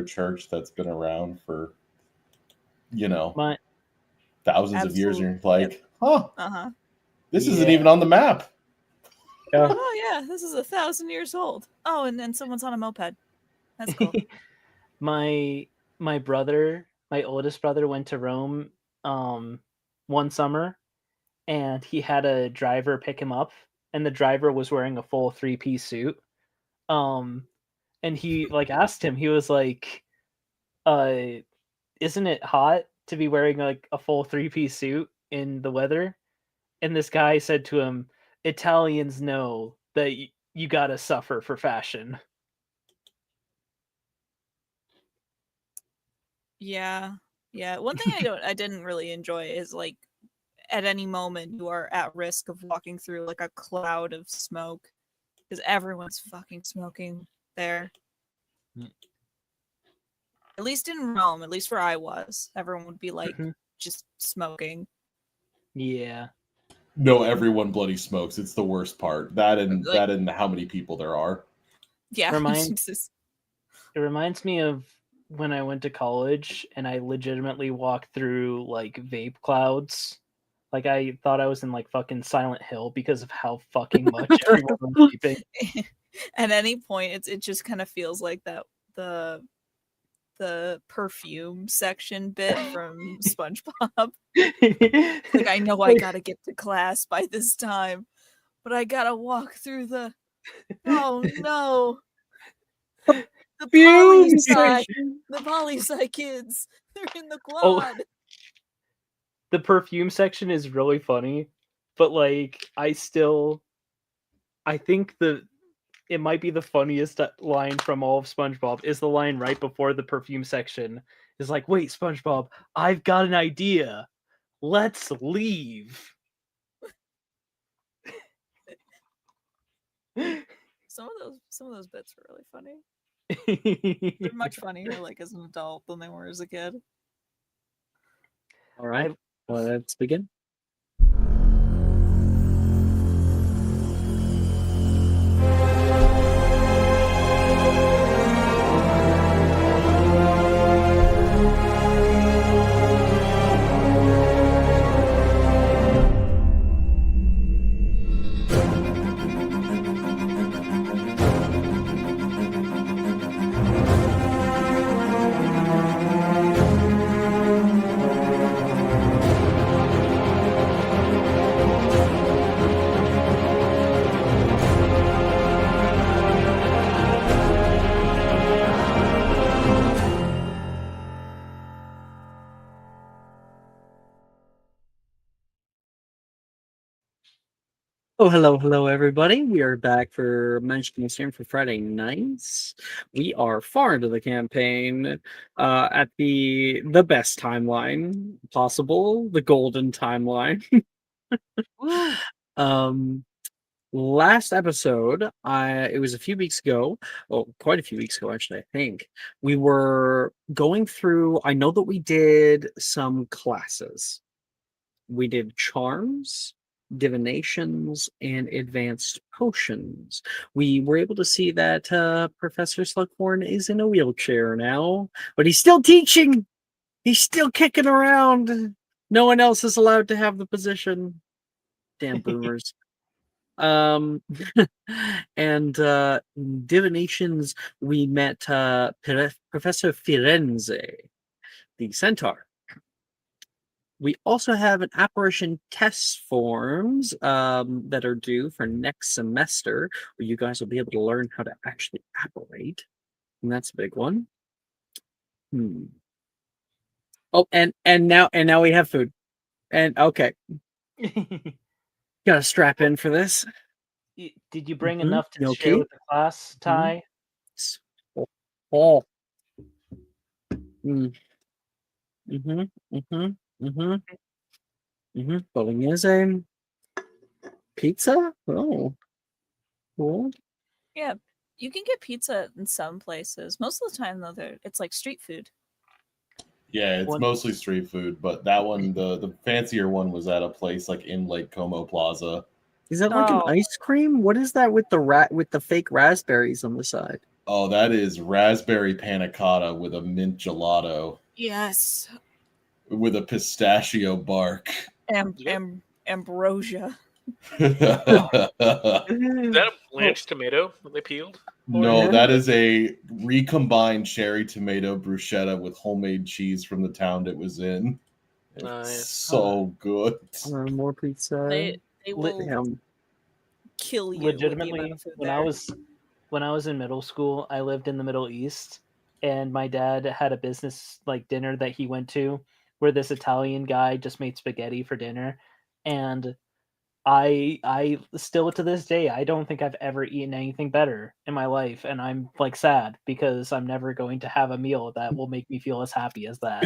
church that's been around for, My thousands of years, and you're Absolutely. like, huh, Uh-huh. this isn't even on the map. Oh yeah, this is 1,000 years old. Oh, and then someone's on a moped. That's cool. my brother, my oldest brother, went to Rome one summer, and he had a driver pick him up, and the driver was wearing a full 3-piece suit. And he like asked him, he was like, isn't it hot to be wearing like a full 3-piece suit in the weather? And this guy said to him, Italians know that you gotta suffer for fashion. Yeah. Yeah. One thing I didn't really enjoy is like at any moment you are at risk of walking through like a cloud of smoke because everyone's fucking smoking there. At least in Rome, at least where I was, everyone would be like just smoking. Yeah. No, everyone bloody smokes. It's the worst part. That Like- and how many people there are. Yeah. It reminds me of when I went to college and I legitimately walked through like vape clouds. Like I thought I was in like fucking Silent Hill because of how fucking much everyone was vaping. At any point, it just kind of feels like that the perfume section bit from SpongeBob. Like, I know I gotta get to class by this time, but I gotta walk through the. Oh no! The poli-sci kids. They're in the quad. The perfume section is really funny, but like I think it might be the funniest line from all of SpongeBob is the line right before the perfume section is like, wait, SpongeBob, I've got an idea. Let's leave. Some of those bits were really funny. They're much funnier like as an adult than they were as a kid. All right. Well, let's begin. Oh, hello, everybody. We are back for Mysterium for Friday nights. We are far into the campaign, at the best timeline possible, the golden timeline. Last episode, it was a few weeks ago, quite a few weeks ago, actually, I think. We were going through, I know that we did some classes. We did charms, divinations, and advanced potions. We were able to see that Professor Slughorn is in a wheelchair now, but he's still teaching. He's still kicking around. No one else is allowed to have the position. Damn boomers. And divinations, we met Professor Firenze, the centaur. We also have an apparition test forms that are due for next semester, where you guys will be able to learn how to actually apparate, and that's a big one. Oh, and now we have food, and okay, gotta strap in for this. Did you bring enough to share with the class, Ty? Bolognese pizza. Oh, cool. Yeah, you can get pizza in some places. Most of the time, though, it's like street food. Yeah, it's mostly street food, but that one, the fancier one, was at a place like in Lake Como Plaza. Is that like an ice cream? What is that with the fake raspberries on the side? Oh, that is raspberry panna cotta with a mint gelato Yes. with a pistachio bark. Ambrosia. Is that a blanched tomato that they peeled? No, that is a recombined cherry tomato bruschetta with homemade cheese from the town it was in. It's Nice. so good. More pizza. They will Damn. kill you with the amount Legitimately, of food when there. I was in middle school, I lived in the Middle East, and my dad had a business like dinner that he went to where this Italian guy just made spaghetti for dinner, and I still to this day I don't think I've ever eaten anything better in my life, and I'm like sad because I'm never going to have a meal that will make me feel as happy as that.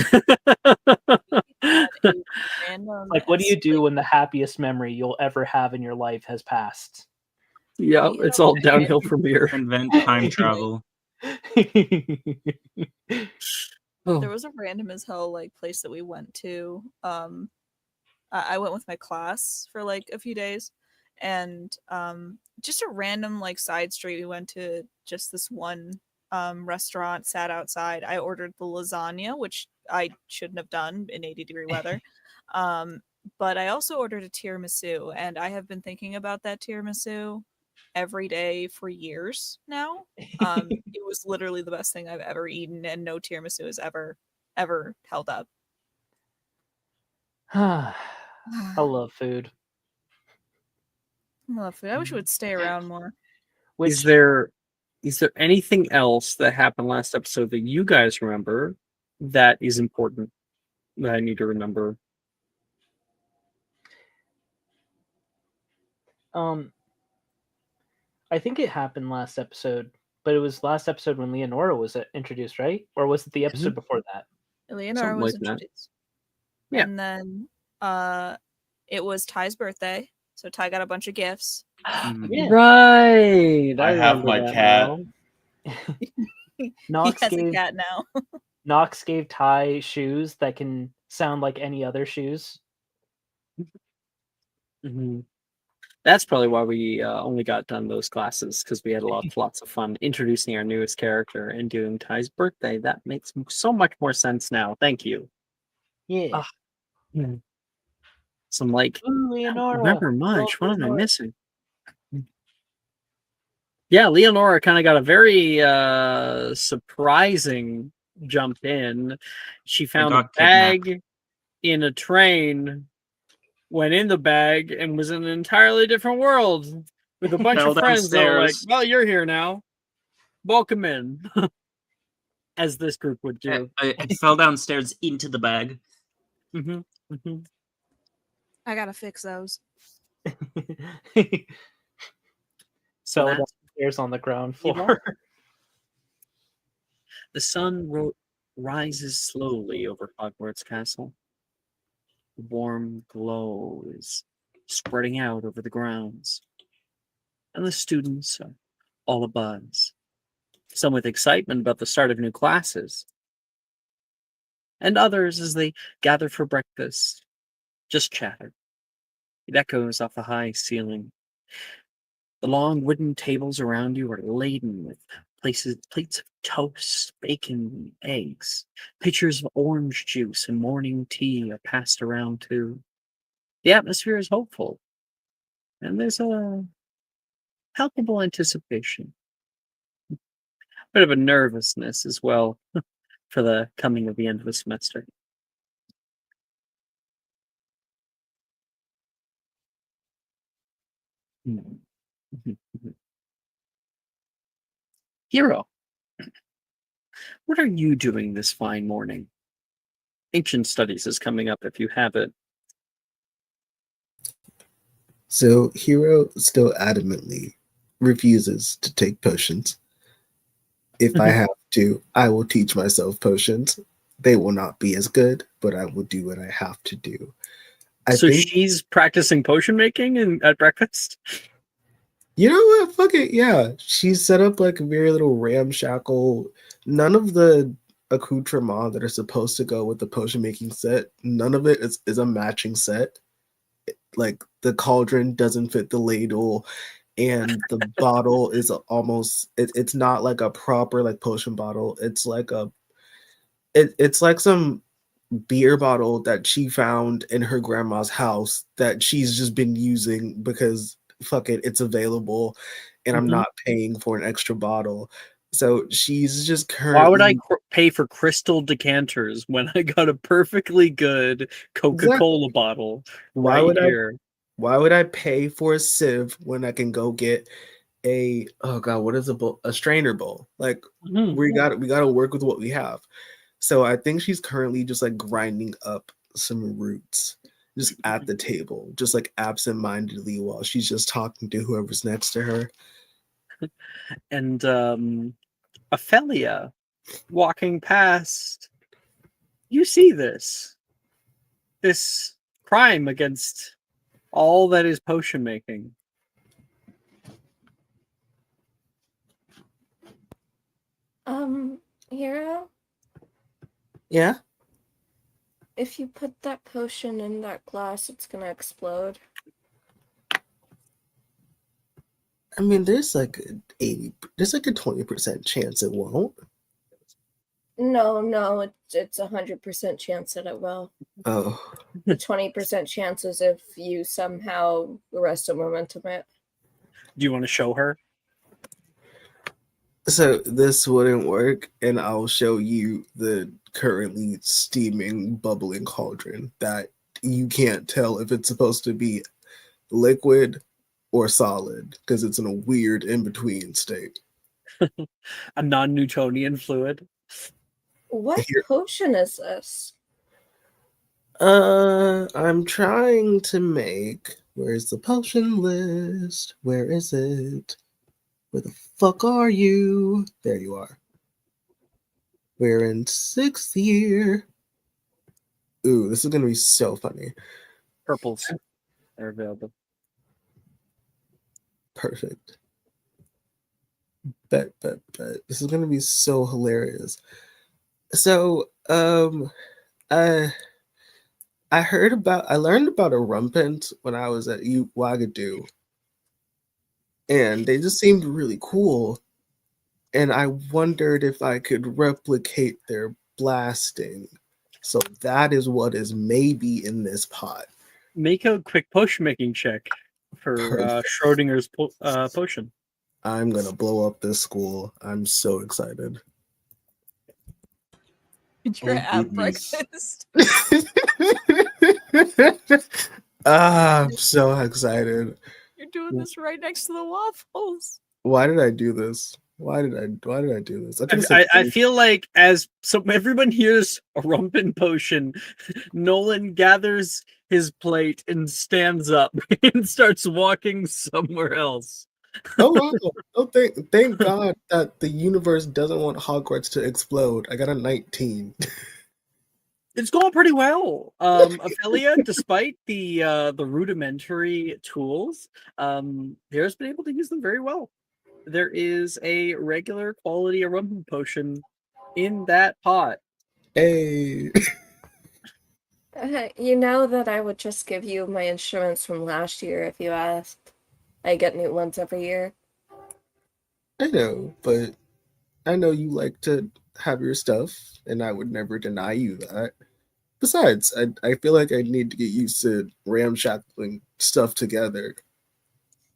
Like, what do you do when the happiest memory you'll ever have in your life has passed? Yeah, it's all downhill from here. Invent time travel. There was a random as hell like place that we went to. I went with my class for like a few days, and just a random like side street. We went to just this one restaurant, sat outside. I ordered the lasagna, which I shouldn't have done in 80-degree weather. But I also ordered a tiramisu, and I have been thinking about that tiramisu every day for years now. It was literally the best thing I've ever eaten, and no tiramisu has ever held up. I love food. I love food. I wish it would stay around more. Is there anything else that happened last episode that you guys remember that is important that I need to remember? I think it happened last episode, but it was last episode when Leonora was introduced, right? Or was it the episode before that? Leonora was introduced. Yeah. And then it was Ty's birthday, so Ty got a bunch of gifts. Yeah. Right. I have my cat. Knox he has gave, a cat now. Knox gave Ty shoes that can sound like any other shoes. Mm-hmm. That's probably why we only got done those classes, because we had lots of fun introducing our newest character and doing Ty's birthday. That makes so much more sense now. Thank you. Yeah. So I'm like, Leonora. I don't remember much. What am I missing? Yeah, Leonora kind of got a very surprising jump in. She found a bag in a train, went in the bag, and was in an entirely different world with a bunch of friends that were like, well, you're here now. Welcome in. As this group would do. I fell downstairs into the bag. I gotta fix those. So downstairs on the ground floor. The sun rises slowly over Hogwarts Castle. A warm glow is spreading out over the grounds. And the students are all abuzz. Some with excitement about the start of new classes. And others, as they gather for breakfast, just chatter. It echoes off the high ceiling. The long wooden tables around you are laden with plates of toast, bacon, eggs. Pitchers of orange juice and morning tea are passed around too. The atmosphere is hopeful. And there's a palpable anticipation. A bit of a nervousness as well for the coming of the end of the semester. Hero, what are you doing this fine morning? Ancient Studies is coming up if you have it. So Hero still adamantly refuses to take potions. If I have to, I will teach myself potions. They will not be as good, but I will do what I have to do. I think she's practicing potion making at breakfast? You know what? Fuck it. Yeah. She set up like a very little ramshackle. None of the accoutrements that are supposed to go with the potion making set, none of it is a matching set. Like the cauldron doesn't fit the ladle, and the bottle is almost it's not like a proper like potion bottle. It's like it's like some beer bottle that she found in her grandma's house that she's just been using because fuck it, it's available and I'm not paying for an extra bottle. So she's just currently. Why would I pay for crystal decanters when I got a perfectly good Coca-Cola bottle right here? Why would I pay for a sieve when I can go get a what is a bowl? A strainer bowl? Like we got to work with what we have. So I think she's currently just like grinding up some roots just at the table, just like absent-mindedly while she's just talking to whoever's next to her. And Ophelia walking past, you see this crime against all that is potion making. Hero? Yeah? If you put that potion in that glass, it's gonna explode. I mean, there's like a 20% chance it won't. No, it's 100% chance that it will. Oh. The 20% chance is if you somehow arrest a momentum it. Do you want to show her? So this wouldn't work, and I'll show you the currently steaming, bubbling cauldron that you can't tell if it's supposed to be liquid or solid because it's in a weird in-between state. A non-Newtonian fluid. What potion is this? I'm trying to make. Where's the potion list? Where is it? Where the fuck are you? There you are. We're in 6th year. Ooh, this is gonna be so funny. Purples are available. Perfect. Bet. This is gonna be so hilarious. So, I learned about a rumpent when I was at Ouagadougou, and they just seemed really cool. And I wondered if I could replicate their blasting. So that is what is maybe in this pot. Make a quick potion making check for Schrodinger's potion. I'm gonna blow up this school. I'm so excited. You're at breakfast. I'm so excited. You're doing this right next to the waffles. Why did I do this? Why did I do this? I feel like everyone hears a rumpin potion, Nolan gathers his plate and stands up and starts walking somewhere else. Oh wow! Oh, thank God that the universe doesn't want Hogwarts to explode. I got a 19. It's going pretty well. Ophelia, despite the rudimentary tools, Vera's been able to use them very well. There is a regular quality rum potion in that pot. Hey. You know that I would just give you my instruments from last year if you asked. I get new ones every year. I know, but I know you like to have your stuff, and I would never deny you that. Besides, I feel like I need to get used to ramshackling stuff together.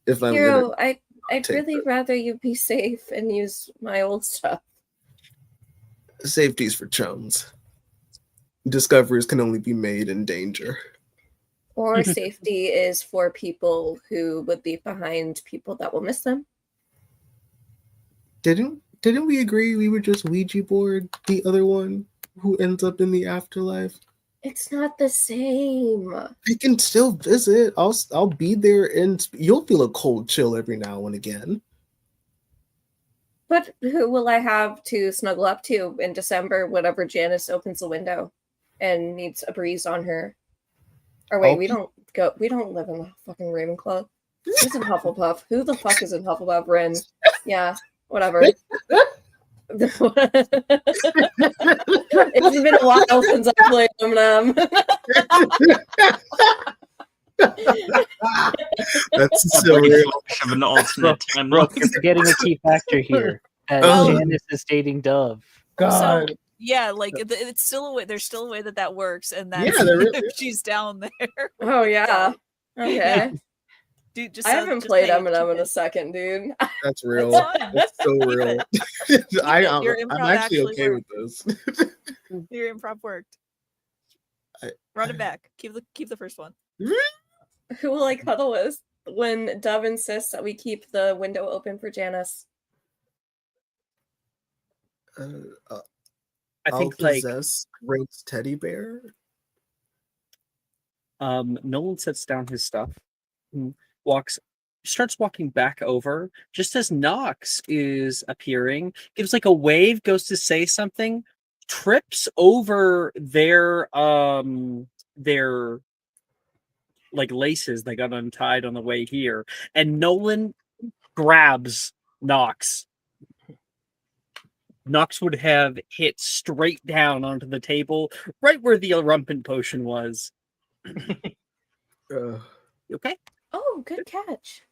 If I'm Hero, I'd really rather you be safe and use my old stuff. Safety's for chums. Discoveries can only be made in danger. Or safety is for people who would leave behind people that will miss them. Didn't we agree we would just Ouija board the other one who ends up in the afterlife? It's not the same. I can still visit. I'll be there, and you'll feel a cold chill every now and again. But who will I have to snuggle up to in December whenever Janice opens the window and needs a breeze on her? Or wait, we don't live in the fucking Ravenclaw. Who's in Hufflepuff? Who the fuck is in Hufflepuff? Ren. Yeah, whatever. It's been a while since I played aluminum. That's A so brief real. flash of an alternate timeline. Brooke, you're forgetting a key factor here. That Oh. Janice is dating Dove. So yeah, like it's still a way. There's still a way that works, and that's Yeah, there really if she's down there. Oh yeah. Okay. Dude, just I haven't just played pay it, Eminem keep in a it. second, dude. That's real. fine. That's so Keep real. it. Your I'm improv actually actually okay with this. Your improv worked. Run it back. Keep the first one. Who will I cuddle with when Dove insists that we keep the window open for Janice? I think like possess Rick's teddy bear. Nolan sets down his stuff, starts walking back over just as Nox is appearing, gives like a wave, goes to say something, trips over their like laces that got untied on the way here, and Nolan grabs Nox. Nox would have hit straight down onto the table, right where the Rumpin potion was. Uh, You okay? Oh, good catch.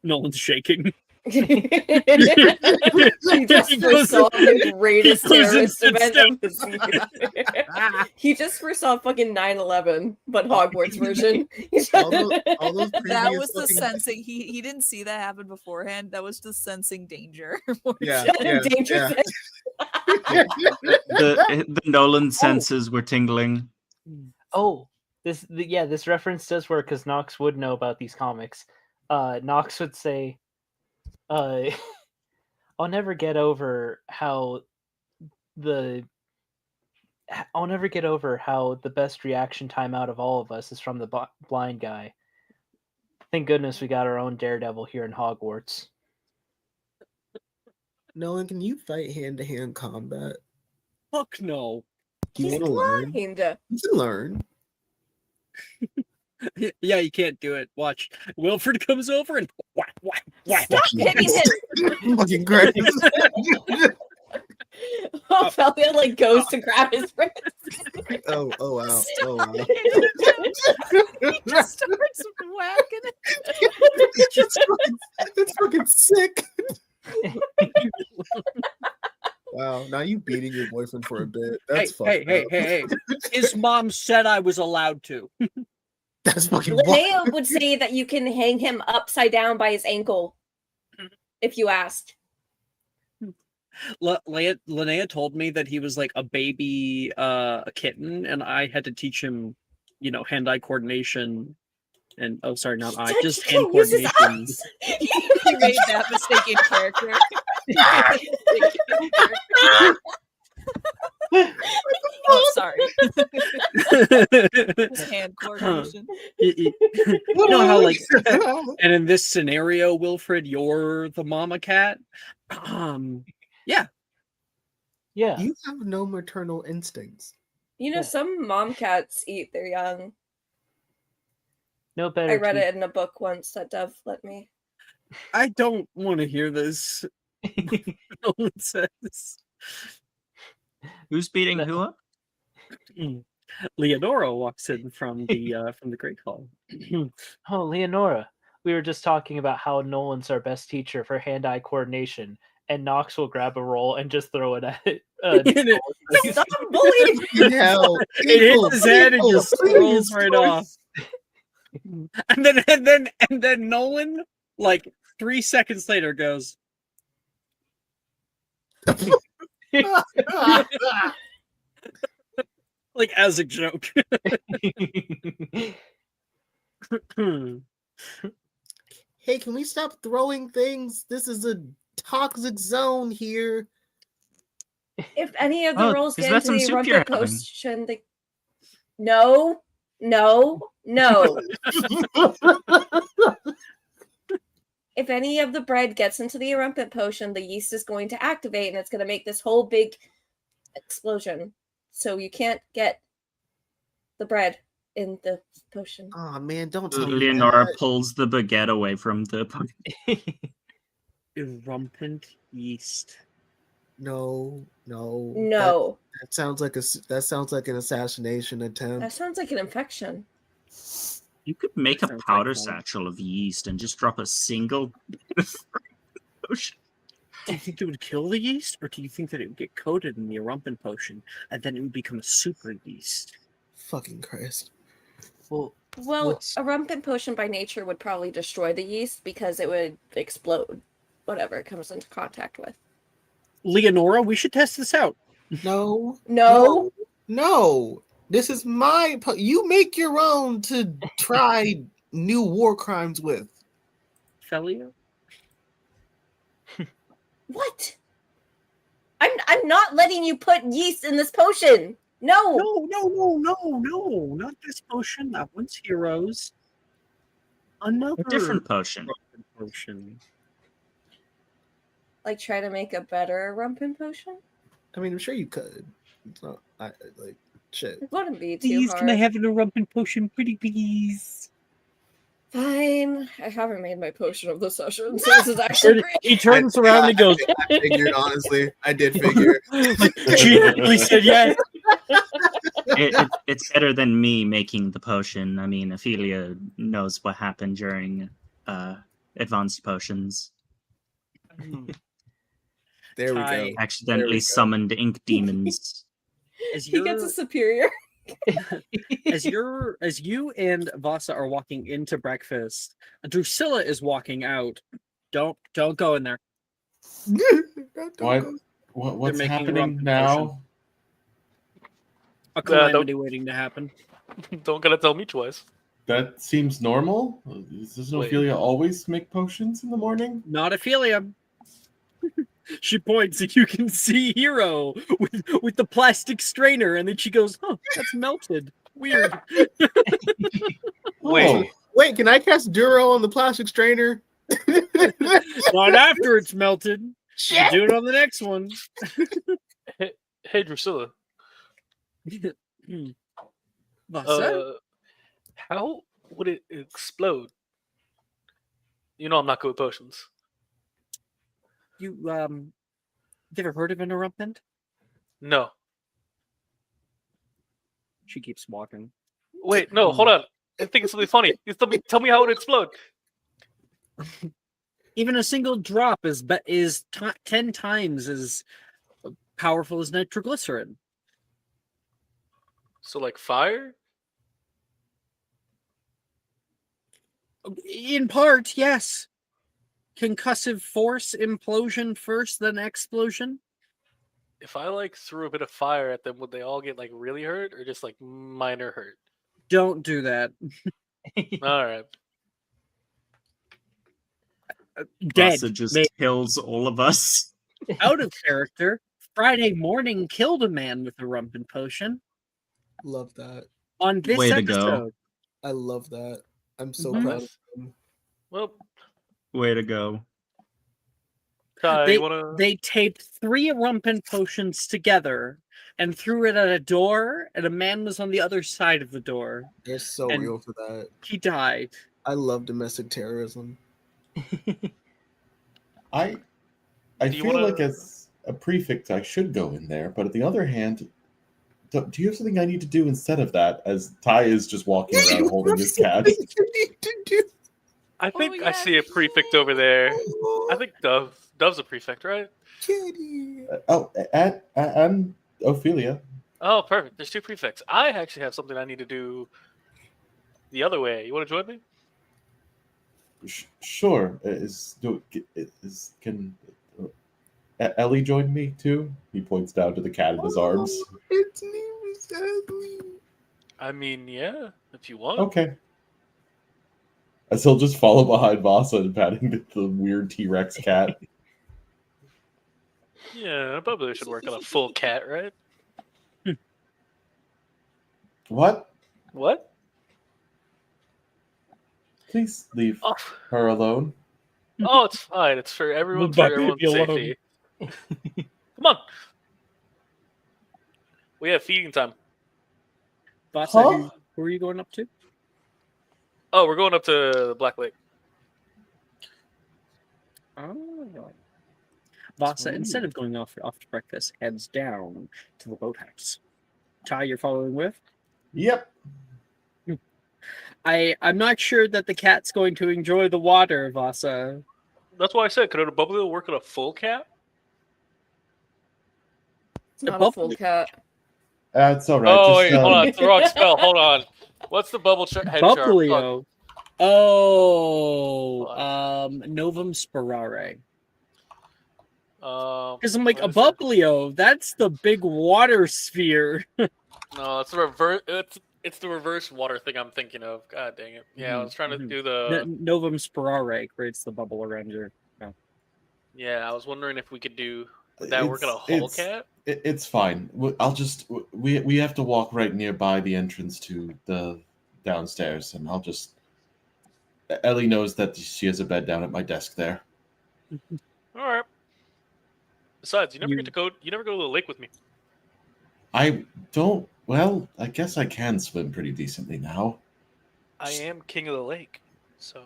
Nolan's shaking. He just foresaw the greatest terrorist event of his youth. He just foresaw fucking 9/11, but Hogwarts version. all those That previous was the fucking- sensing. He didn't see that happen beforehand. That was the sensing danger. Yeah, Dangerous. yeah. The Nolan senses were tingling. Oh, this reference does work because Nox would know about these comics. Nox would say, I'll never get over how the best reaction time out of all of us is from the blind guy. Thank goodness we got our own Daredevil here in Hogwarts. Nolan, can you fight hand-to-hand combat? Fuck no. Do you He's want to learn? blind. You can learn. Yeah, you can't do it. Watch. Wilfred comes over and whack, whack, whack. Stop hitting him. Fucking great. Ophelia like goes to grab his wrist. Oh wow. Oh wow. He just starts whacking it. That's fucking sick. Wow, now you beating your boyfriend for a bit. That's Hey. His mom said I was allowed to. That's fucking wild. Linnea would say that you can hang him upside down by his ankle if you asked. Linnea told me that he was like a baby a kitten, and I had to teach him, hand-eye coordination. And sorry, not eye, just hand coordination. He made that mistake in character. Oh, sorry. Hand coordination. You know how like, and in this scenario, Wilfred, you're the mama cat. Yeah. You have no maternal instincts. You know, some mom cats eat their young. No better. I read it in a book once that Dove let me. I don't want to hear this. No one says. Who's beating who up? Leonora walks in from the Great Hall. Oh, Leonora. We were just talking about how Nolan's our best teacher for hand-eye coordination, and Nox will grab a roll and just throw it at Stop bullying! It hits his head and just rolls right off. And then Nolan, like 3 seconds later, goes. Like as a joke. Hey, can we stop throwing things? This is a toxic zone here. If any of the rolls is get that into some the soup you're erupted having? potion, they... No. If any of the bread gets into the erumpent potion, the yeast is going to activate and it's going to make this whole big explosion. So you can't get the bread in the potion. Oh man, don't tell me Leonora that. pulls the baguette away from the. Erumpent yeast. No. No. That sounds like an assassination attempt. That sounds like an infection. You could make a Sounds like powder fun. satchel of yeast and just drop a single potion. Do you think it would kill the yeast, or do you think that it would get coated in the Rumpin potion, and then it would become a super yeast? Fucking Christ. Well, Well, what's- a rumpin potion by nature would probably destroy the yeast because it would explode whatever it comes into contact with. Leonora, we should test this out. No. No. No. This is my. You make your own to try new war crimes with. Felia? What? I'm not letting you put yeast in this potion. No. No, not this potion. That one's heroes. Another A different potion. Rumpin potion. Like try to make a better rumpin potion? I mean, I'm sure you could. It's not like shit. It wouldn't be too Please, hard. can I have a Rumpin potion, pretty please? Fine. I haven't made my potion of the session, so this is actually great. He turns around and goes, I figured, honestly. I did figure. she actually said yes. It's better than me making the potion. I mean, Ophelia knows what happened during advanced potions. There we go. Ty, Accidentally summoned ink demons. As He gets you're- a superior. as you and Vasa are walking into breakfast, Drusilla is walking out. Don't go in there. What? What's making happening Rumpin now? A calamity waiting to happen. Don't gotta tell me twice. That seems normal. Doesn't Wait. Ophelia always make potions in the morning? Not Ophelia. She points and you can see Hero with the plastic strainer, and then she goes, "Oh, that's melted. Weird." Wait. Wait, can I cast Duro on the plastic strainer? Not after it's melted. You do it on the next one. Hey, Drusilla. Vasa? How would it explode? You know I'm not good with potions. You ever heard of an erumpent? No. She keeps walking. Wait, no, hold on. I think it's something funny. You tell me how it would explode. Even a single drop is 10 times as powerful as nitroglycerin. So like fire? In part, yes. Concussive force, implosion first, then explosion. If I like threw a bit of fire at them, would they all get like really hurt or just like minor hurt? Don't do that. All right. Dead. Vasa just Made kills all of us. out of character. Friday morning killed a man with a rumpin potion. Love that. On this Way to go. episode. I love that. I'm so Mhm. proud of him. Well, Way to go. Kai, They, you wanna? they taped 3 rumpin potions together and threw it at a door, and a man was on the other side of the door. They're so And- real for that. He died. I love domestic terrorism. I Do you feel wanna- like as a prefect I should go in there, but on the other hand, do you have something I need to do instead of that? As Ty is just walking around holding his cat. I think Oh, I see a prefect over there. I think Dove's a prefect, right? Kitty. I'm Ophelia. Oh, perfect. There's 2 prefects. I actually have something I need to do the other way. You want to join me? Sure. Can Ellie join me too? He points down to the cat in his arms. Its name is Ellie. I mean, yeah, if you want. Okay. As he'll just follow behind Vasa and patting the weird T-Rex cat. Yeah, I probably should work on a full cat, right? What? What? Please leave Oh, her alone. oh it's fine. It's for everyone's safety. Come on. We have feeding time. Vasa, Huh? who are you going up to? Oh, we're going up to Black Lake. Oh. Vasa, Ooh. instead of going off to breakfast, heads down to the boathouse. Ty, you're following with? Yep. I'm not sure that the cat's going to enjoy the water, Vasa. That's why I said, could a bubble work on a full cat? It's not a full cat. That's all right. Oh, just, wait, hold on. It's the wrong spell. Hold on. What's the bubble head charm? Bubblio. Oh, Novum Spirare. Because I'm like, a Bubblio, that's the big water sphere. No, it's the reverse. It's the reverse water thing I'm thinking of. God dang it! Yeah, I was trying to do the Novum Spirare creates the bubble around your. No. Yeah, I was wondering if we could do would that work on a whole cat. It's fine. I'll just we have to walk right nearby the entrance to the downstairs, and I'll just. Ellie knows that she has a bed down at my desk there. All right. Besides, you never get to go. You never go to the lake with me. I don't. Well, I guess I can swim pretty decently now. I am king of the lake, so.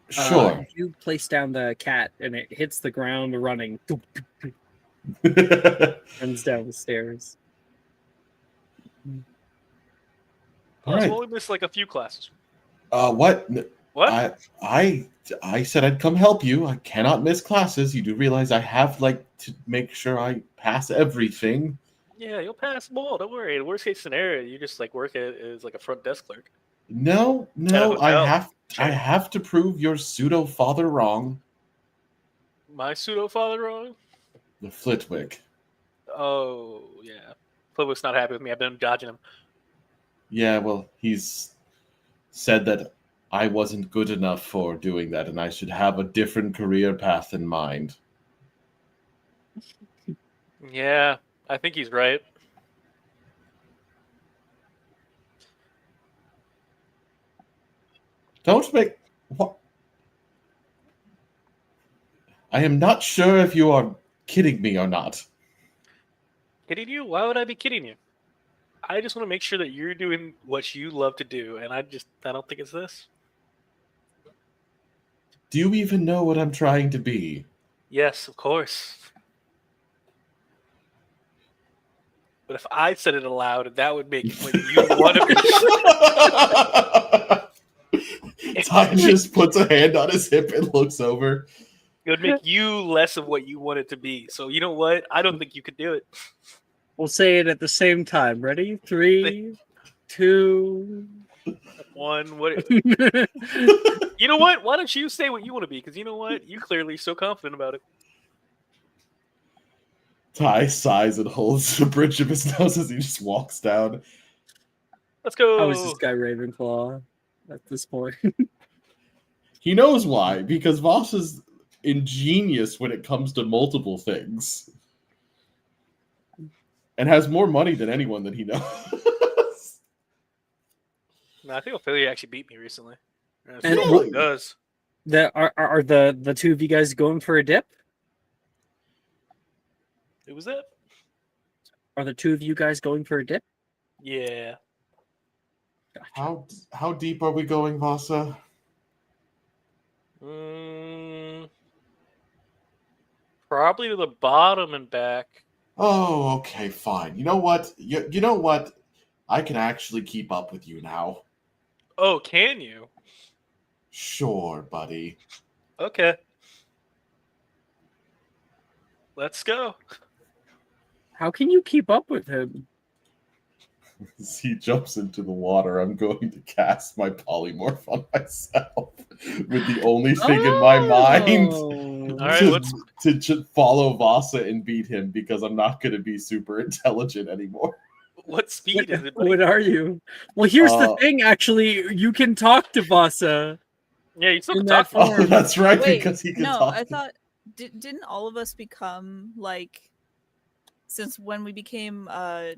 Sure. You place down the cat, and it hits the ground running. Runs down the stairs. Plus, we'll only miss like a few classes. What? What? I said I'd come help you. I cannot miss classes. You do realize I have to make sure I pass everything. Yeah, you'll pass them all. Don't worry. The worst case scenario, you just work as a front desk clerk. No, I have to prove your pseudo father wrong. My pseudo father wrong? The Flitwick. Oh yeah, Flitwick's not happy with me. I've been dodging him. Yeah, well, he's said that I wasn't good enough for doing that, and I should have a different career path in mind. Yeah, I think he's right. Don't make... What? I am not sure if you are kidding me or not. Kidding you? Why would I be kidding you? I just want to make sure that you're doing what you love to do, and I don't think it's this. Do you even know what I'm trying to be? Yes, of course. But if I said it aloud, that would make what you want to be. Ty just puts a hand on his hip and looks over. It would make you less of what you want it to be. So you know what? I don't think you could do it. We'll say it at the same time. Ready? 3, 2, 1. What? You know what? Why don't you say what you want to be? Because you know what? You're clearly so confident about it. Ty sighs and holds the bridge of his nose as he just walks down. Let's go. How is this guy Ravenclaw at this point? He knows why, because Voss is ingenious when it comes to multiple things. And has more money than anyone that he knows. No, I think Ophelia actually beat me recently. And really does. Are the two of you guys going for a dip? Who was that? Are the two of you guys going for a dip? Yeah. How deep are we going, Vasa? Probably to the bottom and back. Oh, okay, fine. You know what? You know what? I can actually keep up with you now. Oh, can you? Sure, buddy. Okay. Let's go. How can you keep up with him? As he jumps into the water, I'm going to cast my polymorph on myself with the only thing in my mind All right, to follow Vasa and beat him, because I'm not going to be super intelligent anymore. What speed is it? Buddy? What are you? Well, here's the thing, actually. You can talk to Vasa. Yeah, you still can that talk. Oh, that's right, Wait, because he can no, talk. I thought didn't all of us become since when we became I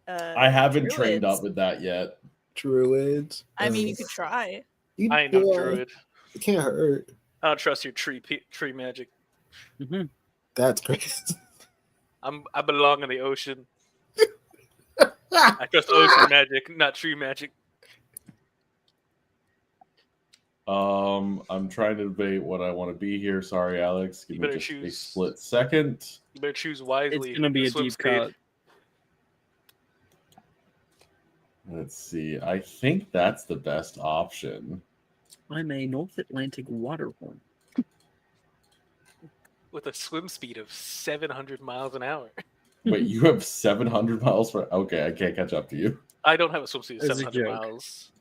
haven't druids? trained up with that yet. Druids. I mean, you could try. I ain't no druid. It can't hurt. I don't trust your tree magic. Mm-hmm. That's crazy. I belong in the ocean. I trust ocean magic, not tree magic. I'm trying to debate what I want to be here. Sorry, Alex. Give You me better just a choose. split second. You better choose wisely. It's gonna be a Swim deep speed. cut. Let's see. I think that's the best option. I'm a North Atlantic waterhorn. With a swim speed of 700 miles an hour. Wait, you have 700 miles per... Okay, I can't catch up to you. I don't have a swim speed of As a 700 joke. miles.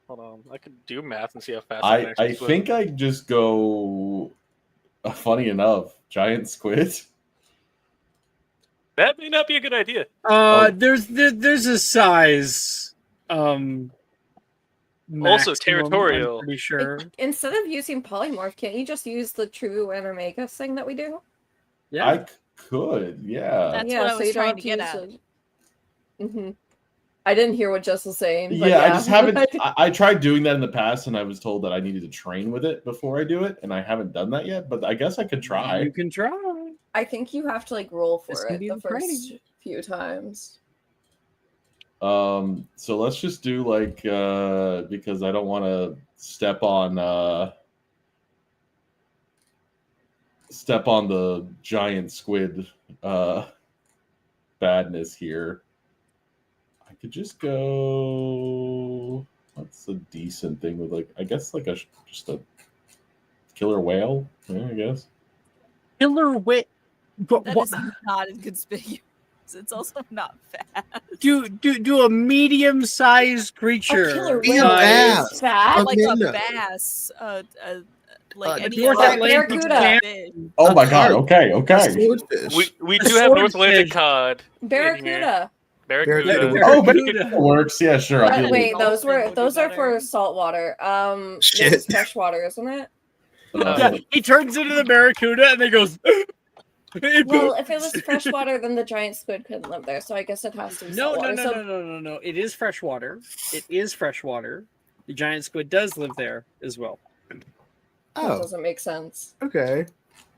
Hold on. I could do math and see how fast I can I actually swim. think I just go... funny enough, giant squid. That may not be a good idea. There's a size. Also maximum, territorial. I'm pretty sure. Instead of using polymorph, can't you just use the true and omega thing that we do? Yeah. I could, yeah. That's what I was you don't trying have to get at. Mm-hmm. I didn't hear what Jess was saying. But Yeah, I just haven't... I tried doing that in the past, and I was told that I needed to train with it before I do it, and I haven't done that yet, but I guess I could try. You can try. I think you have to like roll This for can it be the the first training. few times. So let's just do like because I don't want to step on the giant squid badness here. I could just go. What's a decent thing with like? I guess like just a killer whale. Yeah, I guess. Killer wit. That is not as conspicuous. It's also not fast. Do a medium-sized creature. killer Be a whale bass. is bad. Like a Amanda. bass. Like any North other Atlantic big fish. fish. Oh my god! carp. Okay, A okay. swordfish. We A do have North swordfish. Atlantic cod. Barracuda. Barracuda. Barracuda. Oh, but Barracuda. it works. Yeah, sure. I'll But deal with wait, it. those Dolphin would be are better. for saltwater. This Shit. is freshwater, isn't it? Yeah, he turns into the barracuda and then goes. Well, if it was freshwater, then the giant squid couldn't live there. So I guess it has to be No. saltwater. No. It is freshwater. It is freshwater. The giant squid does live there as well. That Oh, doesn't make sense. okay.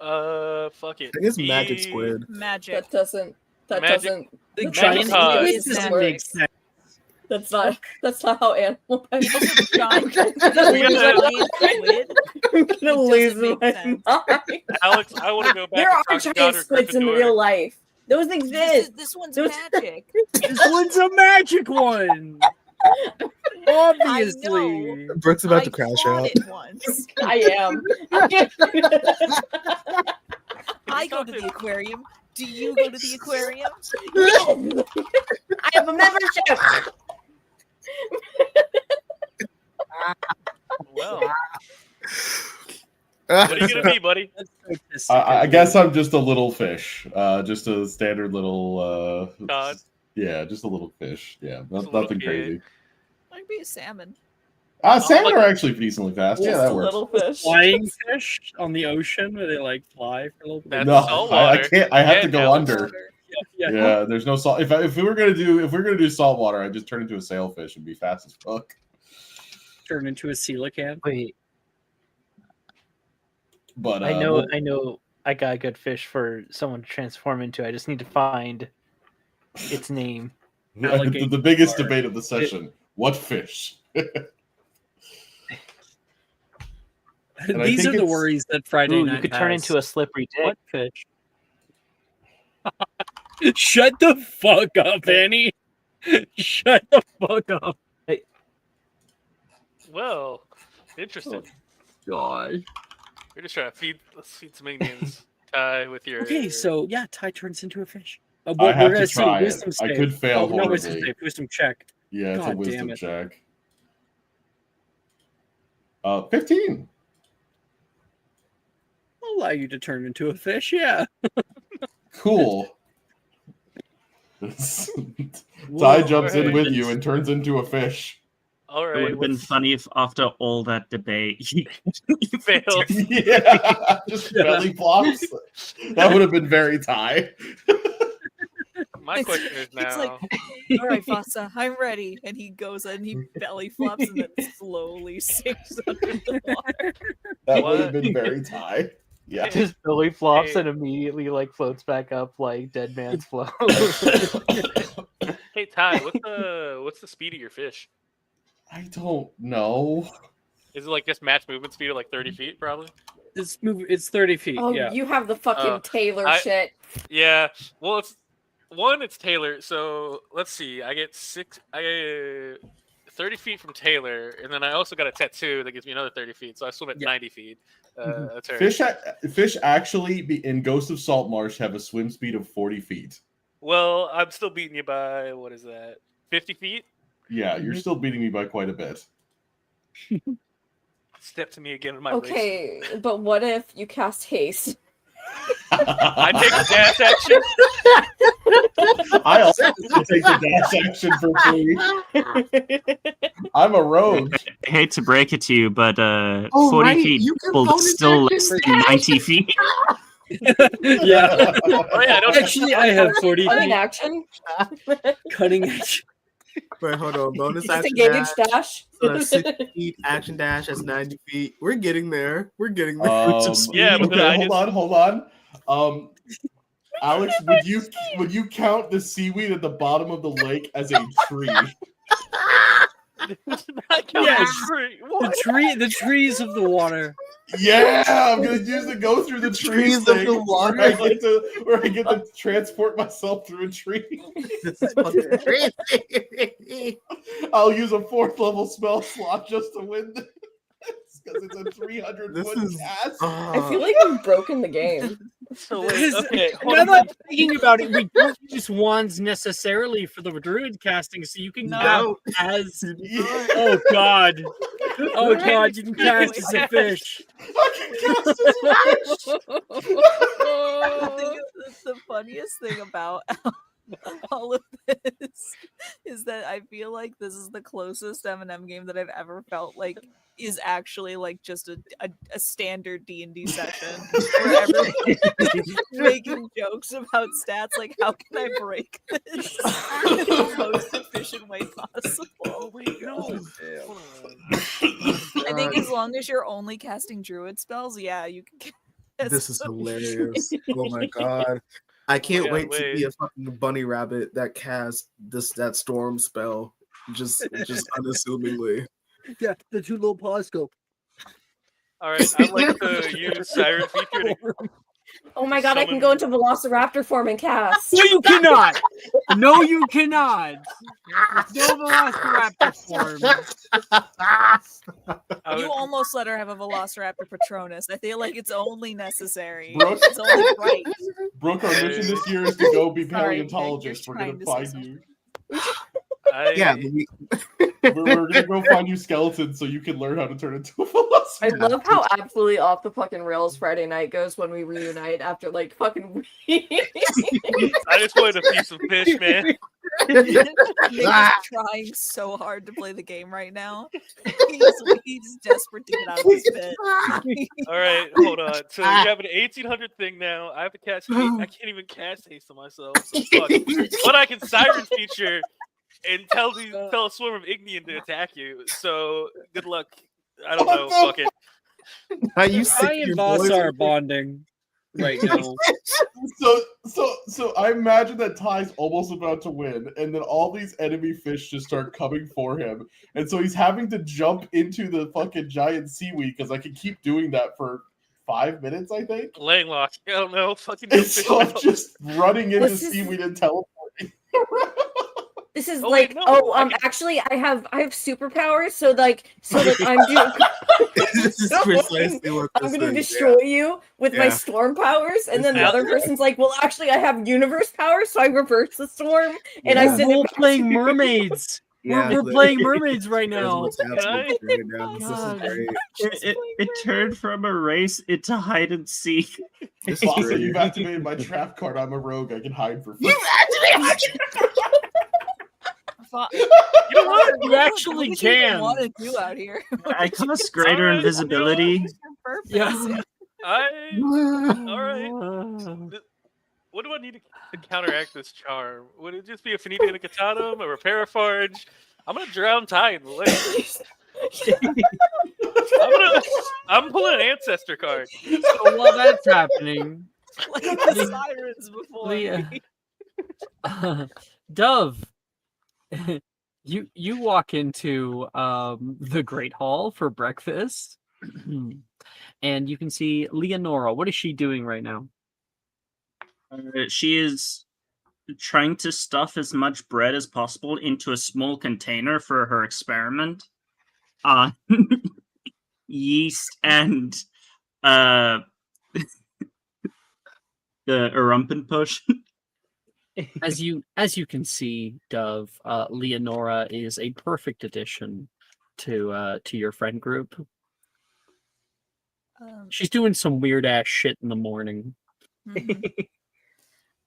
Fuck it. I guess magic squid. Magic. That doesn't. That Magic- doesn't. The Magic giant cod. squid Is doesn't that- make sense. That's not how animal. Giant I'm squid. gonna lose make my sense. mind. Alex, I want to go back. There and are talk to giant Goddard squids in Gryffindor. real life. Those exist. This one's Those- magic. This one's a magic one. Obviously. Brooke's about I to crash fought out. it once. I am. I go to the aquarium. Do you go to the aquarium? I have a membership. Well, what are you gonna be, buddy? That's so I guess I'm just a little fish. Just a standard little. Cod. Yeah, just a little fish. Yeah, Just a little nothing kid. crazy. I'd be a salmon. Salmon like- are actually decently fast. Yeah, Just that a works. little fish. flying fish on the ocean where they like fly for a little bit. That's No, saltwater. I can't. I have to Yeah, go Alex. under. Yeah. Yeah, there's no salt. If we were gonna do saltwater, I'd just turn into a sailfish and be fast as fuck. Turn into a coelacanth. Wait, But I know I got a good fish for someone to transform into. I just need to find its name. the biggest Alligator. debate of the session: what fish? And I These think are the it's- worries that Friday Ooh, night you could turn has. into a slippery dick. What fish? Shut the fuck up, Annie. Shut the fuck up. Well, interesting. God. We're just trying to let's feed some Indians. Ty with your. Okay, so yeah, Ty turns into a fish. I We're have gonna to see try it. wisdom I save. could fail Oh, no, wisdom horribly. save. Wisdom check. Yeah, it's a God wisdom damn it. check. 15. I'll allow you to turn into a fish. Yeah. Cool. Ty jumps in with you and turns into a fish. All It would right. have been funny if after all that debate you failed. Yeah, just belly flops. That would have been very Ty. My question is now. It's like, all right, Fasa, I'm ready. And he goes and he belly flops and then slowly sinks under the water. That would What? have been very Ty. Yeah. Just belly flops Hey. and immediately like floats back up like dead man's flow. Hey Ty, what's the speed of your fish? I don't know. Is it like just match movement speed of like 30 feet, probably? It's 30 feet. Oh, yeah. you have the fucking Taylor I- shit. Yeah. Well, one, it's Taylor. So let's see. I get 30 feet from Taylor, and then I also got a tattoo that gives me another 30 feet. So I swim at 90 feet. That's her. Fish actually in Ghost of Salt Marsh have a swim speed of 40 feet. Well, I'm still beating you by, what is that, 50 feet? Yeah, you're still beating me by quite a bit. Step to me again in my Okay, but what if you cast haste? I take the dash action. I also take the dash action for free. I'm a rogue. I hate to break it to you, but 40 right, feet you can will bonus still action less than 90 feet. Yeah. Oh, yeah, I don't Actually, I have 40 Cutting feet. action. Cutting edge. Wait, hold on. Bonus action Disengage dash. dash. So that's 60 feet. Action dash. That's 90 feet. We're getting there. We're getting there. Yeah, but then I hold on. Alex, would you count the seaweed at the bottom of the lake as a tree? Yes. The trees of the water. Yeah, I'm gonna use to go through the trees Trees of the water. where I get to transport myself through a tree. This is fucking crazy. I'll use a 4th level spell slot just to win this because it's a 300-foot cast. I feel like we've broken the game. So wait, okay, hold Now on. that I'm thinking about it, we don't use wands necessarily for the druid casting, so you can No. cast as. Oh god! Oh god! You can cast as a fish. The funniest thing about all of this is that I feel like this is the closest M&M game that I've ever felt like is actually like just a standard D&D session where everyone's making jokes about stats like how can I break this in the most efficient way possible. Oh, wait, no. Hold on. I think as long as you're only casting druid spells, yeah, you can cast This is them. hilarious. Oh my god. I can't Yeah, wait to wait. be a fucking bunny rabbit that casts that storm spell just unassumingly. Yeah, the two little paws go. All right, I'd like to use Siren feature to Oh my god, I can go into Velociraptor form and cast. No, you cannot. No, you cannot. No Velociraptor form. You almost let her have a Velociraptor Patronus. I feel like it's only necessary. Brooke? It's only right. Brooke, our mission this year is to go be Sorry, paleontologists. Nick, We're you're gonna trying to find say you. Yeah, We're gonna go find you skeletons so you can learn how to turn into a velociraptor. I love how absolutely off the fucking rails Friday night goes when we reunite after like fucking I just wanted a piece of fish, man. Nick is trying so hard to play the game right now. He's desperate to get out of this bit. All right, hold on. So you have an 1800 thing now. I have to cast haste. I can't even cast haste on myself. So fuck. But I can siren feature and tell a swarm of Ignian to attack you. So good luck. I don't know. Fuck it. Are you I sick of and your Voss voice? are bonding right now. So I imagine that Ty's almost about to win, and then all these enemy fish just start coming for him, and so he's having to jump into the fucking giant seaweed because I can keep doing that for 5 minutes, I think. Laying lock. I don't know. Fucking And so I'm just running into This is- seaweed and teleporting. This is Oh, like, wait, no, I can- actually, I have superpowers, so I'm doing. This is precisely what I'm this gonna is, destroy you with my Yeah. storm powers, and then the Yeah. other person's like, well, actually, I have universe powers, so I reverse the storm, and I Yeah. send We're it back playing to you. mermaids. Yeah, We're that- playing mermaids right that is now. what's happening right now. This God. is great. It turned from a race into hide and seek. This is Also, great. you've activated my trap card. I'm a rogue. I can hide for fun. You know what? You actually What do you can. want to do out here? I cast greater Alright, invisibility. What's your purpose? Yeah. All right. What do I need to counteract this charm? Would it just be a Finita Nicotata, a Repair a Farge? I'm gonna drown Ty in the lake. I'm pulling an ancestor card. So while that's happening, Like the sirens before. Leah. Dove, you walk into the Great Hall for breakfast, and you can see Leonora. What is she doing right now? She is trying to stuff as much bread as possible into a small container for her experiment. Yeast and the Erumpan potion. As you can see, Dove, Leonora is a perfect addition to your friend group. She's doing some weird ass shit in the morning.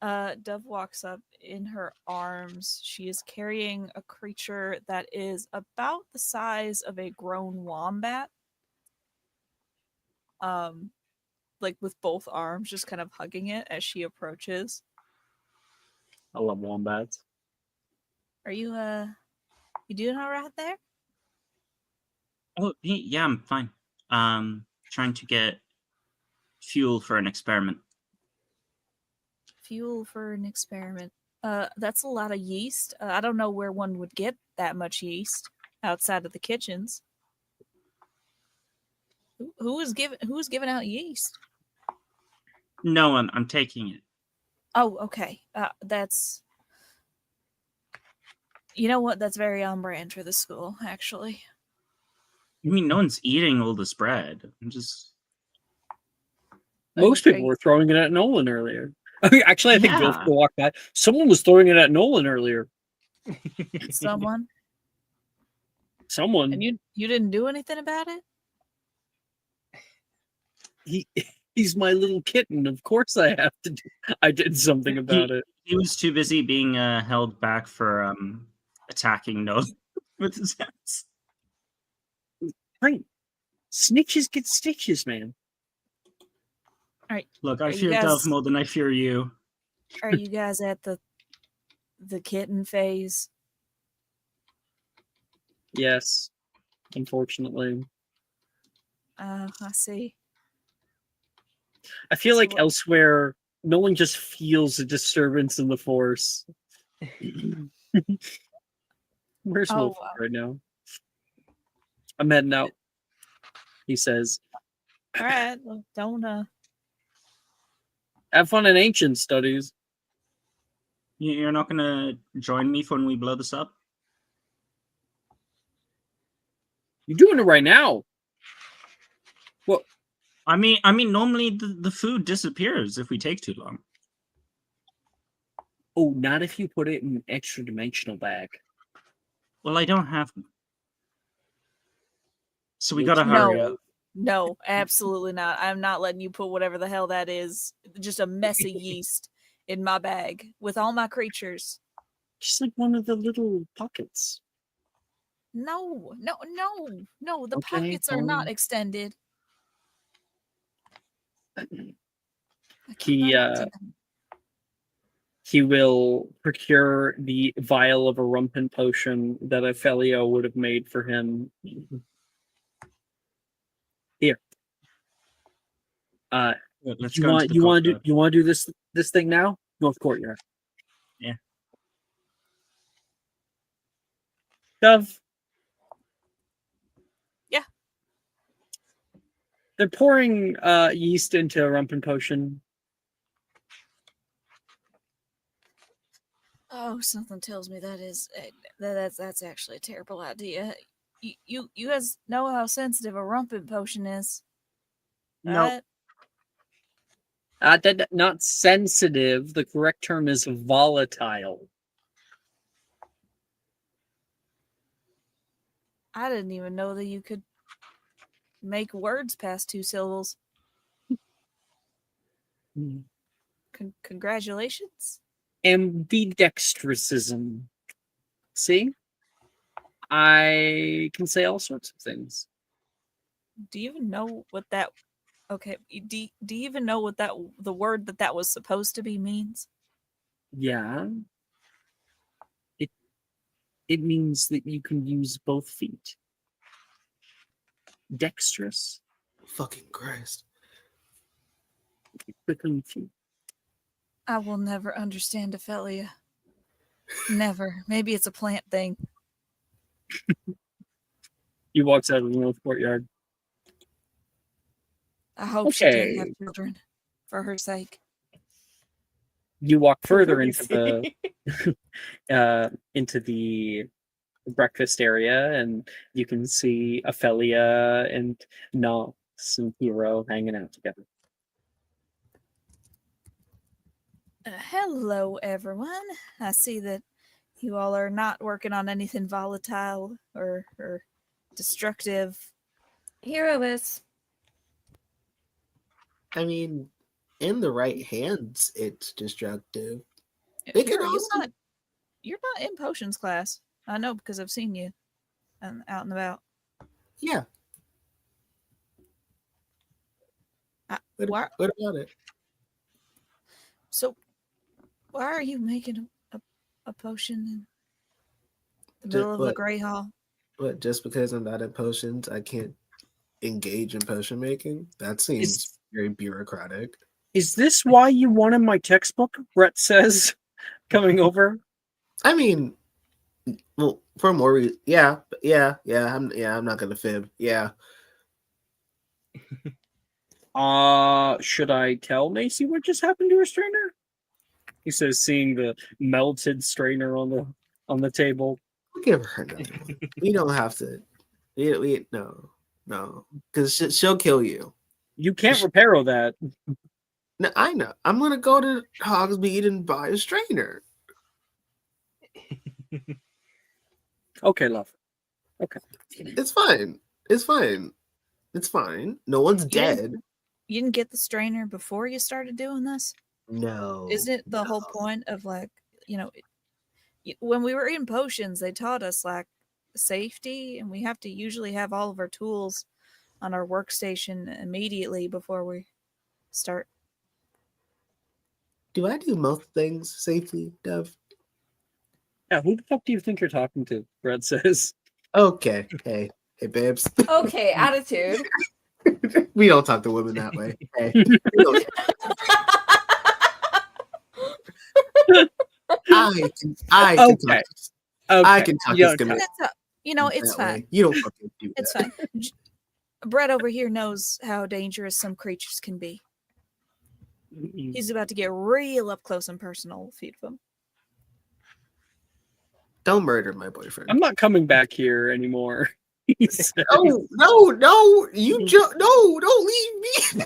Dove walks up. In her arms, she is carrying a creature that is about the size of a grown wombat. Like with both arms, just kind of hugging it as she approaches. I love wombats. Are you doing all right there? Oh, yeah, I'm fine. Trying to get fuel for an experiment. Fuel for an experiment. That's a lot of yeast. I don't know where one would get that much yeast outside of the kitchens. Who is giving out yeast? No, I'm taking it. Oh, okay. That's, you know what? That's very on brand for the school, actually. I mean, no one's eating all this bread. I'm just. Most people were throwing it at Nolan earlier. I mean, actually, I think Bill walked by. Someone was throwing it at Nolan earlier. Someone. And you didn't do anything about it? He's my little kitten. Of course I have to do. I did something about it. He was too busy being held back for attacking Nolan with his hands. Right. Snitches get stitches, man. All right. Look, I fear Dove more than I fear you. Are you guys at the kitten phase? Yes, unfortunately. I see. I feel like elsewhere, Nolan just feels a disturbance in the force. Where's Wolf right now? I'm heading out, he says. All right, well, don't have fun in ancient studies. You're not gonna join me when we blow this up? You're doing it right now. Well, I mean, normally the food disappears if we take too long. Oh, not if you put it in an extra dimensional bag. Well, I don't have them. So we gotta hurry up. No, absolutely not. I'm not letting you put whatever the hell that is, just a mess of yeast, in my bag with all my creatures. Just like one of the little pockets. No. The pockets are not extended. He will procure the vial of a Rumpen potion that Ophelio would have made for him. Here. You want to do this thing now? North Courtyard. Yeah. Dove. Yeah. They're pouring yeast into a Rumpen potion. Oh, something tells me that's actually a terrible idea. You guys know how sensitive a Rumpen potion is. No. Not sensitive. The correct term is volatile. I didn't even know that you could make words past 2 syllables. Congratulations. Ambidextroism. See? I can say all sorts of things. Do you even know what that... Okay, do you even know what the word that was supposed to be means? Yeah. It means that you can use both feet. Dexterous. Fucking Christ. Quickly feet. I will never understand Ophelia. Never. Maybe it's a plant thing. He walks out of the North Courtyard. I hope she didn't have children for her sake. You walk further What do into you see? into the breakfast area, and you can see Ophelia and Nox and Hero hanging out together. Hello, everyone. I see that you all are not working on anything volatile or destructive. Hero is. I mean, in the right hands, it's destructive. It could Hero, also. you're not in potions class. I know because I've seen you out and about. Yeah. Why? What about it? So, why are you making a potion in the middle of the Grey Hall? But just because I'm not in potions, I can't engage in potion making? That seems very bureaucratic. Is this why you wanted my textbook? Brett says, coming over. I mean, well, for more reasons, yeah. I'm not gonna fib. Yeah. Should I tell Macy what just happened to her strainer? He says, seeing the melted strainer on the table. We'll give her another one. We don't have to. No, because she'll kill you. You can't repair that. No, I know. I'm gonna go to Hogsmeade and buy a strainer. Okay, love. Okay. It's fine. It's fine. It's fine. No one's dead. You didn't get the strainer before you started doing this? No. Isn't it the whole point of, like, when we were in potions, they taught us, like, safety, and we have to usually have all of our tools on our workstation immediately before we start. Do I do most things safely, Dev? Yeah, who the fuck do you think you're talking to? Brett says. Okay. Hey, babes. Okay, attitude. We don't talk to women that way. Hey. I can Okay. I can talk this gimmick. It's fine. Way. You don't fucking do It's that. fine. Brett over here knows how dangerous some creatures can be. He's about to get real up close and personal with a few of them. Don't murder my boyfriend. I'm not coming back here anymore. No, you don't leave me.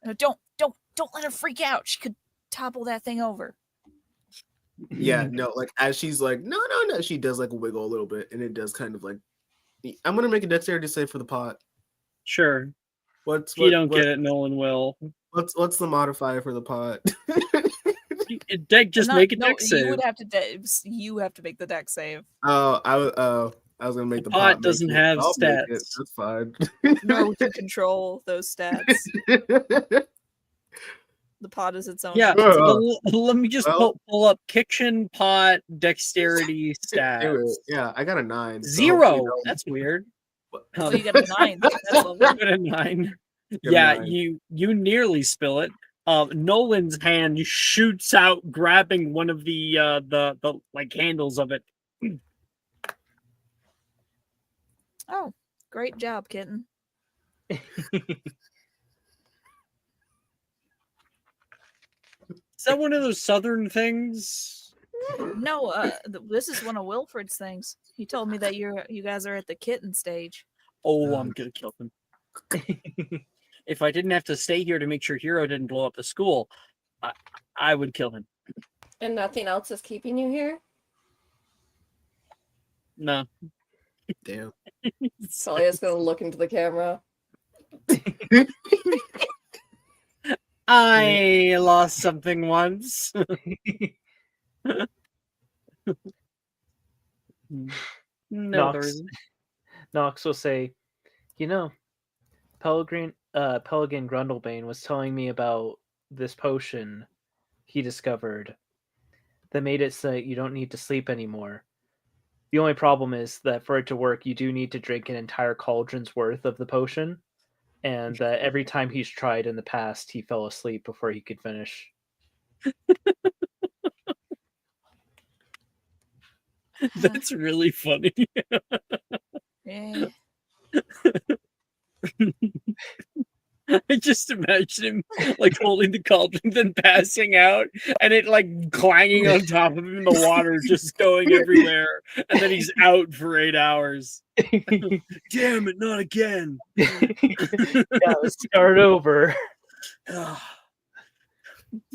No, don't let her freak out. She could topple that thing over. Yeah, no, like as she's like, no, she does like wiggle a little bit, and it does kind of like. I'm gonna make a dexterity save for the pot. Sure. If you don't get it, no one will. What's the modifier for the pot? Just make a dex save. You have to make the dex save. Oh, I was gonna make the pot doesn't have stats. That's fine. No, we can control those stats. The pot is its own. Yeah, let me just pull up kitchen pot dexterity stats. Yeah, I got a 9. 0. That's weird. Oh, you got a 9. That's lovely. I got a 9. Yeah, 9. you nearly spill it. Nolan's hand shoots out, grabbing one of the like handles of it. Oh, great job, kitten. Is that one of those southern things? No, this is one of Wilfred's things. He told me that you guys are at the kitten stage. Oh, I'm gonna kill him. If I didn't have to stay here to make sure Hero didn't blow up the school, I would kill him. And nothing else is keeping you here? No. Damn. Salia's gonna look into the camera. I lost something once. Nox will say, Pelican Grundlebane was telling me about this potion he discovered that made it so you don't need to sleep anymore. The only problem is that for it to work, you do need to drink an entire cauldron's worth of the potion, and that every time he's tried in the past, he fell asleep before he could finish. That's really funny. Yeah. I just imagine him like holding the cauldron, then passing out, and it like clanging on top of him in the water, just going everywhere, and then he's out for 8 hours. Damn it, not again! Gotta start over.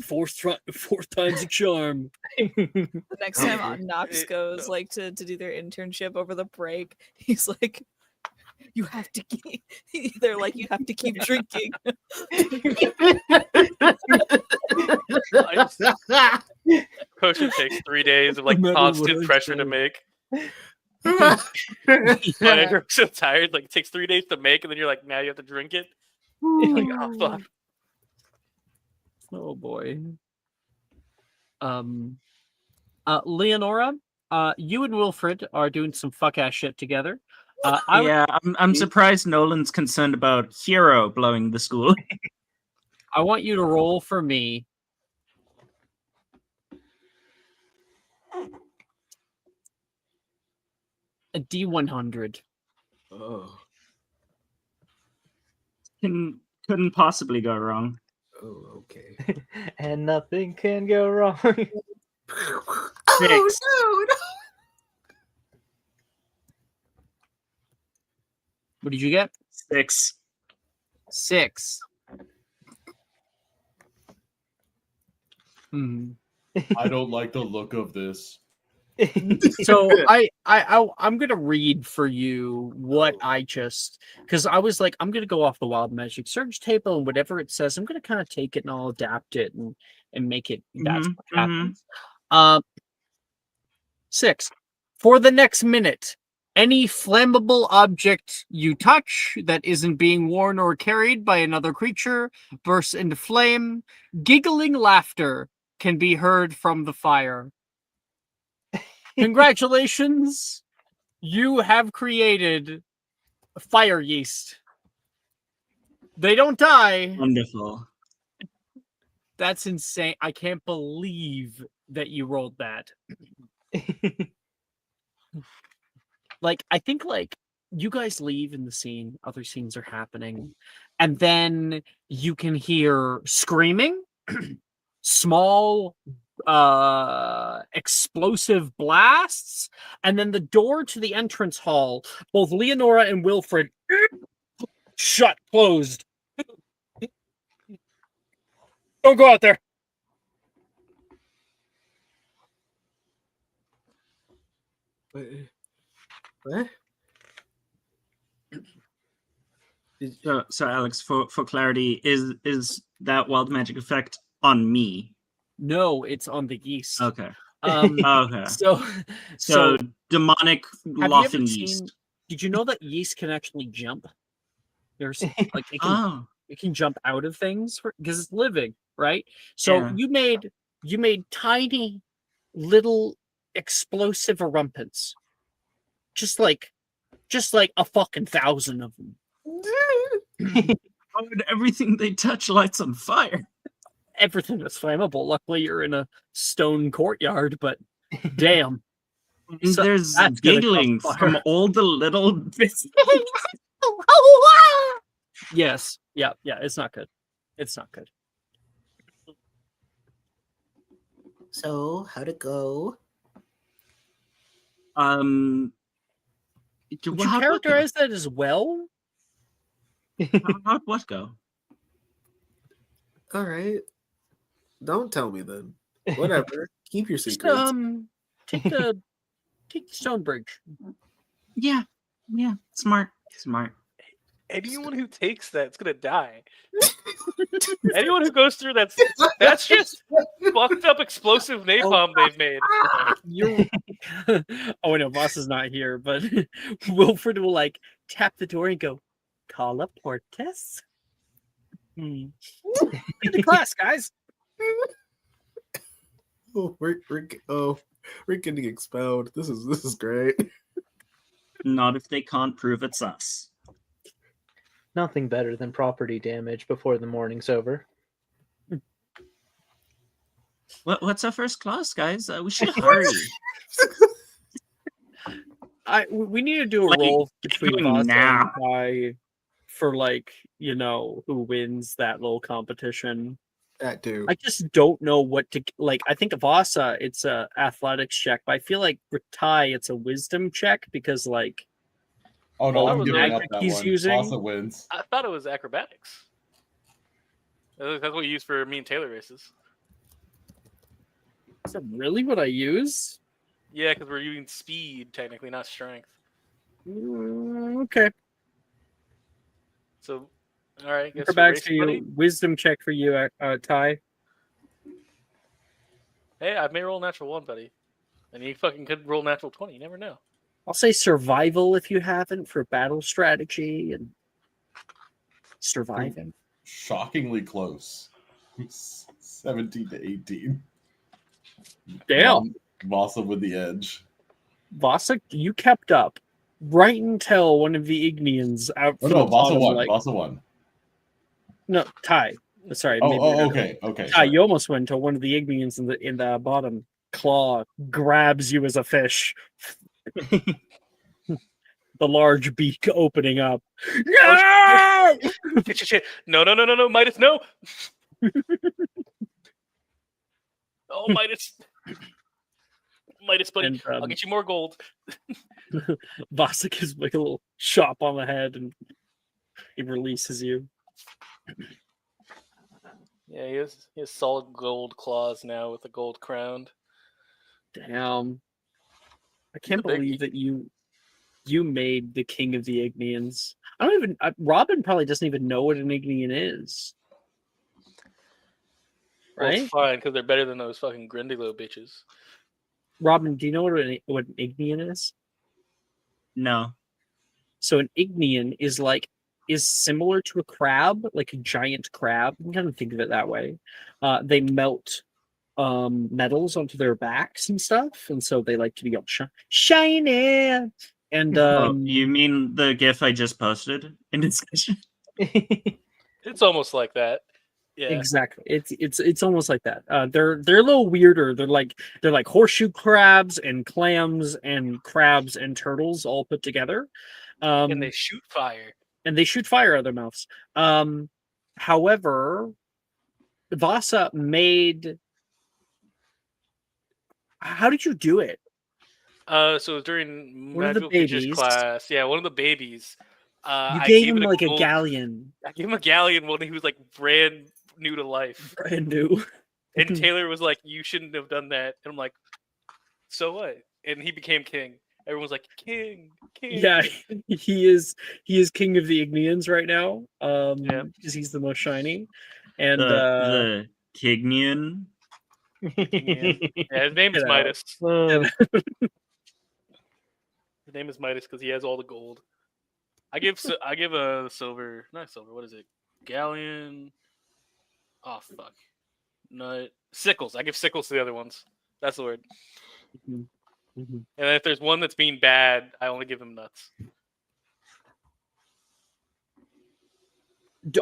Fourth time's a charm. The next time Knox goes like to do their internship over the break, he's like, "You have to keep." They're like, "You have to keep drinking." Potion takes 3 days of like No matter constant what I pressure say. to make. You're so tired, like it takes 3 days to make, and then you're like, now you have to drink it. You're like, oh fuck. Oh boy. Leonora, you and Wilfred are doing some fuck ass shit together. I'm surprised Nolan's concerned about Hero blowing the school. I want you to roll for me. A D100. Oh, Couldn't possibly go wrong. oh, okay. And nothing can go wrong. Oh no! What did you get? 6. 6. I don't like the look of this. So I'm gonna read for you what I just, because I was like, I'm gonna go off the Wild Magic Surge table, and whatever it says, I'm gonna kind of take it and I'll adapt it and make it. That's what happens. 6. For the next minute, any flammable object you touch that isn't being worn or carried by another creature bursts into flame. Giggling laughter can be heard from the fire. Congratulations! You have created fire yeast. They don't die. Wonderful. That's insane. I can't believe that you rolled that. Like, I think, like, you guys leave in the scene, other scenes are happening, and then you can hear screaming, small explosive blasts, and then the door to the entrance hall, both Leonora and Wilfred closed. Don't go out there. What? So Alex, for clarity, is that wild magic effect on me? No, it's on the yeast. Okay. Okay. So demonic have you laughing ever yeast. seen, did you know that yeast can actually jump? There's like it can jump out of things because it's living, right? So Yeah. you made tiny little explosive erumpents. Just like a fucking 1,000 of them. Everything they touch lights on fire. Everything is flammable. Luckily, you're in a stone courtyard, but damn. So there's that's gonna giggling cause from fire. all the little bits. Yes. Yeah. It's not good. It's not good. So, how'd it go? Would you characterize that as well? How'd what go? All right. Don't tell me then. Whatever. Keep your Just secrets. take the stone bridge. Yeah. Smart. Anyone who takes that's gonna die. Anyone who goes through that's just fucked up explosive napalm they've made. Oh no, boss is not here, but Wilfred will like tap the door and go, "Call up Portes." Get to class, guys. We're getting expelled. This is great. Not if they can't prove it's us. Nothing better than property damage before the morning's over. What's our first class, guys? We should hurry. We need to do a Like, roll get between going boss now. and I for like who wins that little competition. That dude. I just don't know what to like. I think Vasa, it's a athletics check, but I feel like with Ty, it's a wisdom check because like Oh no, all I'm the giving up magic that he's one. using. Vasa wins. I thought it was acrobatics. That's what you use for me and Taylor races. Is that really what I use? Yeah, because we're using speed technically, not strength. Okay. So, all right. Guess Acrobatics for racing, buddy. you. Wisdom check for you, Ty. Hey, I may roll natural 1, buddy, and you fucking could roll natural 20. You never know. I'll say survival if you haven't for battle strategy and surviving. Shockingly close. 17 to 18. Damn. Vasa with the edge. Vasa, you kept up right until one of the Ignians out. Oh from no, the Vasa bottom, won. like- Vasa won. No, Ty. Sorry. maybe Oh, you're- okay. Ty, Sorry. you almost went until one of the Ignians in the bottom claw grabs you as a fish. The large beak opening up. Oh, shit. No, Midas, no. Oh, Midas. Midas, buddy. And, I'll get you more gold. Vasa gives like a little chop on the head and he releases you. Yeah, he has solid gold claws now with a gold crown. Damn. I can't a big- believe that you made the king of the Ignians. I don't even Robin probably doesn't even know what an Ignian is. Well, Right? it's fine because they're better than those fucking Grindylow bitches. Robin, do you know what an Ignian is? No. So an Ignian is similar to a crab, like a giant crab. You can kind of think of it that way. They melt metals onto their backs and stuff, and so they like to be all shiny. And You mean the GIF I just posted in discussion? It's almost like that. Yeah. Exactly. It's almost like that. They're a little weirder. They're like horseshoe crabs and clams and crabs and turtles all put together. And they shoot fire. And they shoot fire out of their mouths. However, Vasa made. How did you do it? So it was during One of the magical creatures babies. class. Yeah, one of the babies. You I gave him it like a gold- galleon, I gave him a galleon when he was like brand new to life. brand new. And Taylor was like, "You shouldn't have done that." And I'm like, "So what?" And he became king. Everyone's like, "King, king." Yeah, he is king of the Ignians right now. Yeah. Because he's the most shiny. And The Kignian. Yeah, his name is Get out. Midas. His name is Midas because he has all the gold. I give a silver, not silver. What is it? Galleon. Oh fuck. Nut sickles. I give sickles to the other ones. That's the word. Mhm. And if there's one that's being bad, I only give him nuts.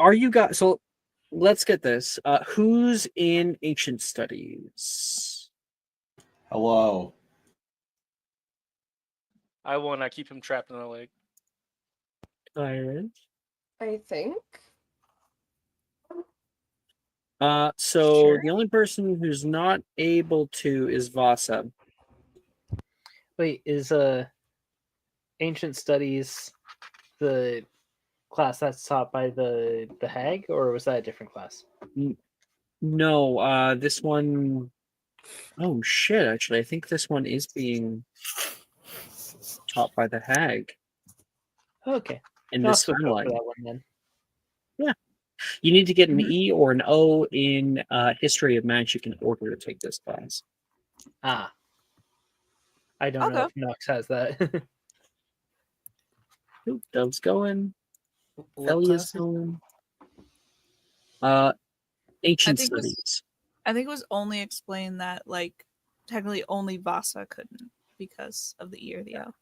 Are you guys so let's get this. Who's in ancient studies? Hello. I won. I keep him trapped in the lake. Iron. I think. So Sure. the only person who's not able to is Vasa. Wait, is Ancient Studies the class that's taught by the hag, or was that a different class? No, this one oh shit, actually. I think this one is being taught by the hag Okay, in I'll this switch over timeline. for that one then. You need to get an E or an O in History of Magic in order to take this class. Ah, I don't know Okay. if Nox has that. Oop, Dove's going. What Elia's class? going. Ancient think this- Studies. I think it was only explained that like technically only Vasa couldn't because of the E or the O.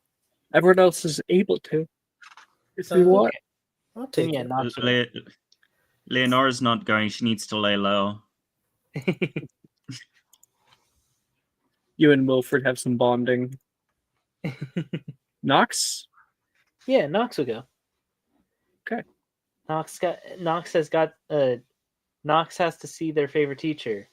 Everyone else is able to. If you So- want. I'll Then take yeah, it. Nox. will. Leonora's not going. She needs to lay low. You and Wilfred have some bonding. Nox? Yeah, Nox will go. Knox has to see their favorite teacher.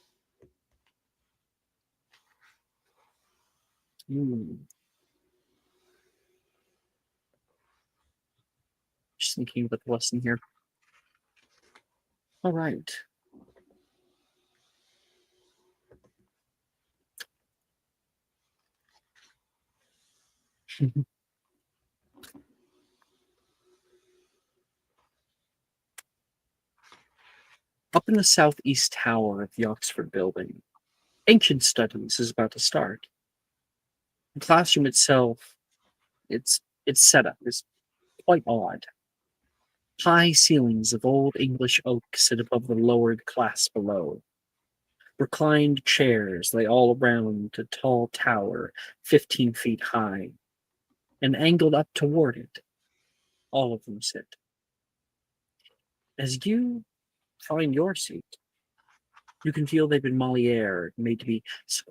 Just thinking about the lesson here. All right. Up in the southeast tower of the Oxford building, ancient studies is about to start. The classroom itself, its setup is quite odd. High ceilings of old English oak sit above the lowered class below. Reclined chairs lay all around a tall tower 15 feet high, and angled up toward it, all of them sit. As you find your seat, you can feel they've been Moliere, made to be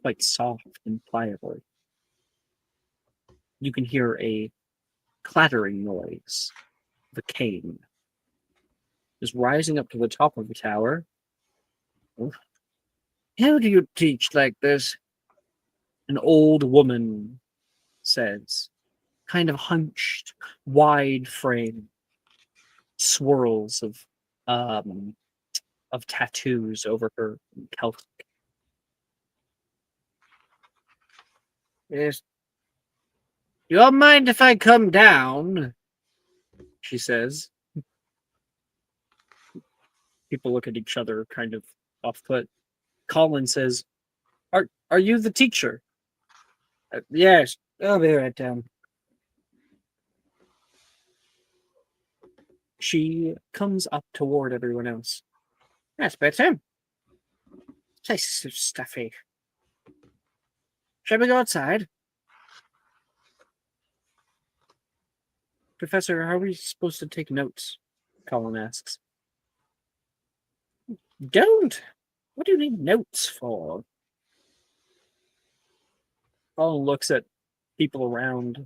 quite soft and pliable. You can hear a clattering noise of a cane. Is rising up to the top of the tower. How do you teach like this? An old woman says, kind of hunched, wide frame, swirls of tattoos over her Celtic. Yes. You don't mind if I come down? She says. People look at each other kind of off put. Colin says, Are you the teacher? Yes, I'll be right down. She comes up toward everyone else. That's better. Place is so stuffy. Shall we go outside? Professor, how are we supposed to take notes? Colin asks. Don't. What do you need notes for? Colin looks at people around.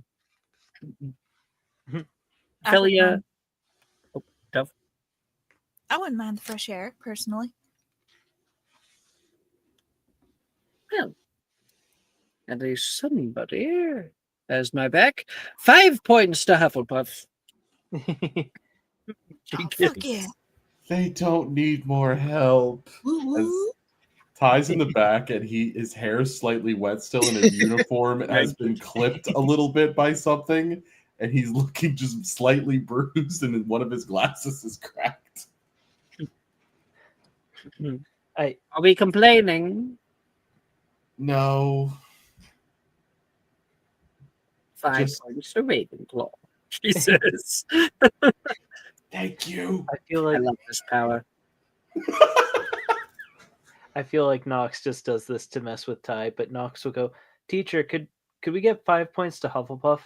Ophelia. Oh, Dove. I wouldn't mind the fresh air, personally. Well, and there's somebody has my back. 5 points to Hufflepuff. Oh, fuck yeah. They don't need more help. As Ty's in the back and his hair is slightly wet still, and his uniform has been clipped a little bit by something, and he's looking just slightly bruised, and one of his glasses is cracked. Are we complaining? No. 5 points to Ravenclaw, she says. Thank you. I feel like I love this power. I feel like Knox just does this to mess with Ty, but Knox will go, Teacher, could we get 5 points to Hufflepuff?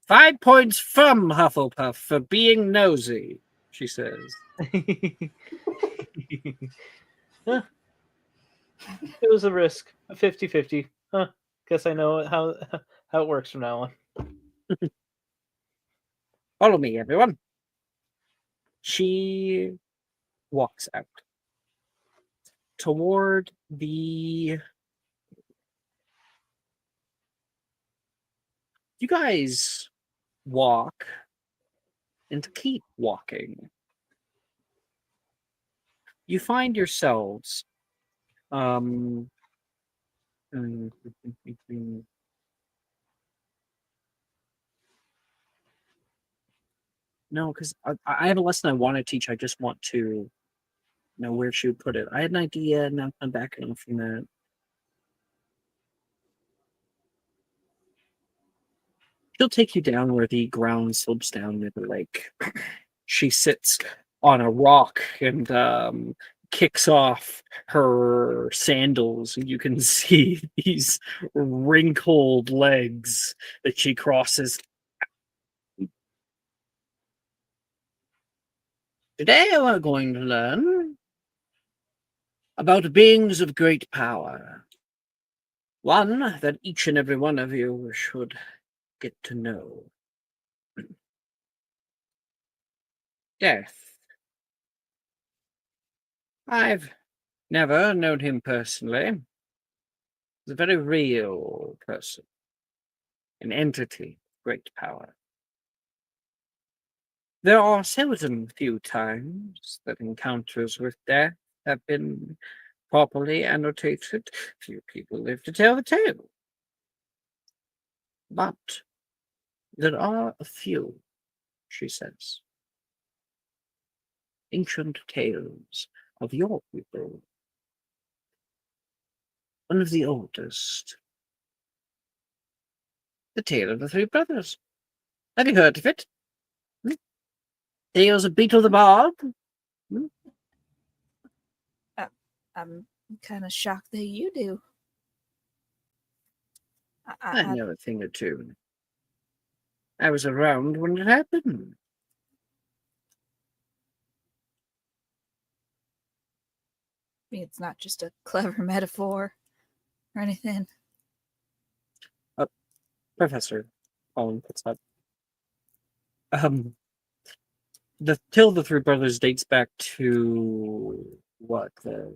5 points from Hufflepuff for being nosy, she says. Huh. It was a risk, a 50-50. Huh. Guess I know how it works from now on. Follow me, everyone. She walks out toward the... You guys walk and keep walking. You find yourselves no, because I have a lesson I want to teach. I just want to know where she would put it. I had an idea, and now I'm backing off from that. She'll take you down where the ground slopes down near the lake. She sits on a rock and kicks off her sandals, and you can see these wrinkled legs that she crosses. Today we're going to learn about beings of great power. One that each and every one of you should get to know. Death. I've never known him personally. He's a very real person, an entity of great power. There are seldom few times that encounters with death have been properly annotated. Few people live to tell the tale. But there are a few, she says. Ancient tales of your people. One of the oldest. The tale of the three brothers. Have you heard of it? Tales of Beetle the Bard? I'm kind of shocked that you do. I know a thing or two. I was around when it happened. I mean, it's not just a clever metaphor or anything. Professor, Colin puts up. The Tale of the Three Brothers dates back to what, the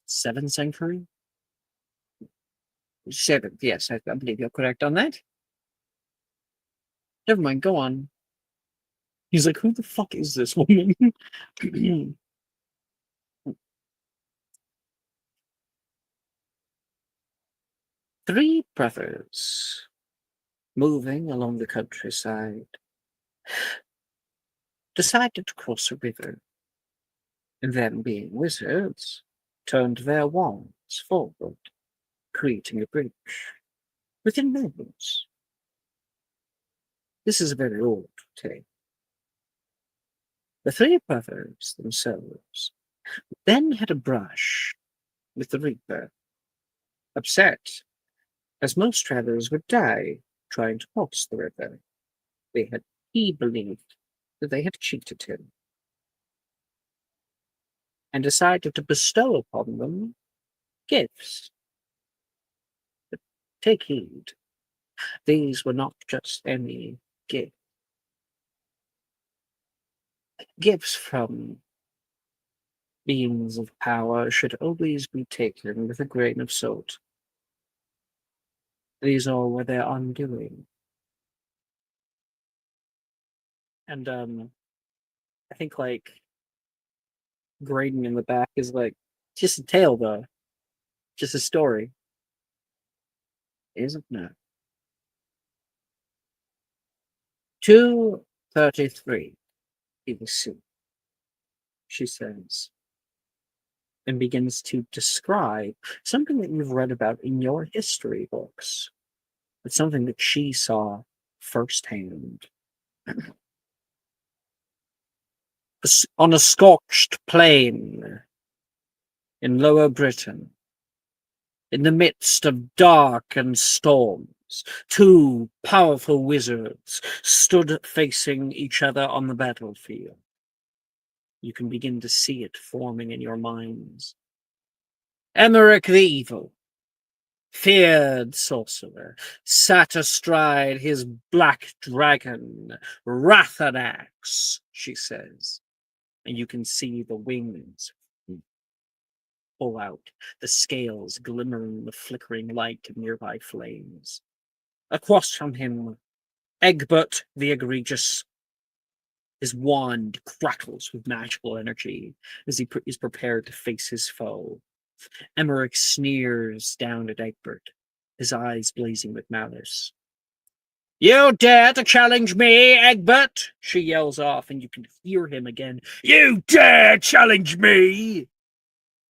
7th century? 7th, yes, I believe you're correct on that. Never mind, go on. He's like, who the fuck is this woman? Three brothers moving along the countryside decided to cross a river, and then, being wizards, turned their wands forward, creating a bridge within moments. This is a very old tale. The three brothers themselves then had a brush with the Reaper, upset, as most travelers would die trying to cross the river. He believed that they had cheated him, and decided to bestow upon them gifts. But take heed, these were not just any gifts. Gifts from beings of power should always be taken with a grain of salt. These all were their undoing. And I think like Graydon in the back is like, just a tale though. Just a story. Isn't it? 233. He was soon, she says, and begins to describe something that you've read about in your history books. It's something that she saw firsthand. On a scorched plain in Lower Britain, in the midst of dark and storms, two powerful wizards stood facing each other on the battlefield. You can begin to see it forming in your minds. Emmerich the Evil, feared sorcerer, sat astride his black dragon, Rathanax, she says. And you can see the wings pull out, the scales glimmering in the flickering light of nearby flames. Across from him, Egbert the Egregious. His wand crackles with magical energy as he is prepared to face his foe. Emmerich sneers down at Egbert, his eyes blazing with malice. You dare to challenge me, Egbert? She yells off, and you can hear him again. You dare challenge me?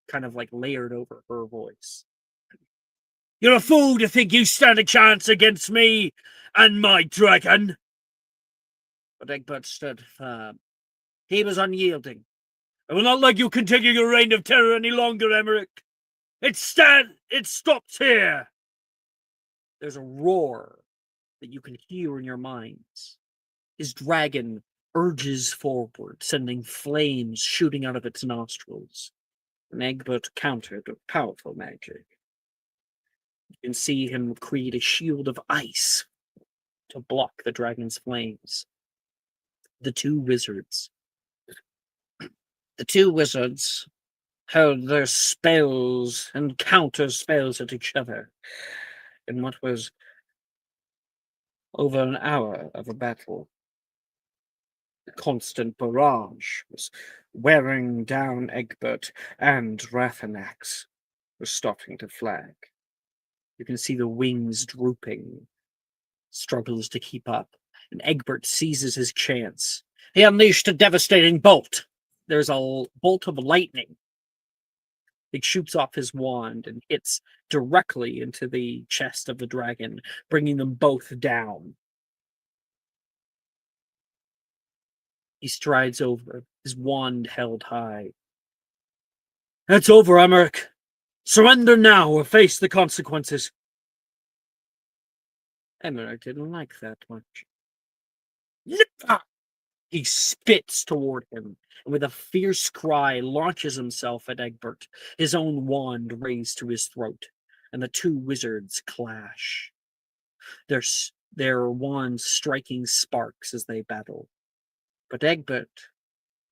Kind of like layered over her voice. You're a fool to think you stand a chance against me and my dragon. But Egbert stood firm. He was unyielding. I will not let you continue your reign of terror any longer, Emmerich. It stops here. There's a roar that you can hear in your minds. His dragon urges forward, sending flames shooting out of its nostrils. And Egbert countered with powerful magic. You can see him create a shield of ice to block the dragon's flames. The two wizards held their spells and counter spells at each other in what was over an hour of a battle. The constant barrage was wearing down Egbert, and Rathanax was starting to flag. You can see the wings drooping, struggles to keep up, and Egbert seizes his chance. He unleashed a devastating bolt. There's a bolt of lightning. It shoots off his wand and hits directly into the chest of the dragon, bringing them both down. He strides over, his wand held high. It's over, Emmerich. Surrender now or face the consequences. Emmerich didn't like that much. He spits toward him, and with a fierce cry launches himself at Egbert, his own wand raised to his throat, and the two wizards clash. Their wands striking sparks as they battle. But Egbert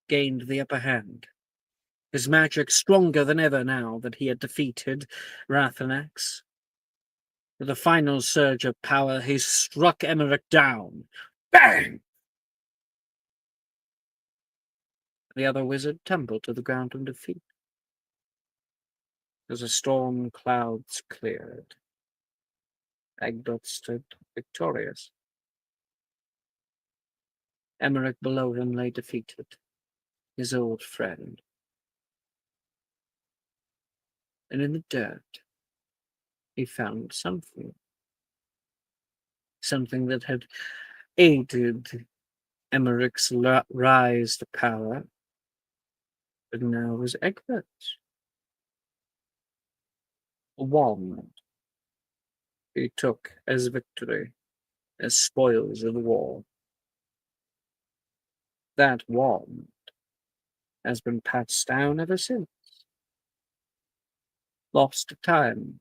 gained the upper hand, his magic stronger than ever now that he had defeated Rathanax. With a final surge of power, he struck Emmerich down. Bang! The other wizard tumbled to the ground in defeat. As the storm clouds cleared, Egbert stood victorious. Emmerich below him lay defeated, his old friend. And in the dirt, he found something that had aided Emmerich's rise to power, but now was Egbert's. A wand he took as victory, as spoils of war. That wand has been passed down ever since. Lost to time.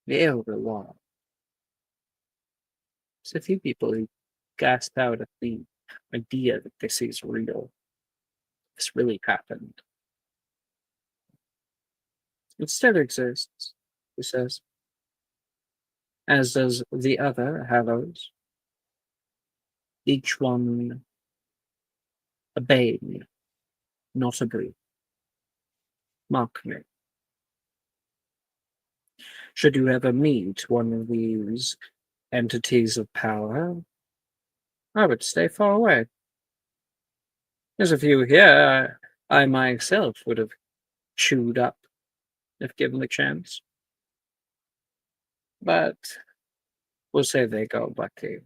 The Elder Wand. There's a few people who gasped out at the idea that this is real. This really happened. It still exists, he says. As does the other Hallows. Each one a bane, not a breed. Mark me. Should you ever meet one of these entities of power, I would stay far away. There's a few here I myself would have chewed up if given the chance. But we'll say they go lucky.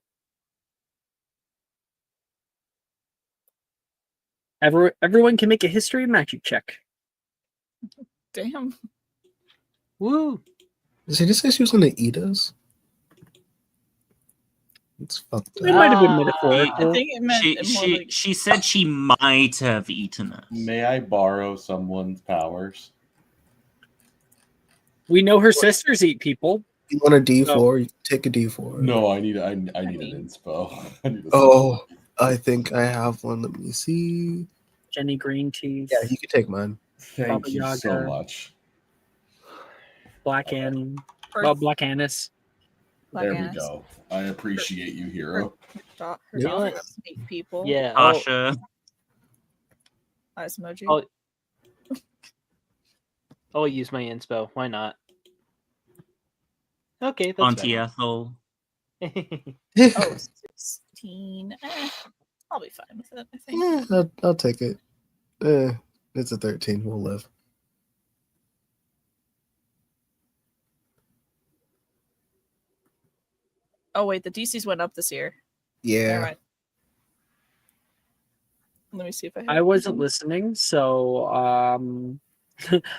Everyone can make a history magic check. Damn. Woo! Did he just say she was gonna eat us? It's fucked It up. might have been I metaphorical. think it meant more like She said she might have eaten us. May I borrow someone's powers? We know her sisters eat people. You want a D4? You take a D4. No, I need an inspo. I need a Oh, I think I have one. Let me see. Jenny Green Teeth. Yeah, you can take mine. Thank Baba you so Yaga. much. Black Ann. Earth- Well, Black Annis. Black There Annis. we go. I appreciate you, hero. Her Yeah. daughter doesn't eat people. Yeah. Tasha. Eyes emoji. I'll use my inspo. Why not? Okay, that's Auntie Ethel. fine. Oh, 16. I'll be fine with it, I think. Yeah, I'll take it. It's a 13. We'll live. Oh, wait, the DCs went up this year. Never Yeah. mind. Let me see if I have I wasn't listening, so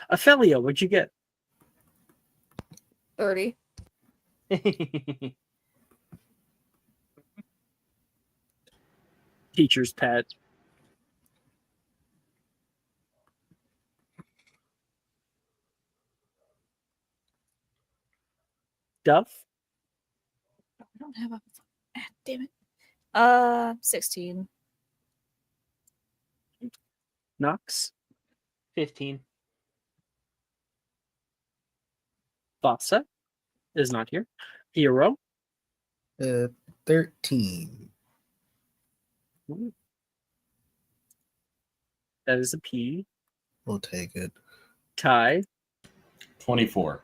Ophelia, what'd you get? 30. Teacher's pet. Duff? don't have a. Damn it. 16. Knox, 15. Vasa is not here. Hero, 13. that is a P. We'll take it. Ty, 24.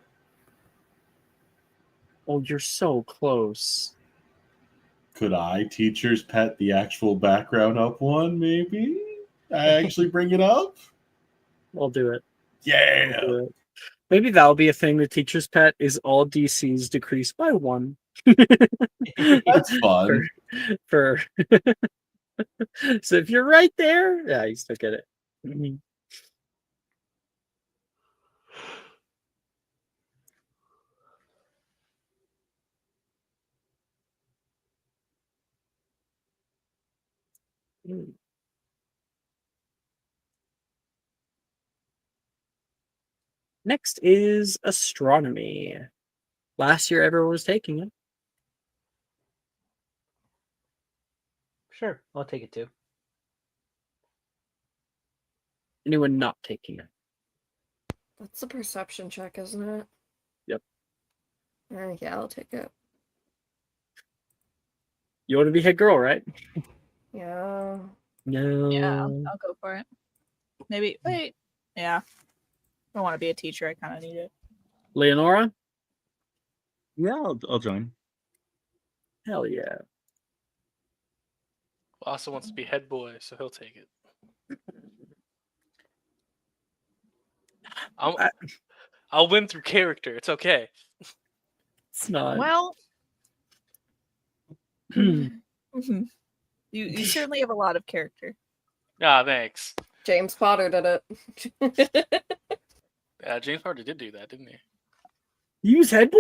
oh, you're so close. Could I, teacher's pet, the actual background up one, maybe? I actually bring it up? I'll do it. Yeah! I'll do it. Maybe that'll be a thing. The teacher's pet is all DCs decreased by 1. That's fun. For so if you're right there, yeah, you still get it. Mhm. Next is astronomy. Last year, everyone was taking it. Sure, I'll take it too. Anyone not taking it? That's a perception check, isn't it? Yep. Yeah, I'll take it. You want to be head girl, right? Yeah. No. Yeah, I'll go for it. Maybe. Wait. Yeah. I want to be a teacher. I kind of need it. Leonora? Yeah, I'll join. Hell yeah. Also wants to be head boy, so he'll take it. I'll win through character. It's okay. It's not. Well, you certainly have a lot of character. Ah, thanks. James Potter did it. James Potter did do that, didn't he? You use head boy?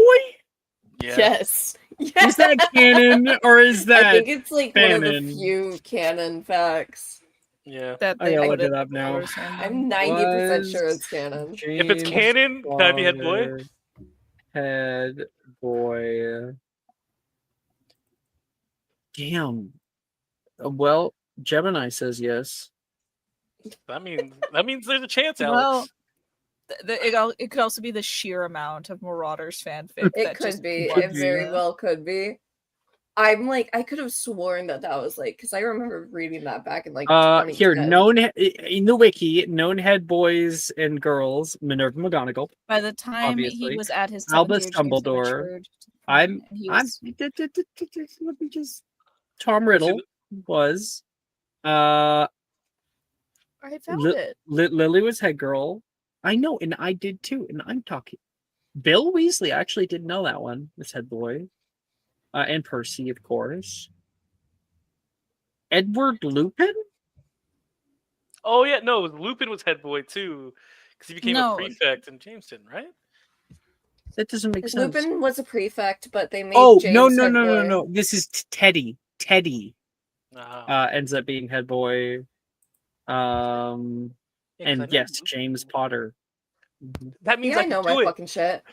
Yeah. Yes. Is that canon or is that? I think it's like one of canon? the few canon facts. Yeah. That I they gotta put look it up now. I'm 90% sure it's canon. If it's canon, can I be head boy? Head boy. Damn. Well, Gemini says yes. That means there's a chance, Alex. Well, it could also be the sheer amount of Marauders fanfic. It that could just be. bugs It very me. well could be. I'm like, I could have sworn that was like, because I remember reading that back in like 2010. Here, known in the wiki, known head boys and girls, Minerva McGonagall. By the time Obviously. he was at his Albus 7th year, James had Dumbledore. matured, I'm and he was- let me just Tom Riddle was I found it. Lily was head girl. I know, and I did too, and I'm talking Bill Weasley. I actually didn't know that one was head boy. And Percy, of course. Edward Lupin? Oh yeah, no, Lupin was head boy too, because he became No. a prefect in Jamestown, right? That doesn't make sense. Lupin was a prefect, but they made Oh, James no. head boy. This is Teddy. Teddy Uh-huh. ends up being head boy. Yeah, 'cause I And know yes, Lupin. James Potter. That means Yeah, I I can know do my it. fucking shit.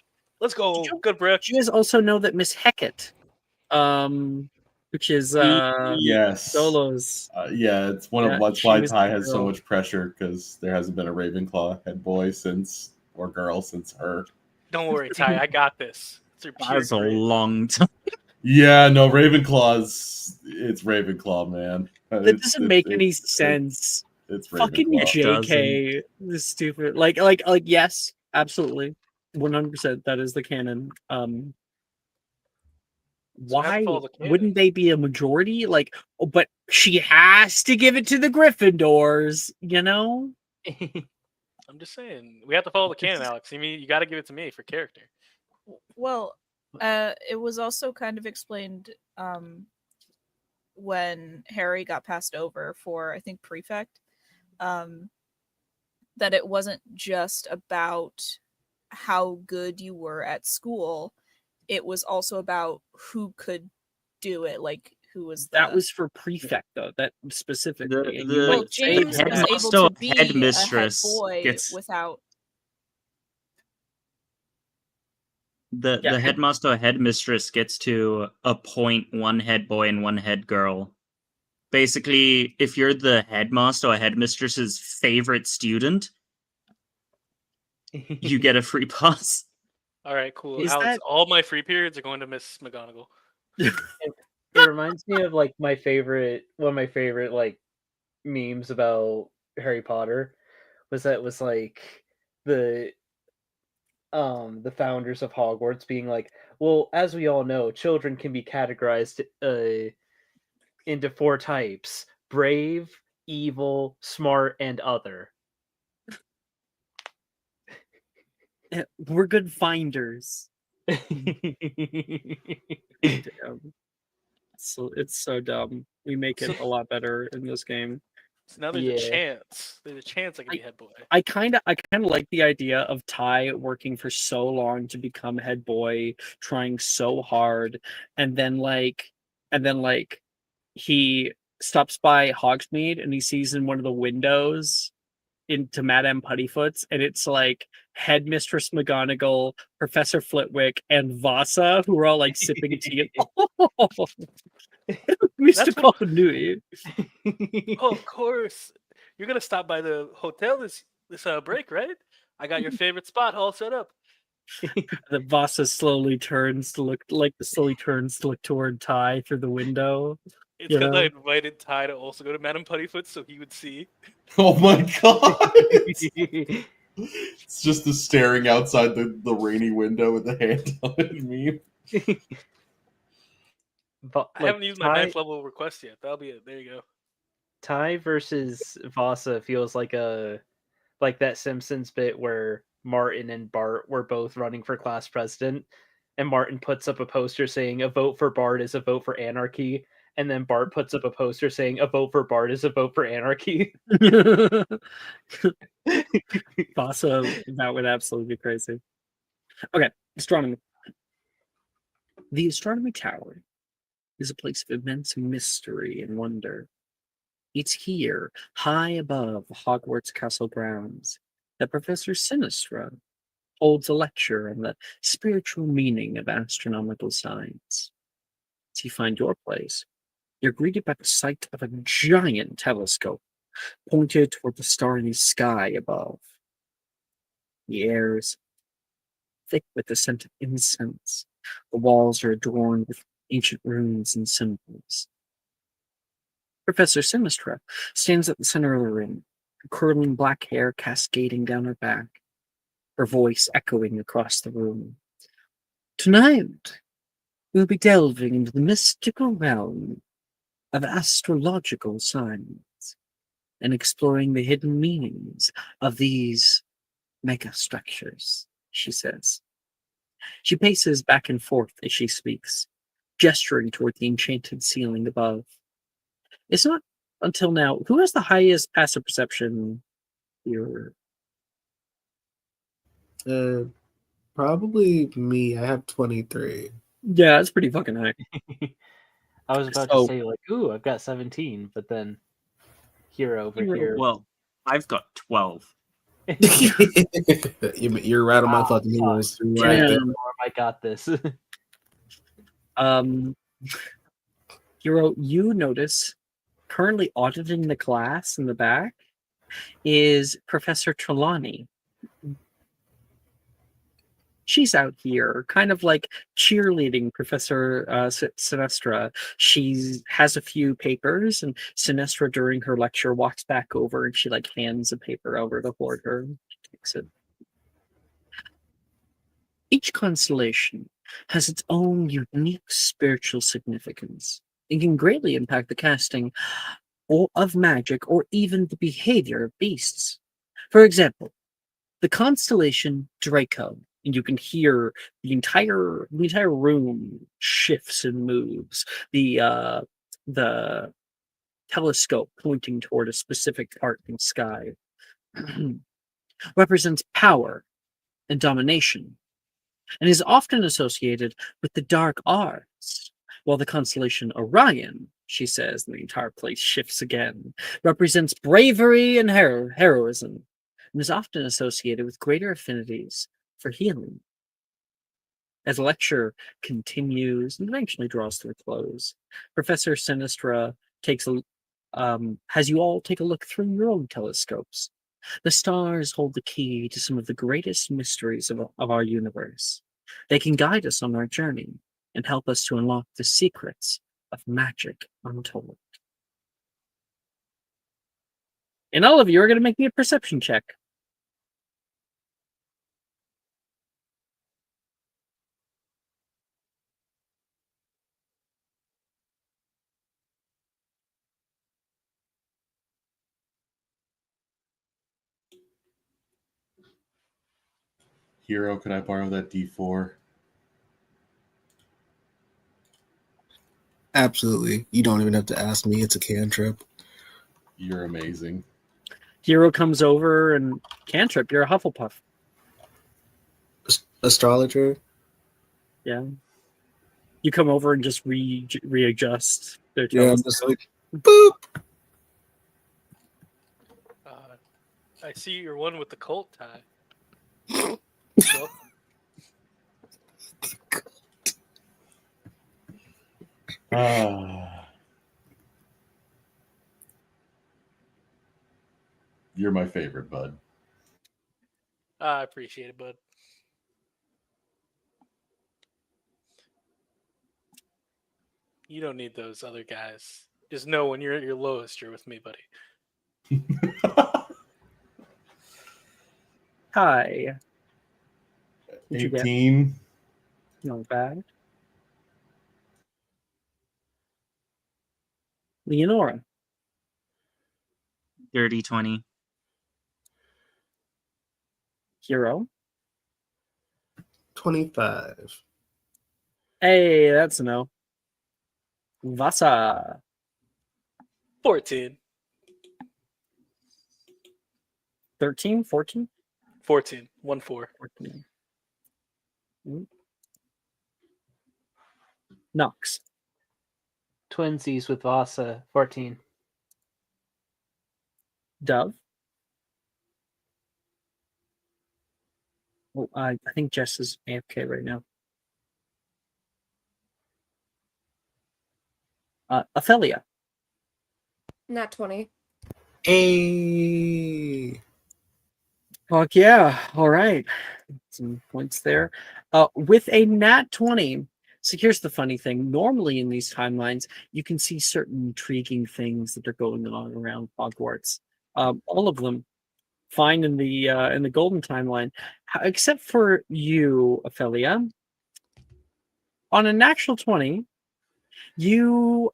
Let's go. Did you- Good, Brooke. Do you guys also know that Miss Hecat, which is Yes. Solos? Yeah, it's one Yeah, of that's she why was Ty the has so girl. much pressure because there hasn't been a Ravenclaw head boy since or girl since her. Don't worry, Ty. I got this. It's your pure That's a grit. long time. Yeah, no, Ravenclaw's it's Ravenclaw, man. That doesn't make any sense. It's Fucking Ravenclaw. JK, this stupid. Like, yes, absolutely, 100%. That is the canon. So I have to Why follow the canon. wouldn't they be a majority? Like, oh, but she has to give it to the Gryffindors, you know? I'm just saying, we have to follow the canon, Alex. You got to give it to me for character. Well, it was also kind of explained when Harry got passed over for, I think, prefect, that it wasn't just about how good you were at school. It was also about who could do it, like who was the... That was for prefect, though. That specifically. And you The- Well, might say James that- was headmaster able or to be headmistress a head boy gets- without... The headmaster or headmistress gets to appoint one head boy and one head girl. Basically, if you're the headmaster or headmistress's favorite student, you get a free pass. All right, cool. Is Alex, that- all my free periods are going to Miss McGonagall. It reminds me of like one of my favorite like memes about Harry Potter was like the founders of Hogwarts being like, well, as we all know, children can be categorized into 4 types: brave, evil, smart, and other. We're good finders. Damn. So it's so dumb. We make it a lot better in this game. So now there's a chance. There's a chance I can be head boy. I kind of like the idea of Ty working for so long to become head boy, trying so hard, and then he stops by Hogsmeade and he sees in one of the windows into Madame Puttyfoot's, and it's like Headmistress McGonagall, Professor Flitwick, and Vasa, who are all like sipping tea. Mr. Continuity. Oh, of course. You're gonna stop by the hotel this break, right? I got your favorite spot all set up. The Vasa slowly turns to look toward Ty through the window. It's because I invited Ty to also go to Madame Puttyfoot so he would see. Oh my god! It's just the staring outside the rainy window with the hand on it meme. But, I haven't used my math level request yet. That'll be it. There you go. Ty versus Vasa feels like that Simpsons bit where Martin and Bart were both running for class president, and Martin puts up a poster saying a vote for Bart is a vote for anarchy, and then Bart puts up a poster saying a vote for Bart is a vote for anarchy. Vasa, that would absolutely be crazy. Okay, astronomy. The Astronomy Tower is a place of immense mystery and wonder. It's here, high above Hogwarts castle grounds, that Professor Sinistra holds a lecture on the spiritual meaning of astronomical science. As you find your place, you're greeted by the sight of a giant telescope pointed toward the starry sky above. The air is thick with the scent of incense. The walls are adorned with ancient runes and symbols. Professor Sinistra stands at the center of the room, her curling black hair cascading down her back, her voice echoing across the room. Tonight, we'll be delving into the mystical realm of astrological science and exploring the hidden meanings of these megastructures, she says. She paces back and forth as she speaks, gesturing toward the enchanted ceiling above. It's not until now. Who has the highest passive perception here? Probably me. I have 23. Yeah, that's pretty fucking high. I was about to say, like, ooh, I've got 17, but then Hero over here. Well, I've got 12. You're right on my fucking heels. Right there. I got this. Hero, you notice currently auditing the class in the back is Professor Trelawney. She's out here kind of like cheerleading Professor Sinistra. She has a few papers, and Sinistra during her lecture walks back over and she like hands a paper over toward her. She takes it. Each constellation has its own unique spiritual significance and can greatly impact the casting of magic or even the behavior of beasts. For example, the constellation Draco, and you can hear the entire room shifts and moves. The telescope pointing toward a specific part in the sky represents power and domination, and is often associated with the dark arts, while the constellation Orion, she says, and the entire place shifts again, represents bravery and heroism, and is often associated with greater affinities for healing. As the lecture continues and eventually draws to a close, Professor Sinistra has you all take a look through your own telescopes. The stars hold the key to some of the greatest mysteries of our universe. They can guide us on our journey and help us to unlock the secrets of magic untold. And all of you are going to make me a perception check. Hero, can I borrow that D4? Absolutely. You don't even have to ask me. It's a cantrip. You're amazing. Hero comes over and cantrip. You're a Hufflepuff. Astrologer? Yeah. You come over and just readjust their Yeah, I'm telescope. just like, boop! I see you're one with the cult tie. Well, You're my favorite, bud. I appreciate it, bud. You don't need those other guys. Just know when you're at your lowest, you're with me, buddy. Hi. What'd you get? 18. Not bad. Leonora. Dirty 20. Hero. 25. Hey, that's a no. Vasa. 14. 13, 14? 14. 1-4. 14. Nox. Twinsies with Vasa, 14. Dove. Oh, I think Jess is AFK right now. Ophelia. Not 20. Hey! Fuck yeah. All right. Some points there. With a nat 20. So here's the funny thing. Normally in these timelines, you can see certain intriguing things that are going on around Hogwarts. All of them fine in the golden timeline, except for you, Ophelia. On a natural 20, you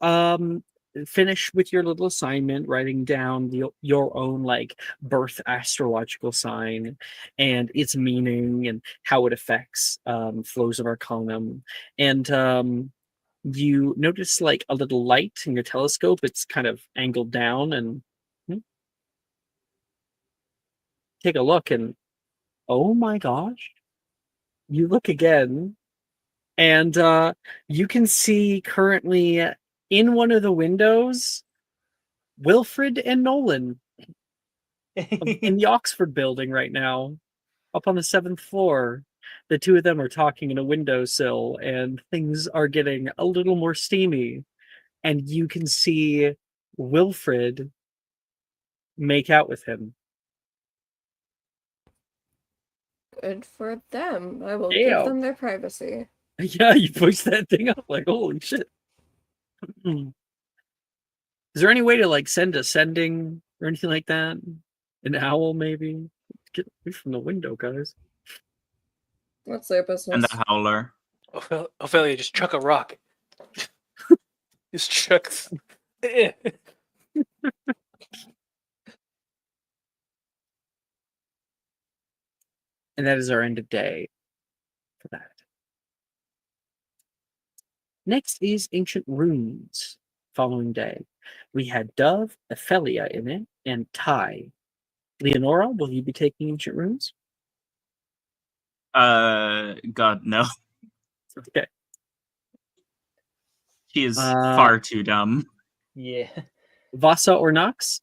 finish with your little assignment, writing down your own like birth astrological sign and its meaning and how it affects flows of arcanum. And you notice like a little light in your telescope. It's kind of angled down, and take a look, and oh my gosh, you look again, and you can see currently in one of the windows Wilfred and Nolan in the Oxford building right now, up on the 7th floor. The two of them are talking in a windowsill, and things are getting a little more steamy. And you can see Wilfred make out with him. Good for them. I will Damn. give them their privacy. Yeah, you pushed that thing up like, holy shit. Is there any way to like send a sending or anything like that? An owl, maybe? Get away from the window, guys. What's their And business? the howler. Ophelia, just chuck a rock. Just chuck. And that is our end of day for that. Next is Ancient Runes. Following day, we had Dove, Ophelia in it, and Ty. Leonora, will you be taking Ancient Runes? God, no. Okay. She is far too dumb. Yeah. Vasa or Nox?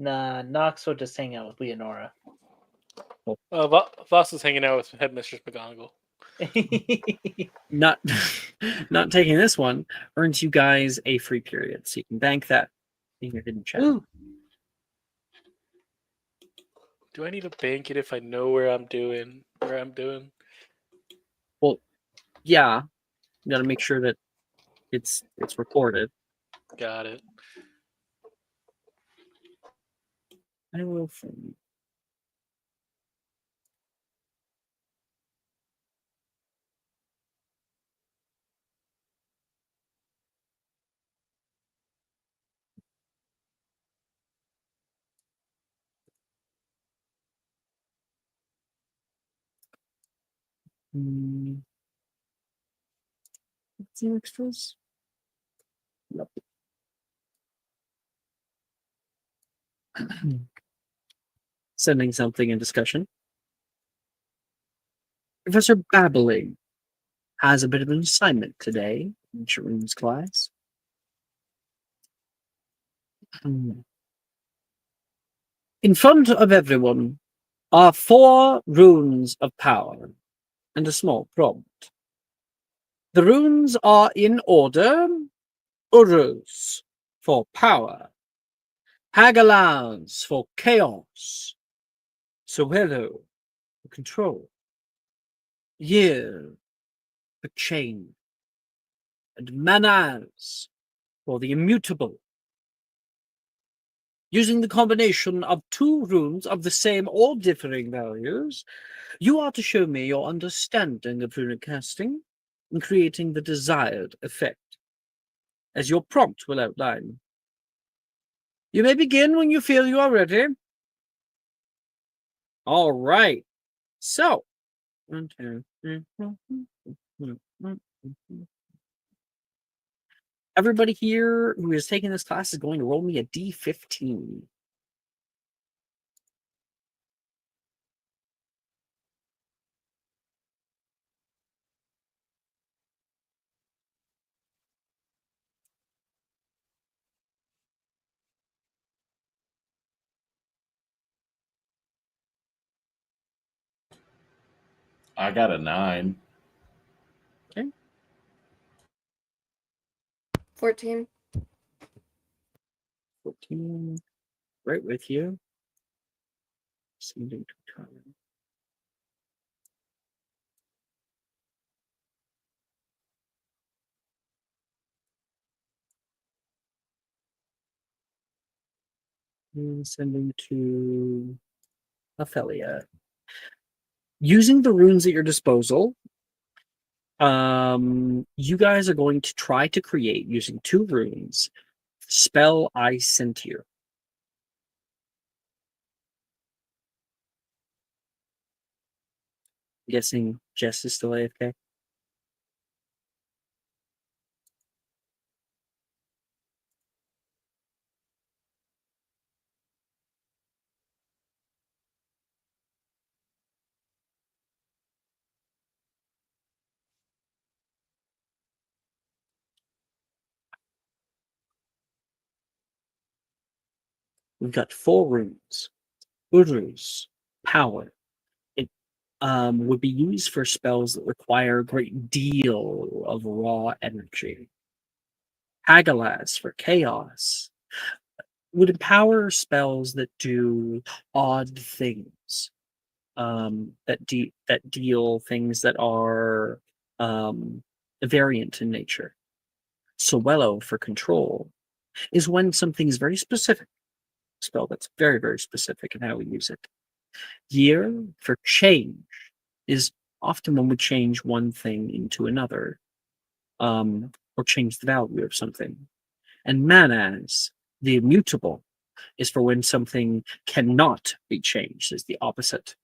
Nah, Nox will just hang out with Leonora. Voss is hanging out with Headmistress McGonagall. not not taking this one earns you guys a free period, so you can bank that in your hidden chat. Ooh. Do I need to bank it if I know where I'm doing? Well, yeah, you got to make sure that it's recorded. Got it. I will from what's the extras? Nope. Sending something in discussion. Professor Babbling has a bit of an assignment today in Sharon's class. In front of everyone are 4 runes of power and a small prompt. The runes are in order: Uruz for power, Hagalaz for chaos, Sohelo for control, Yer for change, and Manaz for the immutable. Using the combination of 2 runes of the same or differing values, you are to show me your understanding of runic casting and creating the desired effect, as your prompt will outline. You may begin when you feel you are ready. All right. So, everybody here who is taking this class is going to roll me a D15. I got a 9. 14. 14. Right with you. Sending to time. And sending to Ophelia. Using the runes at your disposal, you guys are going to try to create, using 2 runes, spell I sent you. I'm guessing Jess is still AFK. We've got 4 runes. Uruz, power. It would be used for spells that require a great deal of raw energy. Hagalaz for chaos. Would empower spells that do odd things. That deal things that are variant in nature. Soello for control is when something is very specific. Spell that's very, very specific in how we use it. Year for change is often when we change one thing into another, or change the value of something. And Manaz, the immutable, is for when something cannot be changed, is the opposite.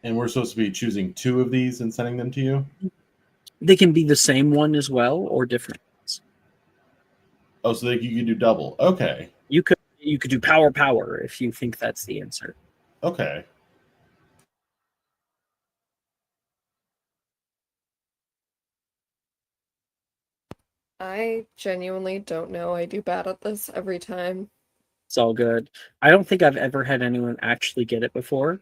And we're supposed to be choosing 2 of these and sending them to you? They can be the same one as well, or different ones. Oh, so you can do double. Okay. You could do power if you think that's the answer. Okay. I genuinely don't know. I do bad at this every time. It's all good. I don't think I've ever had anyone actually get it before.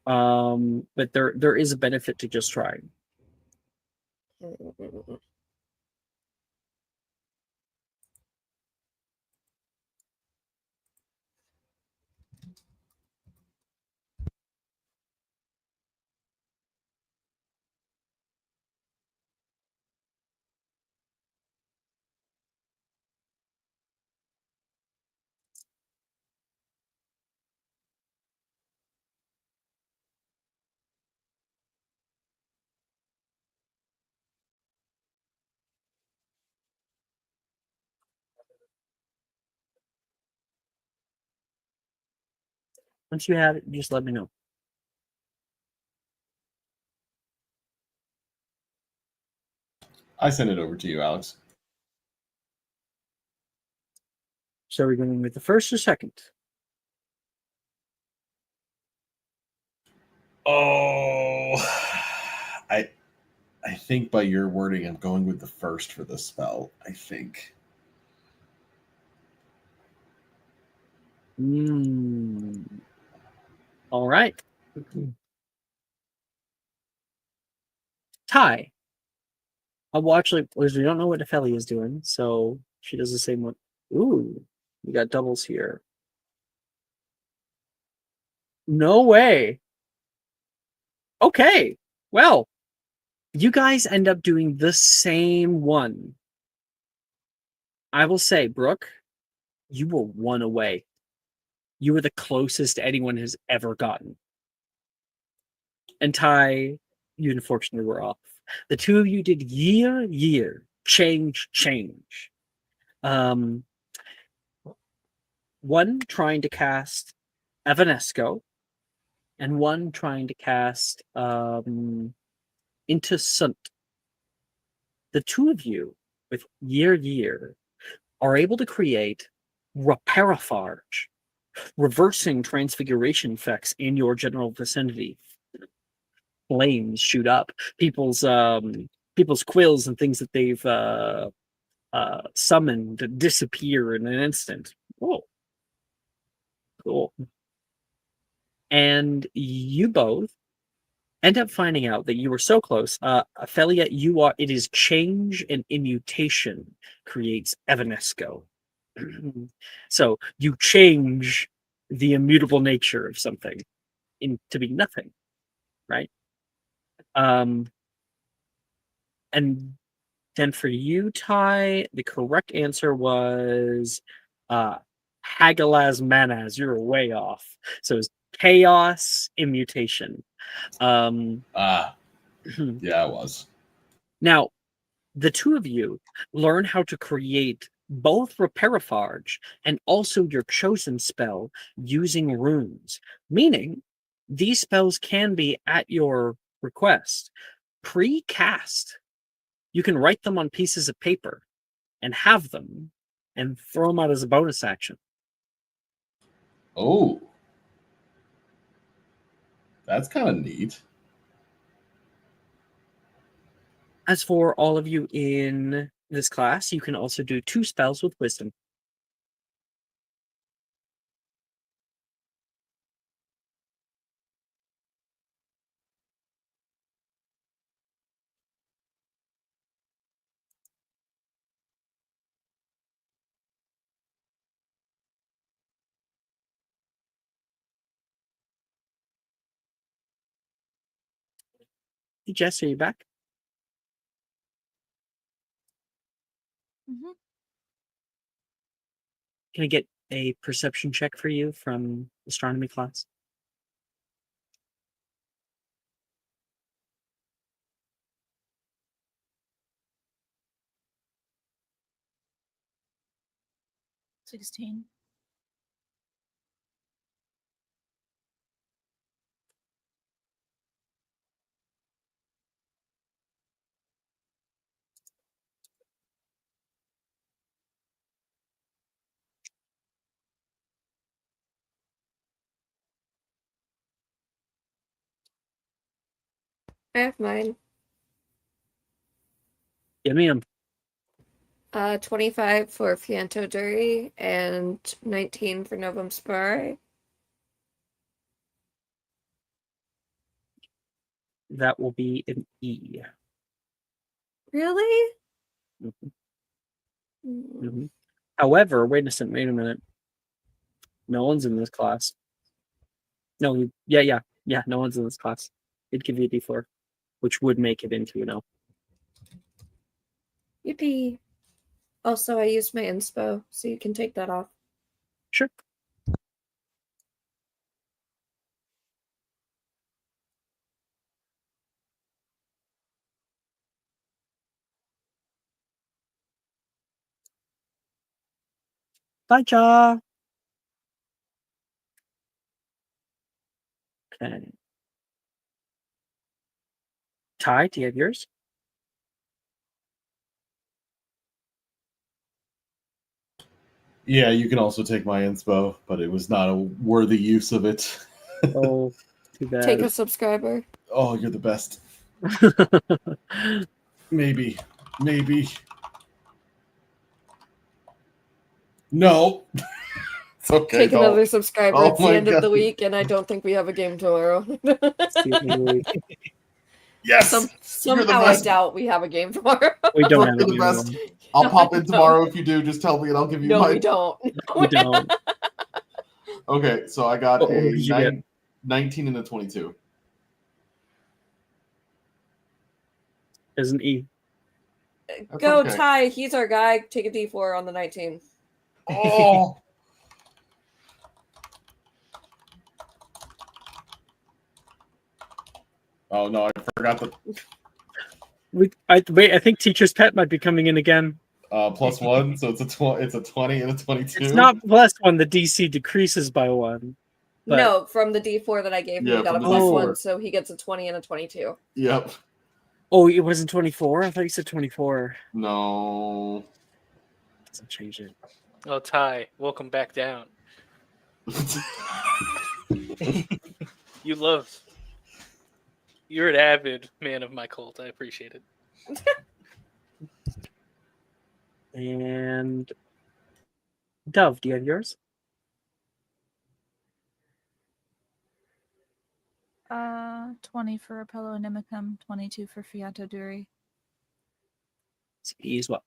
But there is a benefit to just trying. Once you have it, just let me know. I sent it over to you, Alex. So we're going with the first or second? Oh, I think by your wording, I'm going with the first for the spell. I think. All right. Tie. Well, actually, we don't know what Nepheli is doing, so she does the same one. Ooh, we got doubles here. No way. Okay. Well, you guys end up doing the same one. I will say, Brooke, you were one away. You were the closest anyone has ever gotten. And Ty, you unfortunately were off. The two of you did year, change. One trying to cast Evanesco, and one trying to cast Into Sunt. The two of you, with year, are able to create Reparafarge, reversing transfiguration effects in your general vicinity. Flames shoot up. People's quills and things that they've summoned disappear in an instant. Oh, cool. And you both end up finding out that you were so close. Ophelia, it is change and immutation creates Evanesco. So you change the immutable nature of something to be nothing, right? And then for you, Ty, the correct answer was Hagalaz Manaz. You're way off. So it's chaos immutation. Yeah, I was. Now, the two of you learn how to create both Reparafarge and also your chosen spell using runes, meaning these spells can be at your request. Pre-cast, you can write them on pieces of paper and have them and throw them out as a bonus action. Oh, that's kind of neat. As for all of you in this class, you can also do 2 spells with wisdom. Hey, Jess, are you back? Mm-hmm. Can I get a perception check for you from astronomy class? $16. I have mine. Give me them. 25 for Fianto Duri and 19 for Novum Spare. That will be an E. Really? Mhm. Mm. Mhm. However, wait a minute. No one's in this class. No, yeah. No one's in this class. It'd give you a D4, which would make it into an O. Yippee. Also, I used my inspo, so you can take that off. Sure. Bye, Ja. Okay. Ty, do you have yours? Yeah, you can also take my inspo, but it was not a worthy use of it. Oh, too bad. Take a subscriber. Oh, you're the best. Maybe. No. It's okay. Take don't. another subscriber. Oh It's the my end of the God. week, and I don't think we have a game tomorrow. Yes. You're the Somehow I best. doubt we have a game tomorrow. We don't You're have the it. best. I'll pop in tomorrow if you do. Just tell me and I'll give you No, my. we don't. We don't. Okay, so I got What a did you get? 19 and a 22. As an E. That's Go, okay. Ty. He's our guy. Take a D4 on the 19. Oh. Oh no, I forgot the I think Teacher's Pet might be coming in again. +1, so it's a 20 and a 22. It's not +1. The DC decreases by 1. But... No, from the D4 that I gave him, Yeah, he got a from the +1, D4. so he gets a 20 and a 22. Yep. Oh, it wasn't 24? I thought you said 24. No. Doesn't change it. Oh, Ty, welcome back down. You're an avid man of my cult. I appreciate it. And Dove, do you have yours? 20 for Apello Inimicum, 22 for Fianto Duri. It's E as well.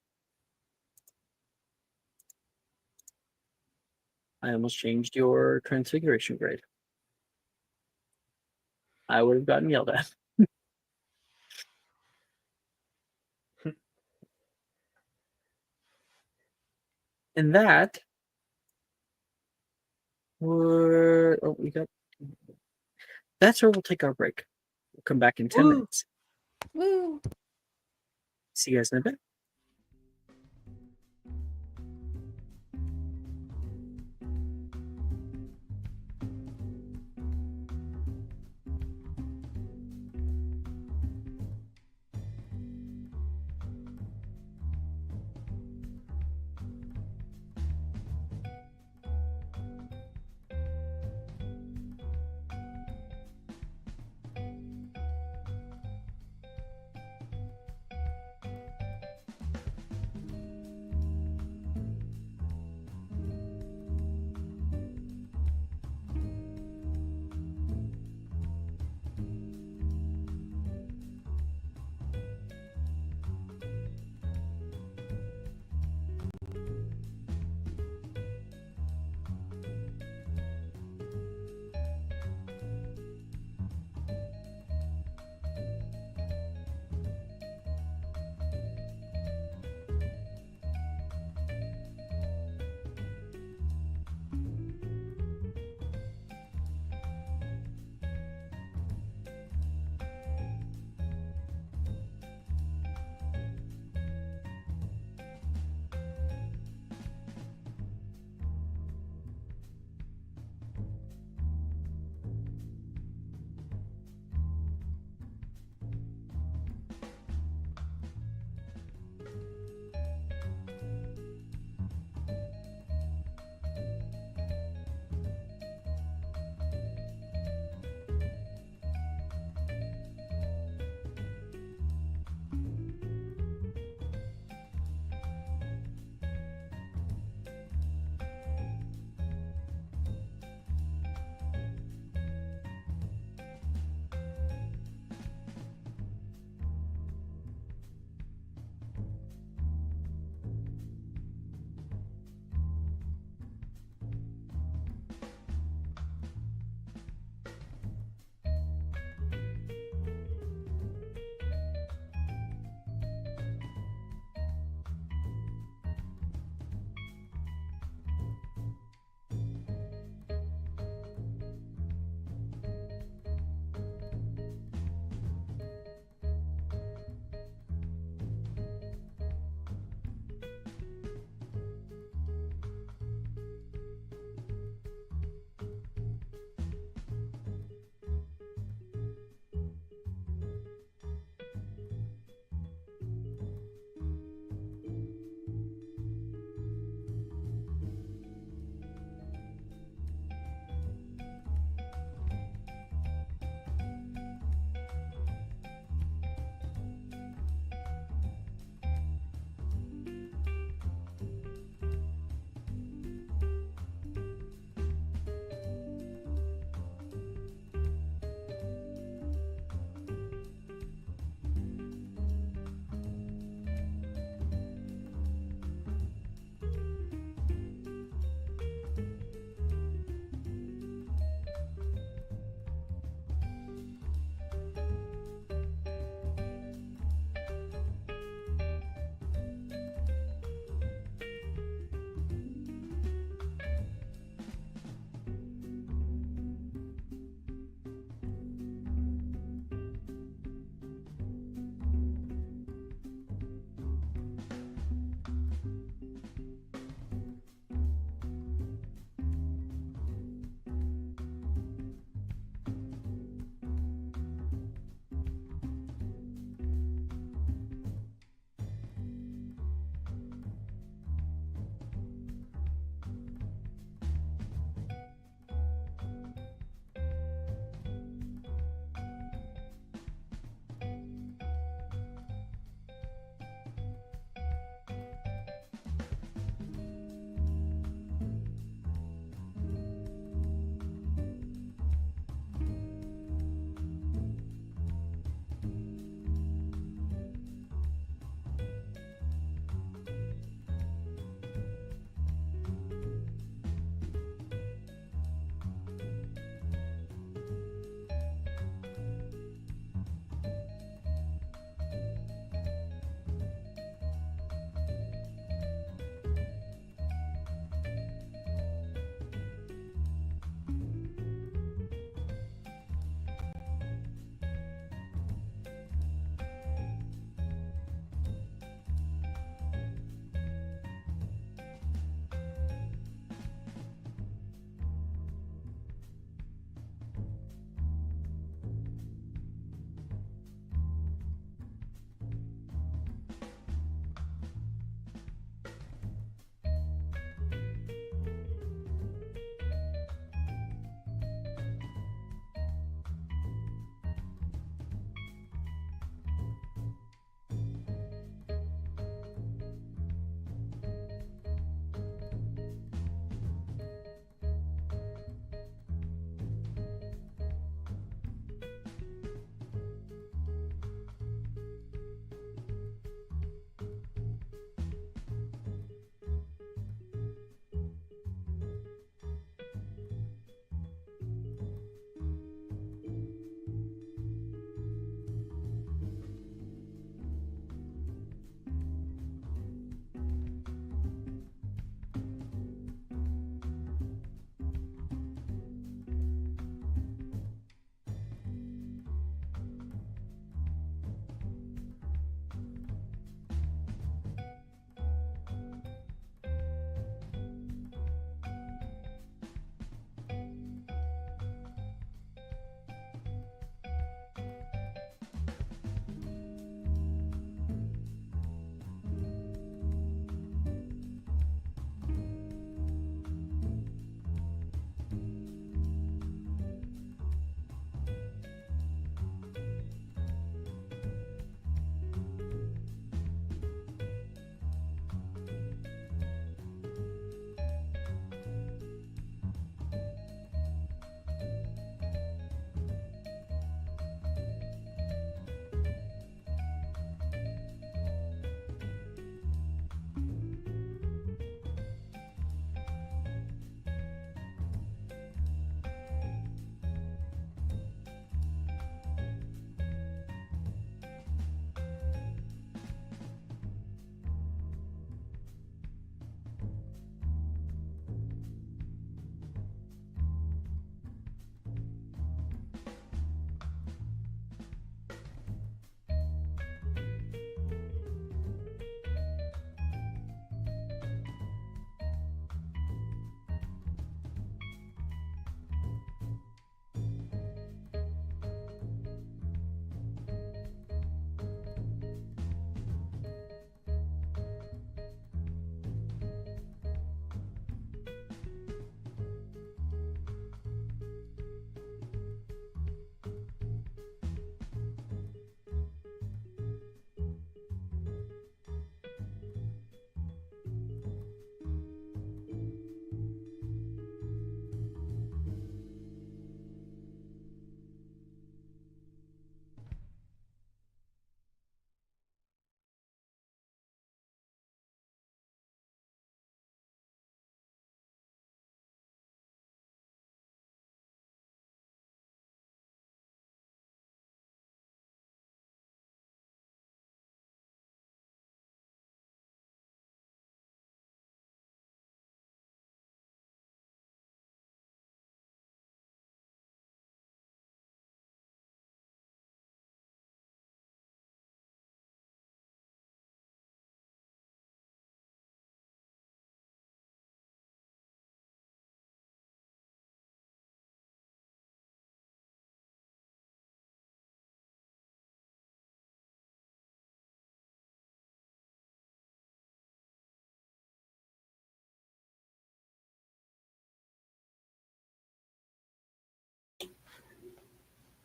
I almost changed your transfiguration grade. I would have gotten yelled at. And that that's where we'll take our break. We'll come back in 10 minutes. Woo! See you guys in a bit.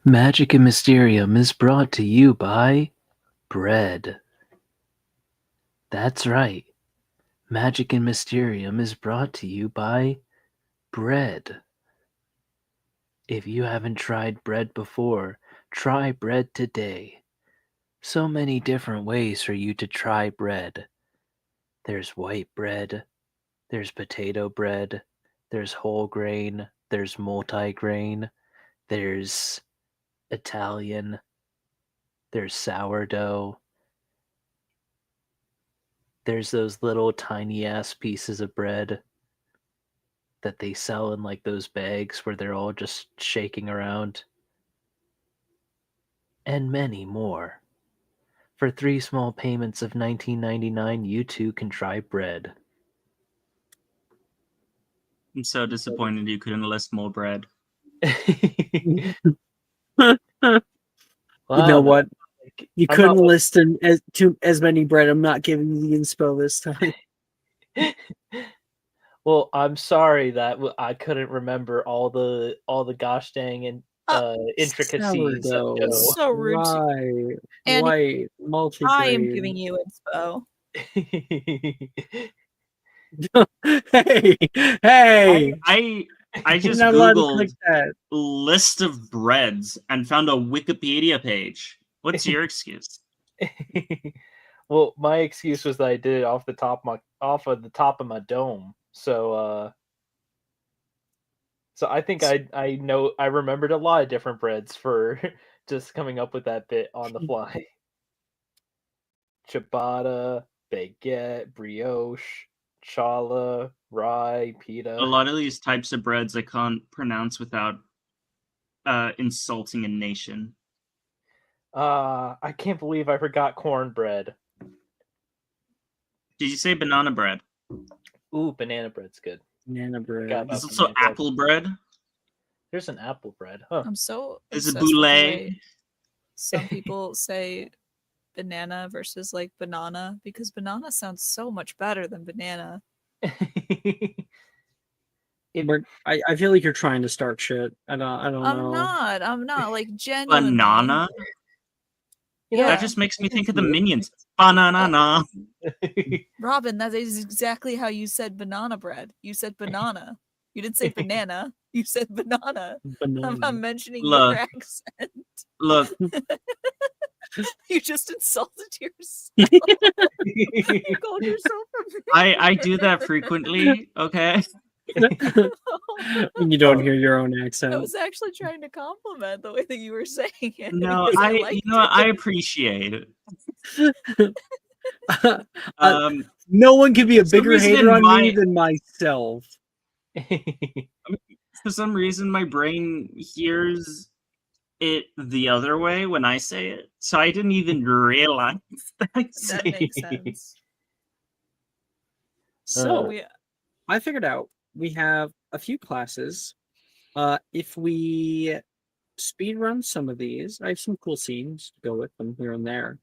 Magic and Mysterium is brought to you by bread. That's right. Magic and Mysterium is brought to you by bread. If you haven't tried bread before, try bread today. So many different ways for you to try bread. There's white bread, there's potato bread, there's whole grain, there's multigrain, there's Italian, there's sourdough. There's those little tiny ass pieces of bread that they sell in like those bags where they're all just shaking around. And many more. For 3 small payments of $19.99, you too can try bread. I'm so disappointed you couldn't list more bread. You Wow, know what? You I'm couldn't not- list as many bread. I'm not giving you the inspo this time. Well, I'm sorry that I couldn't remember all the gosh dang and intricacies of Sourdough, dough. So rude. rye, And white, I am giving multigrain. you inspo. Hey, hey! I You're just not allowed to click googled that. list of breads and found a Wikipedia page. What's your excuse? Well, my excuse was that I did it off the top of the top of my dome. So I think I know I remembered a lot of different breads for just coming up with that bit on the fly. Ciabatta, baguette, brioche, challah, rye, A pita. lot of these types of breads I can't pronounce without insulting a nation. I can't believe I forgot cornbread. Did you say banana bread? Ooh, banana bread's good. Banana bread. Forgot about There's also banana bread. apple bread. There's an apple bread. Huh. I'm so There's a obsessed with the boulet. way some people say banana versus like banana because banana sounds so much better than banana. I feel like you're trying to start shit. I don't I'm know. not like genuinely. Banana? Yeah, That just makes me think of the Minions. Banana. Robin, that is exactly how you said banana bread. You said banana. You didn't say banana. You said banana. I'm not mentioning Look. your accent. Look, You just insulted yourself. You called yourself a I do that frequently, okay? When you don't hear your own I accent. was actually trying to compliment the way that you were saying it. No, because I liked I it. appreciate it. No one can be a For some bigger reason hater in on me my- than myself. For some reason my brain hears it the other way when I say it, so I didn't even realize that I That said makes it. sense. So We I figured out we have a few classes. If we speed run some of these, I have some cool scenes to go with them here and there.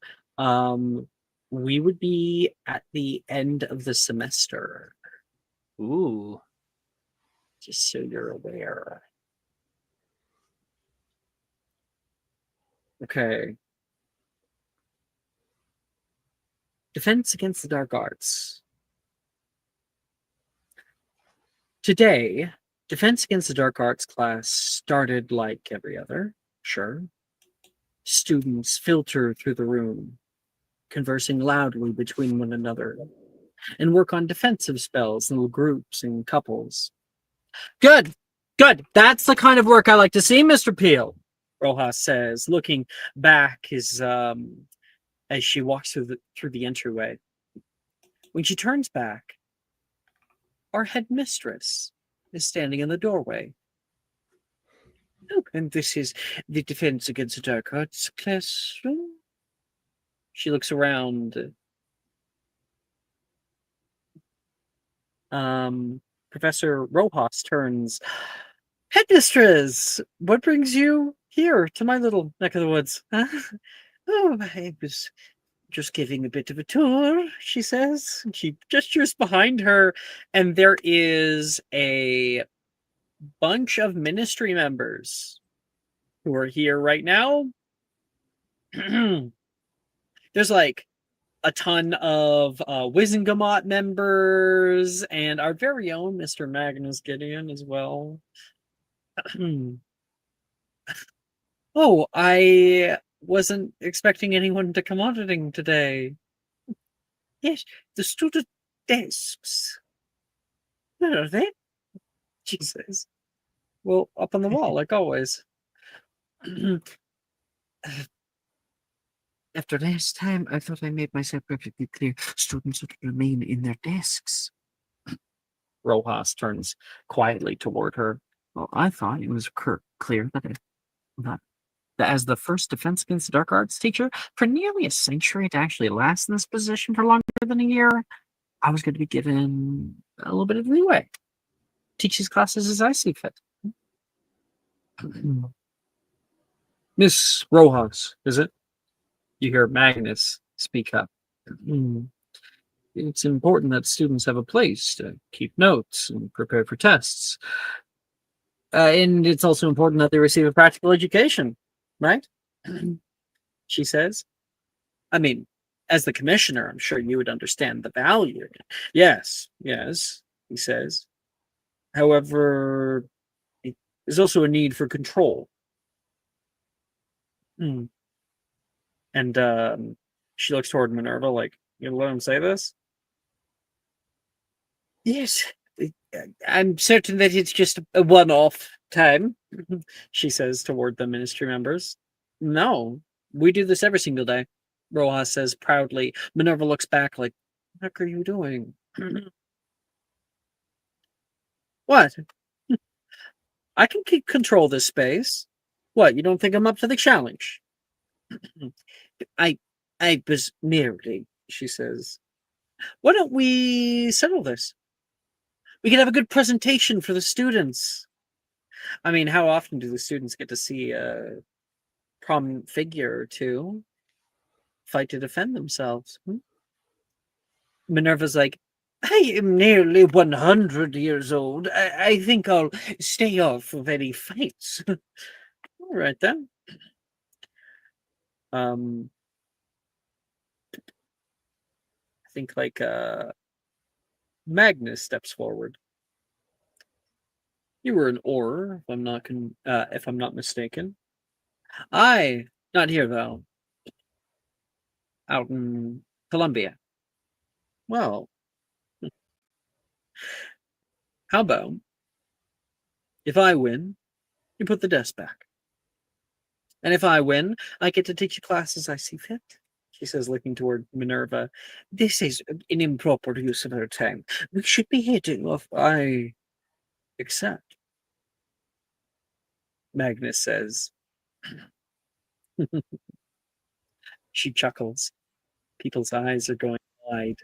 We would be at the end of the semester, Ooh. just so you're aware. Okay. Defense against the dark arts. Today, Defense Against the Dark Arts class started like every other, sure. Students filter through the room, conversing loudly between one another, and work on defensive spells in little groups and couples. Good, good. That's the kind of work I like to see, Mr. Peel, Rojas says, looking back as she walks through the entryway. When she turns back, our headmistress is standing in the doorway. Oh, and this is the Defense Against the Dark Arts classroom. She looks around. Professor Rojas turns. Headmistress, what brings you here to my little neck of the woods? Huh? Oh, I was just giving a bit of a tour, she says. And she gestures behind her, and there is a bunch of ministry members who are here right now. There's like a ton of Wizengamot members and our very own Mr. Magnus Gideon as well. Oh, I wasn't expecting anyone to come auditing today. Yes, the student desks. Where are they? Jesus. Well, up on the wall, like always. After last time, I thought I made myself perfectly clear. Students should remain in their desks. Rojas turns quietly toward her. Well, I thought it was clear that as the first Defense Against the Dark Arts teacher for nearly a century to actually last in this position for longer than a year, I was going to be given a little bit of leeway. Teach these classes as I see fit. Miss Rojas, is it? You hear Magnus speak up. It's important that students have a place to keep notes and prepare for tests. And it's also important that they receive a practical education, right? She says. I mean, as the commissioner, I'm sure you would understand the value. Yes, he says. However, there's also a need for control. And she looks toward Minerva like, you let him say this? Yes, I'm certain that it's just a one-off time, she says toward the ministry members. No, we do this every single day, Rojas says proudly. Minerva looks back like, what are you doing? What? I can control this space. What, you don't think I'm up to the challenge? I was merely, she says. Why don't we settle this? We can have a good presentation for the students. I mean, how often do the students get to see a prominent figure or two fight to defend themselves? Minerva's like, I am nearly 100 years old. I think I'll stay off of any fights. All right, then. I think like Magnus steps forward. You were an Auror, if I'm not mistaken. Aye, not here though. Out in Colombia. Well, how about if I win, you put the desk back, and if I win, I get to teach the classes I see fit. She says, looking toward Minerva. This is an improper use of our time. We should be hitting off. I accept. Magnus says. She chuckles. People's eyes are going wide.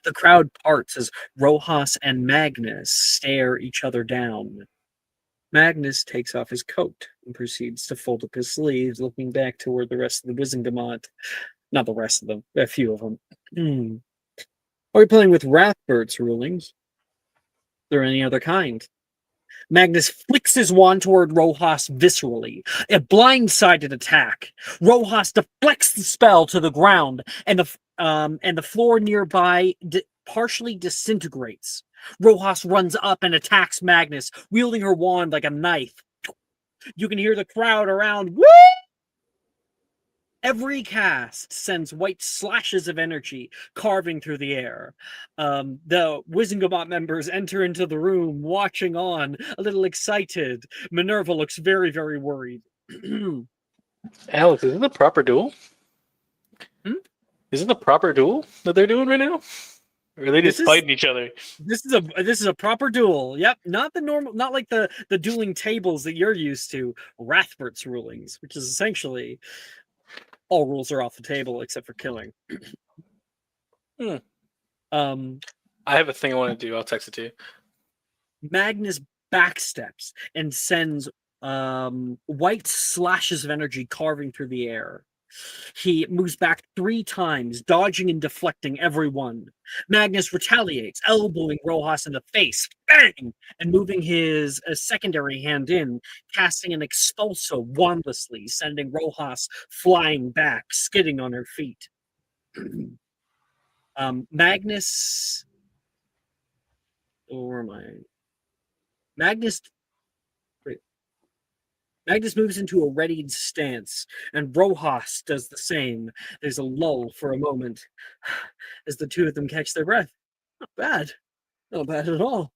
The crowd parts as Rojas and Magnus stare each other down. Magnus takes off his coat and proceeds to fold up his sleeves, looking back toward the rest of the Wizengamot. Not the rest of them, a few of them. Are we playing with Rathbird's rulings? Is there any other kind? Magnus flicks his wand toward Rojas viscerally. A blindsided attack. Rojas deflects the spell to the ground, and the floor nearby partially disintegrates. Rojas runs up and attacks Magnus, wielding her wand like a knife. You can hear the crowd around. Woo! Every cast sends white slashes of energy carving through the air. The Wizengamot members enter into the room, watching on, a little excited. Minerva looks very, very worried. Alex, is it the proper duel? Is it the proper duel that they're doing right now? Or are they just fighting each other? This is a proper duel. Yep, not the normal, not like the dueling tables that you're used to. Rathbert's rulings, which is essentially all rules are off the table except for killing. I have a thing I want to do. I'll text it to you. Magnus backsteps and sends white slashes of energy carving through the air. He moves back 3 times, dodging and deflecting everyone. Magnus retaliates, elbowing Rojas in the face, bang, and moving his secondary hand in, casting an expulso wandlessly, sending Rojas flying back, skidding on her feet. Magnus. Where am I? Magnus moves into a readied stance, and Rojas does the same. There's a lull for a moment as the two of them catch their breath. Not bad. Not bad at all,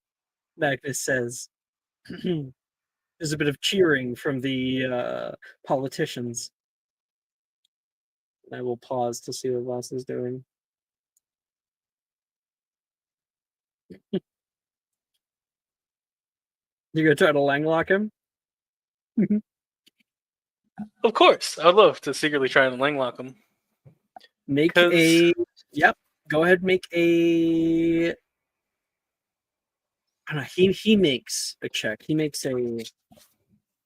Magnus says. There's a bit of cheering from the politicians. I will pause to see what Voss is doing. You're going to try to langlock him? Of course, I would love to secretly try and langlock him. Make a... Yep. Go ahead, make a... I don't know, he makes a check. He makes a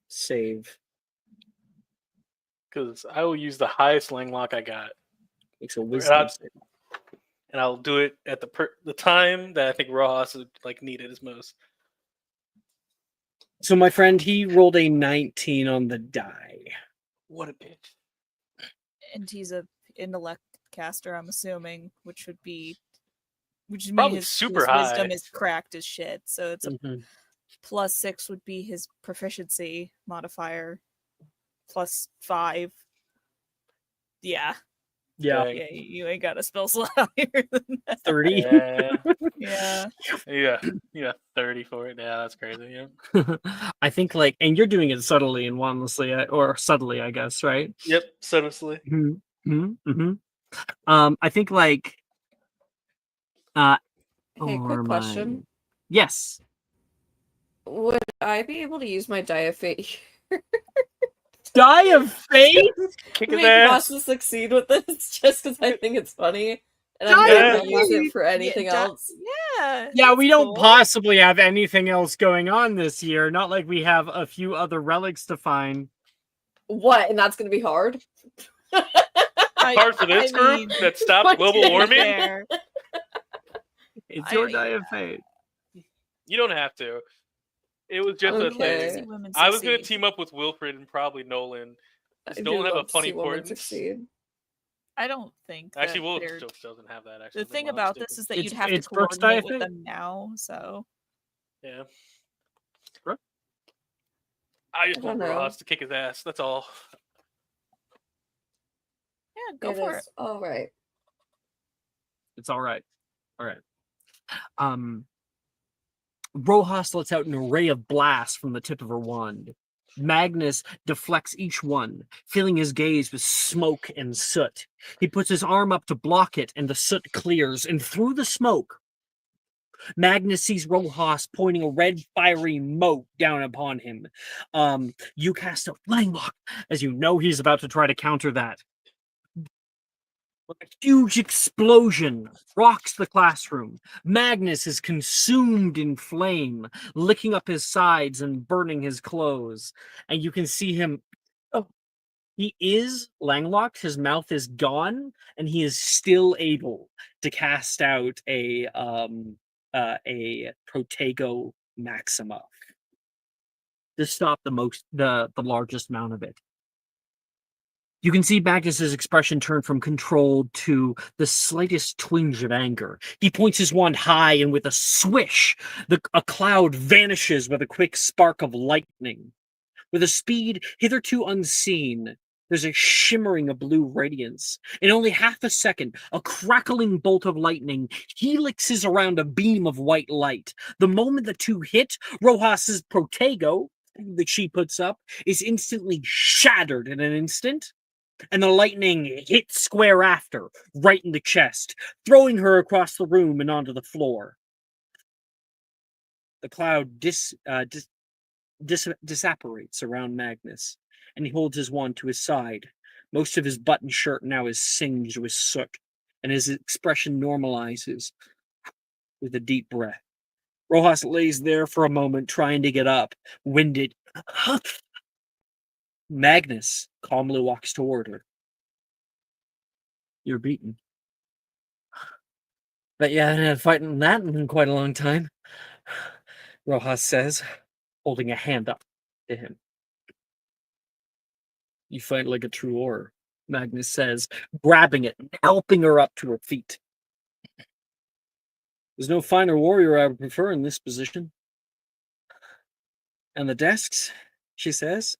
save. Because I will use the highest langlock I got. Makes a wisdom save. And I'll do it at the time that I think Rojas would need it as most. So my friend, he rolled a 19 on the die. What a bitch. And he's a intellect caster, I'm assuming, which means Probably his super high. wisdom is cracked as shit. So it's a +6 would be his proficiency modifier. +5. Yeah. Yeah. Yeah, you ain't got a spell slot higher than that. 30. Yeah, 30 for it. Yeah, that's crazy. Yeah. I think and you're doing it subtly and wandlessly, or subtly, I guess, right? Yep, subtly. I think Hey, quick question. Yes. Would I be able to use my die of fate? Die of fate? Kick Make his ass. Boston succeed with this just because I think it's funny. And I'm not gonna use it for anything else. Yeah, we don't possibly have anything else going on this year. Not like we have a few other relics to find. What? And that's gonna be hard? Hard for this group that stopped global warming? It's your die of fate. You don't have to. It was just a thing. I was going to team up with Wilfred and probably Nolan. Does Nolan have a funny importance? I don't think. Actually, Wilfred doesn't have that. Actually, the thing about this is that you'd have to coordinate with them now. So. Yeah. I just want Ross to kick his ass. That's all. Yeah, go for it. All right. It's all right. All right. Rojas lets out an array of blasts from the tip of her wand. Magnus deflects each one, filling his gaze with smoke and soot. He puts his arm up to block it, and the soot clears, and through the smoke, Magnus sees Rojas pointing a red fiery mote down upon him. You cast a langlock, as you know he's about to try to counter that. A huge explosion rocks the classroom. Magnus is consumed in flame, licking up his sides and burning his clothes. And you can see him. Oh, he is langlocked. His mouth is gone, and he is still able to cast out a Protego Maxima to stop the largest amount of it. You can see Magnus's expression turn from control to the slightest twinge of anger. He points his wand high, and with a swish, a cloud vanishes with a quick spark of lightning. With a speed hitherto unseen, there's a shimmering of blue radiance. In only half a second, a crackling bolt of lightning helixes around a beam of white light. The moment the two hit, Rojas's Protego that she puts up is instantly shattered in an instant. And the lightning hits square after, right in the chest, throwing her across the room and onto the floor. The cloud disapparates around Magnus, and he holds his wand to his side. Most of his button shirt now is singed with soot, and his expression normalizes with a deep breath. Rojas lays there for a moment, trying to get up, winded. Magnus calmly walks toward her. You're beaten. Bet you haven't had fighting that in quite a long time, Rojas says, holding a hand up to him. You fight like a true warrior, Magnus says, grabbing it and helping her up to her feet. There's no finer warrior I would prefer in this position. And the desks, she says.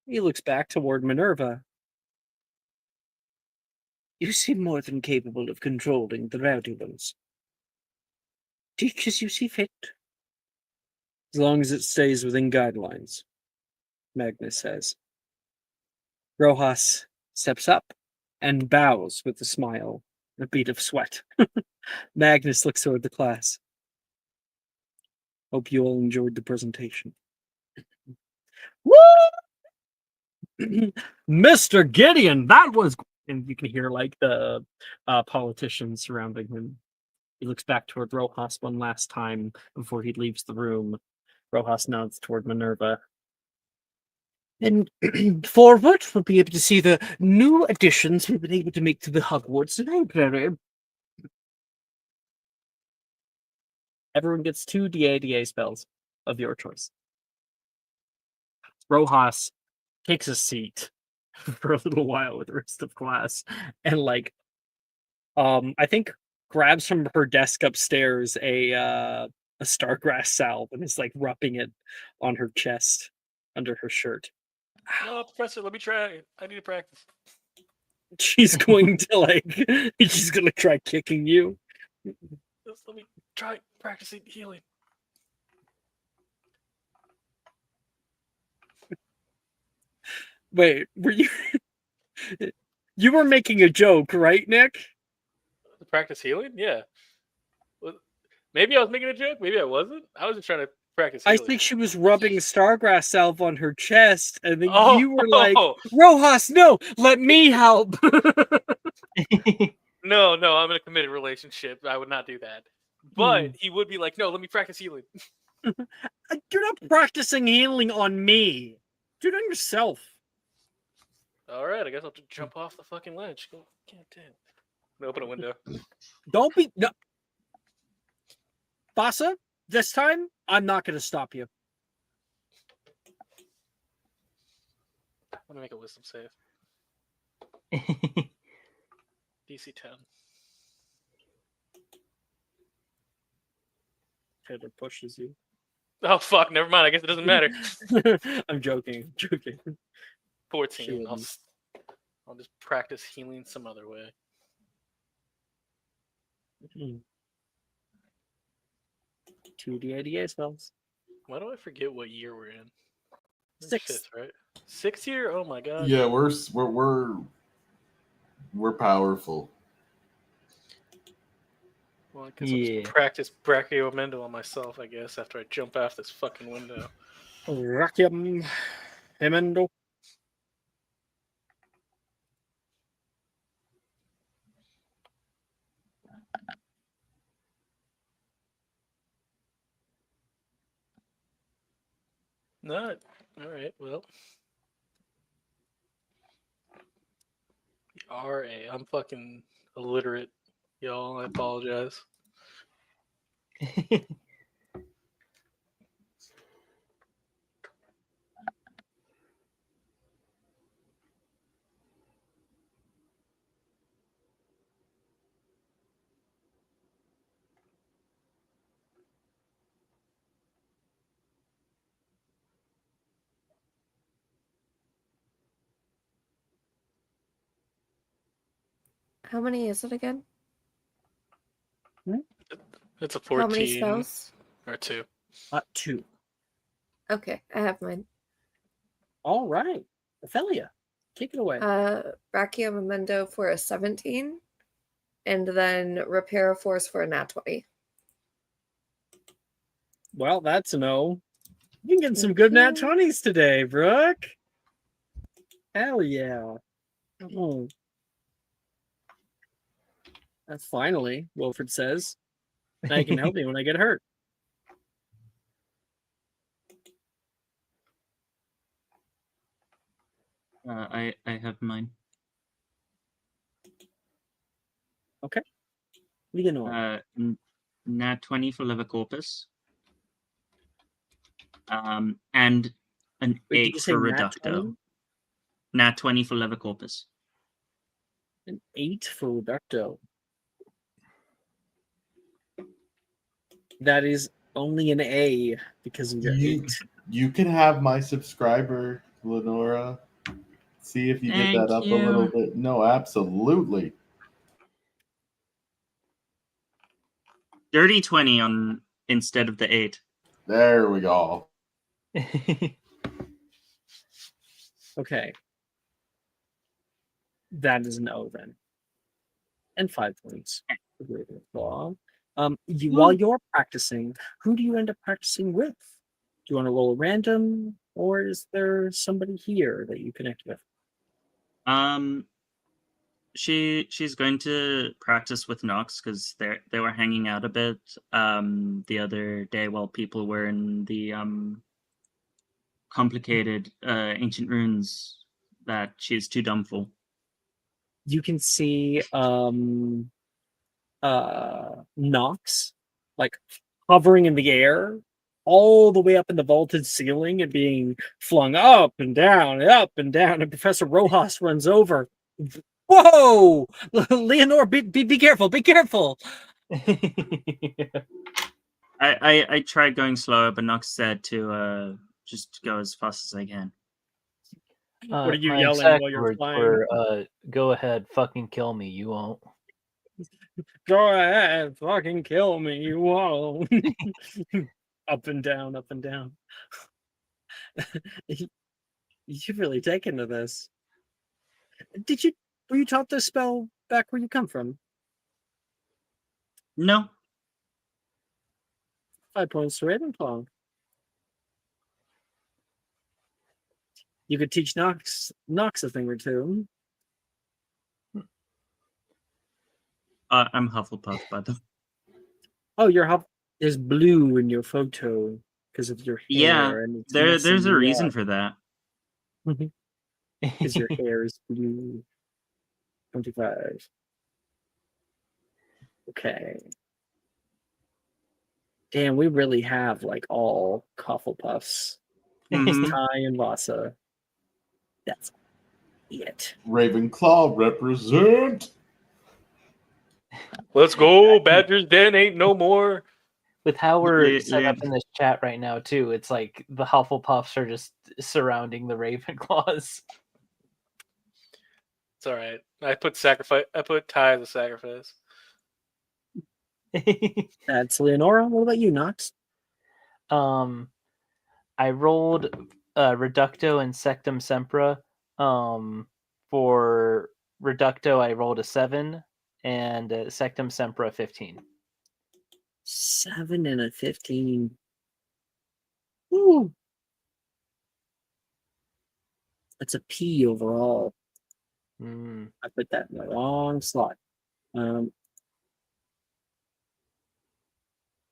He looks back toward Minerva. You seem more than capable of controlling the rowdy ones. Teach as you see fit. As long as it stays within guidelines, Magnus says. Rojas steps up and bows with a smile and a bead of sweat. Magnus looks toward the class. Hope you all enjoyed the presentation. Woo! Mr. Gideon, that was... And you can hear like the politicians surrounding him. He looks back toward Rojas one last time before he leaves the room. Rojas nods toward Minerva. And forward, we'll be able to see the new additions we've been able to make to the Hogwarts library. Everyone gets 2 DA spells of your choice. Rojas takes a seat for a little while with the rest of class and I think grabs from her desk upstairs a stargrass salve and is like rubbing it on her chest under her shirt. No, Professor, let me try. I need to practice. She's going to she's gonna try kicking you. Just let me try practicing healing. Wait, were you you were making a joke, right, Nick? To practice healing? Yeah. Well, maybe I was making a joke. Maybe I wasn't. I was just trying to practice healing. I think she was rubbing stargrass salve on her chest, and then Oh. you were like, Rojas, no, let me help. No, I'm in a committed relationship. I would not do that. But he would be like, no, let me practice healing. You're not practicing healing on me. Do it on yourself. All right, I guess I'll just jump off the fucking ledge. God damn. I'm gonna open a window. Don't be... No. Bassa, this time, I'm not going to stop you. I'm gonna make a wisdom save. DC 10. Taylor pushes you. Oh, fuck, never mind. I guess it doesn't matter. I'm joking. 14. I'll just practice healing some other way. 2 DADA spells. Why do I forget what year we're in? 6. 5th, right? 6th year? Oh my god. Yeah, we're powerful. Well, I guess I'll just practice Brachioamendo on myself, I guess, after I jump off this fucking window. Brachioamendo. Not. Alright, well. R.A. I'm fucking illiterate, y'all. I apologize. How many is it again? It's a 14. How many spells? Or 2. 2. Okay, I have mine. All right. Ophelia, take it away. Brachioamendo for a 17, and then Repair of Force for a nat 20. Well, that's a no. You can get some good nat 20s today, Brooke. Hell yeah. Finally, Wilfred says, now you can help me when I get hurt. I have mine. Okay. Leonora. Nat 20 for Levicorpus. And an Wait, did 8 you say for nat Reducto. 20? Nat 20 for Levicorpus. An 8 for Reducto. That is only an A because of your 8. You can have my subscriber, Lenora. See if you get Thank that up you. a little bit. No, absolutely. Dirty 20 on instead of the 8. There we go. Okay. That is an O then. And 5 points. While you're practicing, who do you end up practicing with? Do you want to roll a random, or is there somebody here that you connect with? She's going to practice with Nox because they were hanging out a bit the other day while people were in the complicated ancient runes that she's too dumb for. You can see Nox like hovering in the air all the way up in the vaulted ceiling and being flung up and down, and Professor Rojas runs over. Whoa! Leonore, be careful, be careful! I tried going slower, but Nox said to just go as fast as I can. What are you my yelling exact while you're words flying? were, go ahead, fucking kill me, you won't. Go ahead, fucking kill me, you won't. Up and down, up and down. You've really taken to this. Were you taught this spell back where you come from? No. 5 points to Ravenclaw. You could teach Nox a thing or two. I'm Hufflepuff, by the way. Oh, there's blue in your photo because of your hair. Yeah, and it's there's messing a you reason up. for that. Because your hair is blue. 25. Okay. Damn, we really have like all Hufflepuffs. Mhm. Ty and Vasa. That's it. Ravenclaw represent. Let's go. Badger's Den ain't no more. With how we're Le- set up Le- in this chat right now, too, it's like the Hufflepuffs are just surrounding the Ravenclaws. It's all right. I put Ty as a sacrifice. That's Leonora. What about you, Nox? I rolled Reducto and Sectum Sempra. For Reducto, I rolled a 7, and Sectum Sempra 15. 7 and a 15. Ooh. That's a P overall. I put that in the wrong slot.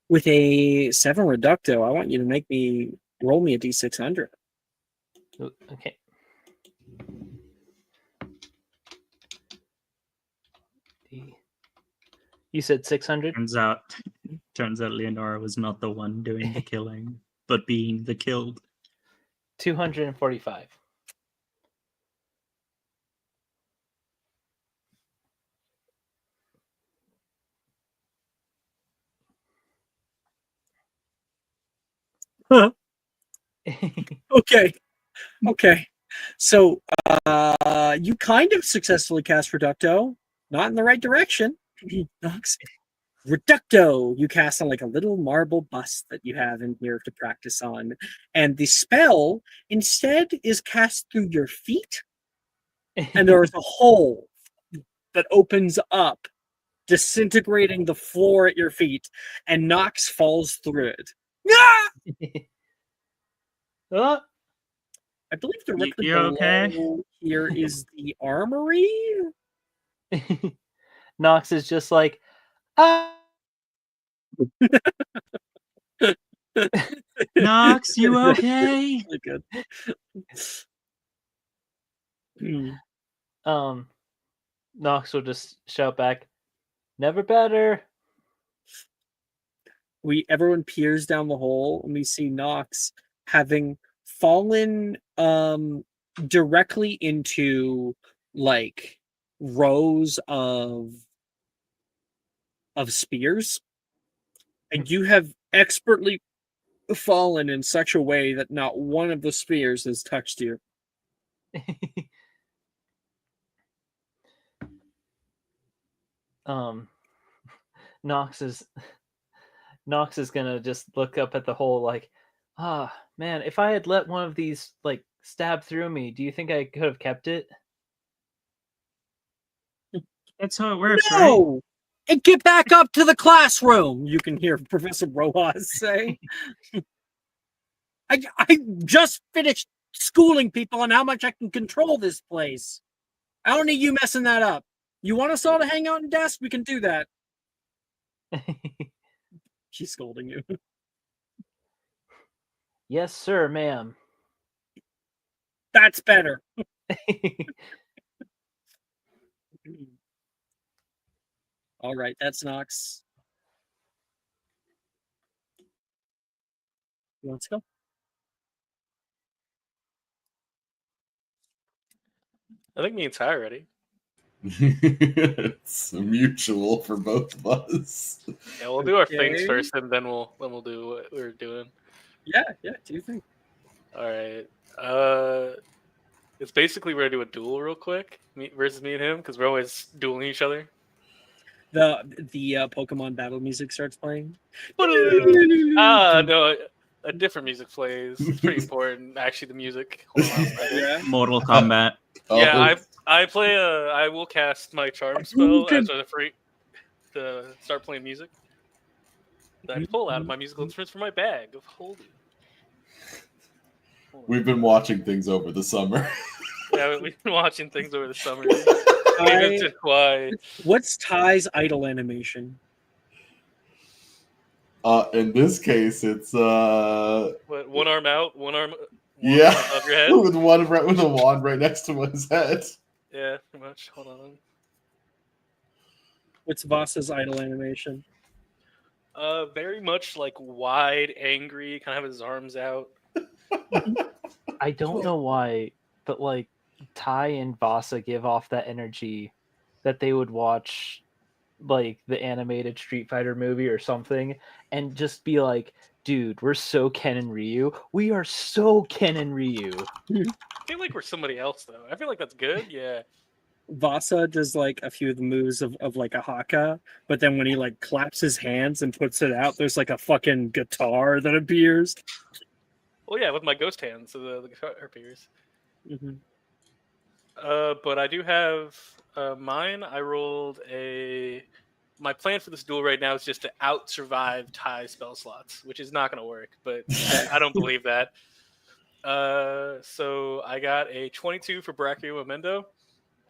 With a 7 Reducto, I want you to roll me a D600. Okay. You said 600? Turns out Leonora was not the one doing the killing, but being the killed. 245. Okay. So you kind of successfully cast Reducto, not in the right direction. Nox. Reducto, you cast on like a little marble bust that you have in here to practice on. And the spell instead is cast through your feet. And there is a hole that opens up, disintegrating the floor at your feet, and Nox falls through it. Ah! I believe directly You below okay? here is the armory. Nox is just like, ah! Nox, you okay? Really good. Nox will just shout back, Never better. Everyone peers down the hole and we see Nox having fallen directly into like rows of spears, and you have expertly fallen in such a way that not one of the spears has touched you. Nox is gonna just look up at the hole like, man, if I had let one of these like stab through me, do you think I could have kept it? That's how it works, right? No! And get back up to the classroom, you can hear Professor Rojas say. I just finished schooling people on how much I can control this place. I don't need you messing that up. You want us all to hang out in desk? We can do that. She's scolding you. Yes, sir, ma'am. That's better. All right, that's Nox. Let's go. I think me and Ty are ready. It's mutual for both of us. Yeah, we'll do our things Okay. first, and then we'll do what we're doing. Yeah, do you think? All right. It's basically we're gonna do a duel real quick, versus me and him, because we're always dueling each other. The Pokemon battle music starts playing. No, a different music plays. It's pretty important, actually. The music. Hold on, Yeah. Mortal Kombat. Yeah, I will cast my charm spell as a free to start playing music. That I pull out of my musical instruments from my bag of holding. We've been watching things over the summer. Yeah, we've been watching things over the summer. Even to why. What's Ty's idle animation? In this case, it's What, one arm out, one arm yeah, above your head. with a wand right next to his head. Yeah, pretty much. Hold on. What's Vasa's idle animation? Very much like wide, angry, kind of have his arms out. I don't know why, but like Ty and Vasa give off that energy that they would watch like the animated Street Fighter movie or something and just be like, dude, we're so Ken and Ryu. We are so Ken and Ryu. I feel like we're somebody else though. I feel like that's good. Yeah. Vasa does like a few of the moves of like a haka, but then when he like claps his hands and puts it out, there's like a fucking guitar that appears. Well, yeah, with my ghost hands, so the guitar appears. Mm-hmm. But I do have mine. I rolled my plan for this duel right now is just to out-survive Ty's spell slots, which is not going to work, but I don't believe that. So I got a 22 for Brachiomondo,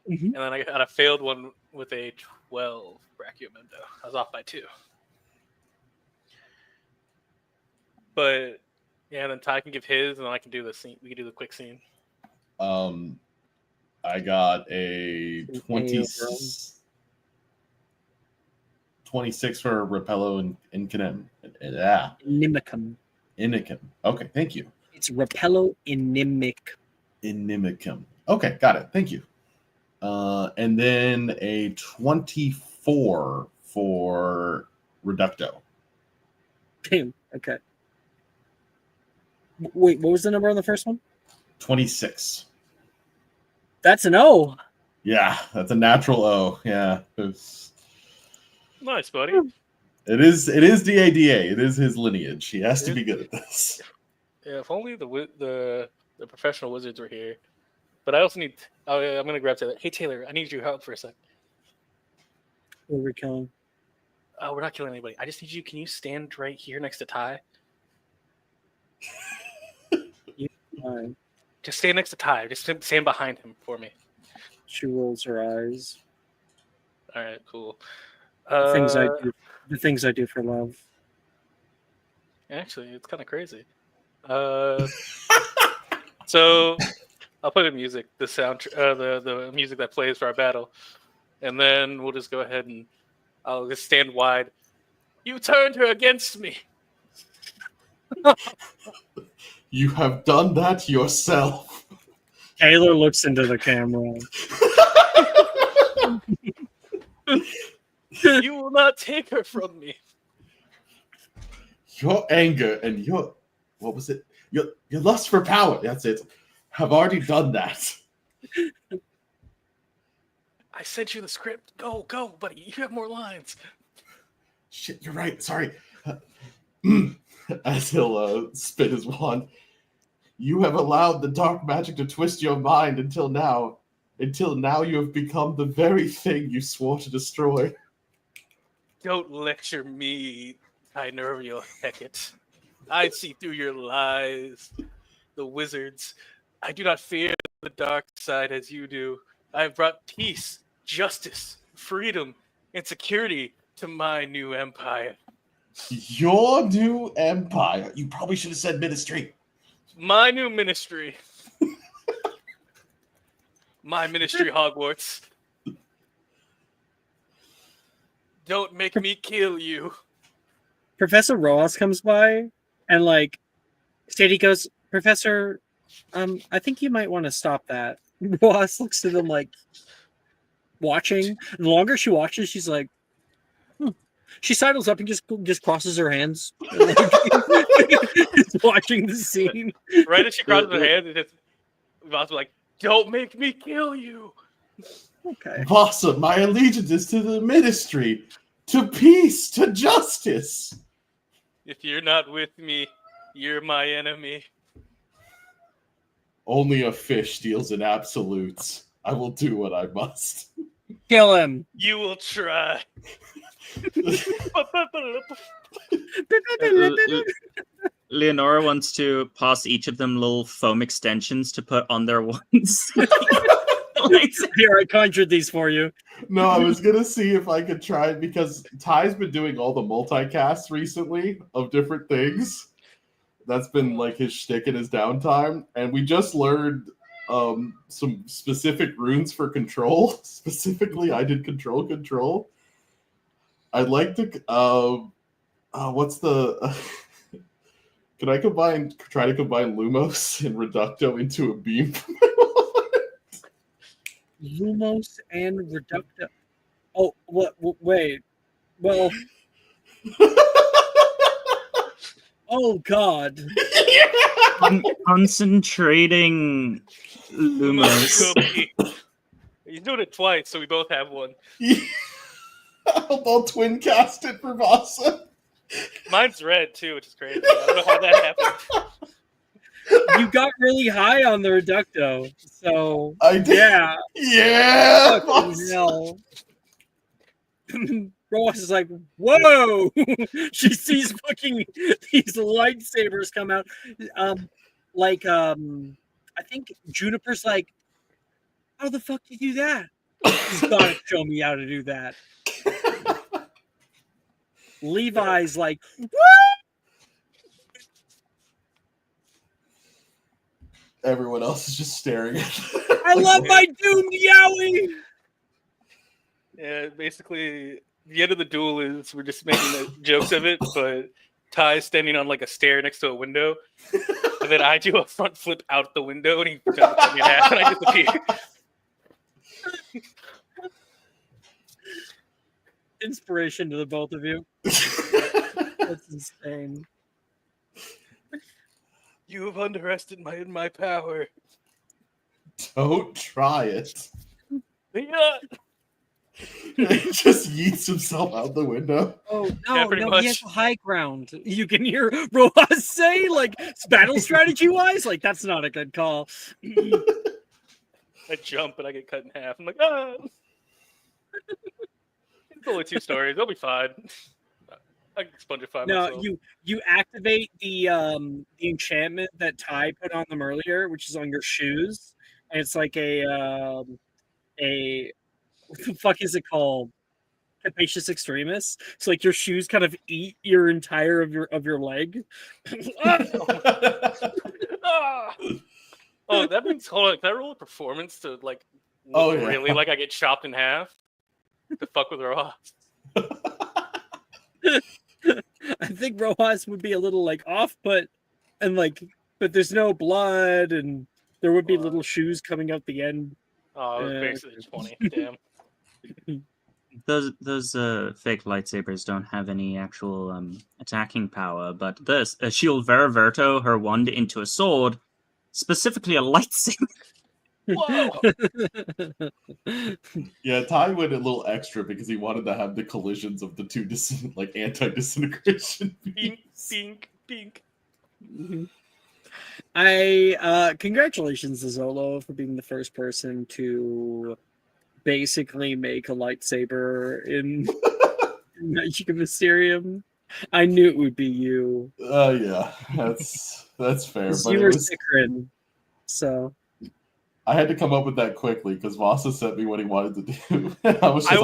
and then I got a failed one with a 12 Brachiomondo. I was off by 2. But yeah, and then Ty can give his, and then I can do the scene. We can do the quick scene. I got a 26 for Repello and Incinem. Yeah. Inimicum. Inicum. Okay, thank you. It's Repello Inimicum. Okay, got it. Thank you. And then a 24 for Reducto. Damn. Okay. Wait, what was the number on the first one? 26. That's an O. Yeah, that's a natural O. Yeah. Nice, buddy. It is DADA. It is his lineage. He has to be good at this. Yeah, if only the professional wizards were here. But I also need. Oh, yeah, I'm gonna grab Taylor. Hey, Taylor, I need your help for a sec. What are we killing? Oh, we're not killing anybody. I just need you. Can you stand right here next to Ty? Just stand next to Ty. Just stand behind him for me. She rolls her eyes. All right, cool. The things I do for love. Actually, it's kind of crazy. So I'll play the music, the music that plays for our battle, and then we'll just go ahead and I'll just stand wide. You turned her against me. You have done that yourself. Taylor looks into the camera. You will not take her from me. Your anger and your lust for power, that's it, have already done that. I sent you the script. Go, buddy. You have more lines. Shit, you're right. Sorry. As he'll spin his wand. You have allowed the dark magic to twist your mind until now. Until now you have become the very thing you swore to destroy. Don't lecture me, Nervio Hecate. I see through your lies. The wizards. I do not fear the dark side as you do. I have brought peace, justice, freedom, and security to my new empire. Your new empire? You probably should have said ministry. My new ministry. My ministry, Hogwarts. Don't make me kill you. Professor Ross comes by and like Sadie goes, Professor, I think you might want to stop that. Ross looks at him like watching. The longer she watches, she's like, She sidles up and just crosses her hands, like, watching the scene. Right as she crosses her hands, it's just like, "Don't make me kill you." Okay. Vasa, my allegiance is to the ministry, to peace, to justice. If you're not with me, you're my enemy. Only a fish deals in absolutes. I will do what I must. Kill him. You will try. Leonora wants to pass each of them little foam extensions to put on their wands. Here, I conjured these for you. No, I was gonna see if I could try it because Ty's been doing all the multicasts recently of different things. That's been like his shtick in his downtime, and we just learned some specific runes for control. Specifically, I did control. I'd like to. What's the? Can I try to combine Lumos and Reducto into a beam? Lumos and Reducto. Oh, what? Wait. Well. Oh God. Concentrating Lumos. He's doing it twice, so we both have one. I'll twin cast it for Vasa. Mine's red too, which is crazy. I don't know how that happened. You got really high on the Reducto, so I did. Yeah. Fucking hell. Ross is like, whoa! She sees fucking these lightsabers come out. I think Juniper's like, how the fuck did you do that? He's gotta show me how to do that. Levi's like, what? Everyone else is just staring at I love my doomed Yowie! Yeah, basically, the end of the duel is we're just making jokes of it, but Ty's standing on like a stair next to a window, and then I do a front flip out the window, and he cuts me in half, and I disappear. Inspiration to the both of you. That's insane. You have underestimated my power. Don't try it. Yeah. He just yeets himself out the window. Oh Yeah, no, pretty no, much. he has high ground. You can hear Rojas say, like, battle strategy wise, like that's not a good call. I jump and I get cut in half. I'm like, ah. It's only 2 stories. They'll be fine. I can spongify No, myself. you activate the enchantment that Ty put on them earlier, which is on your shoes, and it's like a what the fuck is it called? Capacious Extremis. So like your shoes kind of eat your entire of your leg. Ah! Oh, that means hold on. Can I roll a performance to like Oh, yeah. really like I get chopped in half? To fuck with Ross. I think Rojas would be a little like off, but there's no blood, and there would be little shoes coming out the end. Oh, it was basically 20. Damn. Those fake lightsabers don't have any actual attacking power, but this a shield Veraverto her wand into a sword, specifically a lightsaber. Whoa! Yeah, Ty went a little extra because he wanted to have the collisions of the two anti-disintegration Bink, beams. bink, bink. Congratulations to Zolo for being the first person to basically make a lightsaber in Magic of Mysterium. I knew it would be you. Yeah, that's fair. But You were Sicrin, so I had to come up with that quickly because Vasa sent me what he wanted to do. I was just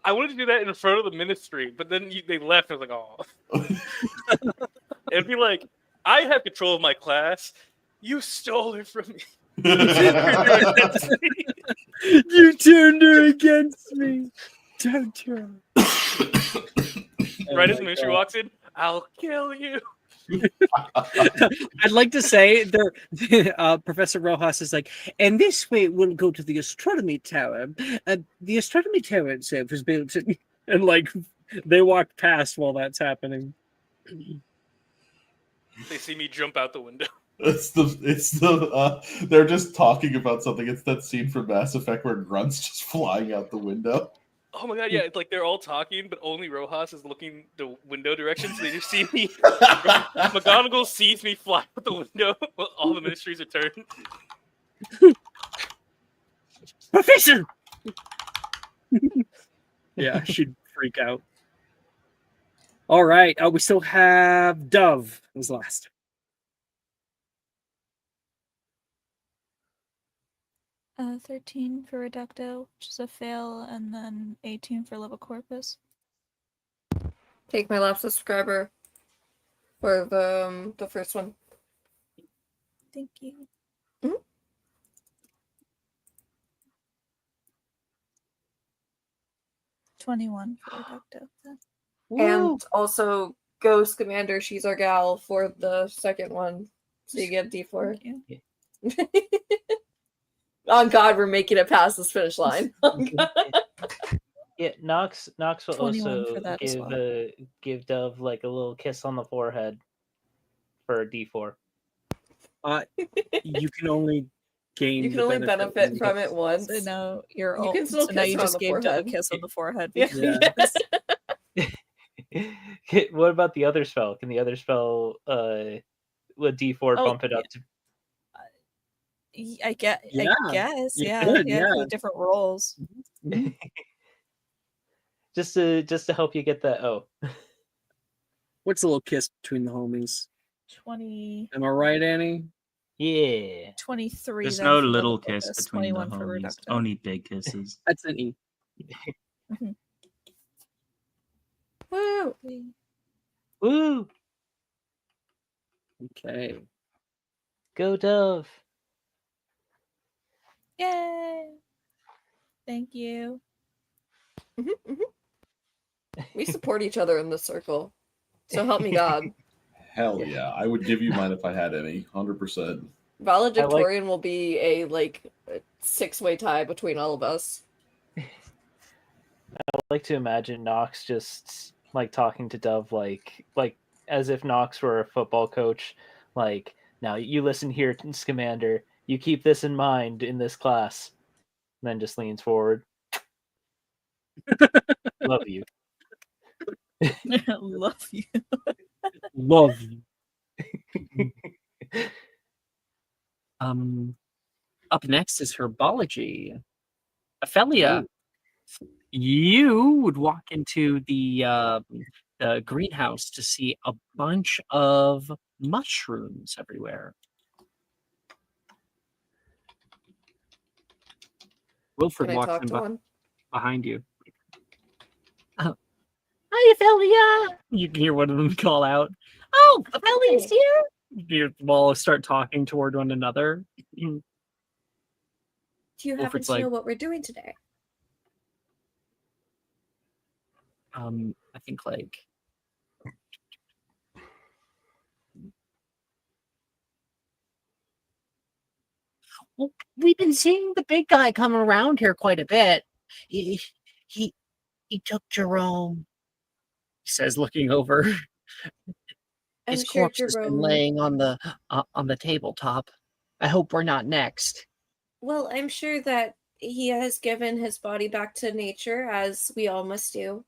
I wanted to do that in front of the ministry, but then they left. I was like, oh. It'd be like, I have control of my class. You stole it from me. You turned her against me. Don't turn. Right as the ministry walks in, I'll kill you. I'd like to say Professor Rojas is like, and this way we'll go to the astronomy tower. The astronomy tower itself is built and like they walk past while that's happening. They see me jump out the window. They're just talking about something. It's that scene from Mass Effect where Grunt's just flying out the window. Oh my god, yeah, it's like they're all talking, but only Rojas is looking the window direction, so they just see me. McGonagall sees me fly out the window while all the ministries are turned. Professor! Yeah, she'd freak out. All right, we still have Dove was last. 13 for Reducto, which is a fail, and then 18 for Level Corpus. Take my last subscriber for the first one. Thank you. Mm-hmm. 21 for Reducto. Then. And also Ghost Commander, she's our gal for the second one. So you get D4. Thank you. Oh God, we're making it past this finish line. Yeah, Nox will 21 also for that as give Dove like a little kiss on the forehead for a D4. You can only gain. You can only benefit from it once. So now you're You old. can still So now kiss you her on just the gave Dove a forehead. kiss on the forehead. Yes. What about the other spell? Can the other spell with D4 bump it up to? I guess. Yeah, Yeah. For different roles. just to help you get that. Oh, What's a little kiss between the homies? 20. Am I right, Annie? Yeah. 23. There's then no for little Level kiss Corpus, between the 21 for homies. Reducto. Only big kisses. That's an E. Mhm. Woo! Woo! Okay. Go Dove! Yay! Thank you. We support each other in this circle. So help me God. Hell yeah. I would give you mine if I had any. 100%. Valedictorian will be a six-way tie between all of us. I like to imagine Nox just like talking to Dove like as if Nox were a football coach. Like, now you listen here, Scamander. You keep this in mind in this class. And then just leans forward. Love you. Love you. Love you. Up next is herbology. Ophelia, you would walk into the greenhouse to see a bunch of mushrooms everywhere. Wilfred Can I walks talk in to one? behind you. Hi, Ophelia! You can hear one of them call out, "Oh, Ophelia's here!" You all start talking toward one another. Do you happen Wilfred's to like, know what we're doing today? I think like well, we've been seeing the big guy coming around here quite a bit. He he he took Jerome, he says, looking over. I'm His sure corpse has been Jerome. laying on the tabletop. I hope we're not next. Well, I'm sure that he has given his body back to nature, as we all must do.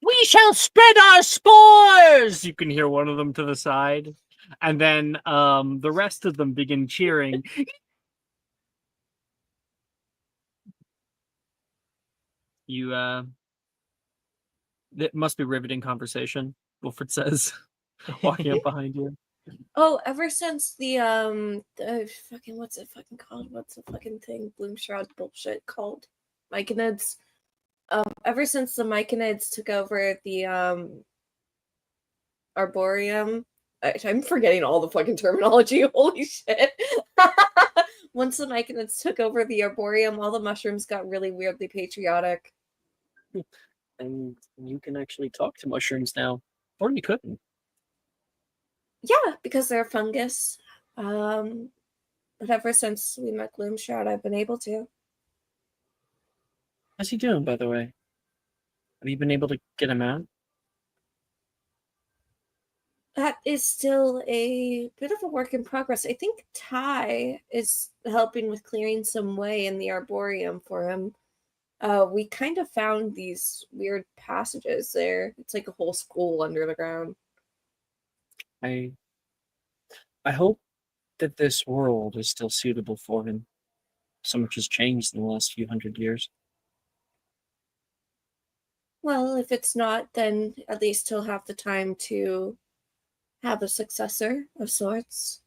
We shall spread our spores! You can hear one of them to the side. And then the rest of them begin cheering. You it must be riveting conversation, Wilfred says, walking up behind you. Oh, ever since the fucking what's it fucking called? What's the fucking thing? Bloomshroud bullshit called? Myconids. Ever since the Myconids took over the Arboreum, I'm forgetting all the fucking terminology. Holy shit! Once the Myconids took over the Arboreum, all the mushrooms got really weirdly patriotic. And you can actually talk to mushrooms now. Or you couldn't. Yeah, because they're fungus. But ever since we met Gloomshroud, I've been able to. How's he doing, by the way? Have you been able to get him out? That is still a bit of a work in progress. I think Ty is helping with clearing some way in the Arboreum for him. We kind of found these weird passages there. It's like a whole school under the ground. I hope that this world is still suitable for him. So much has changed in the last few hundred years. Well, if it's not, then at least he'll have the time to have a successor of sorts.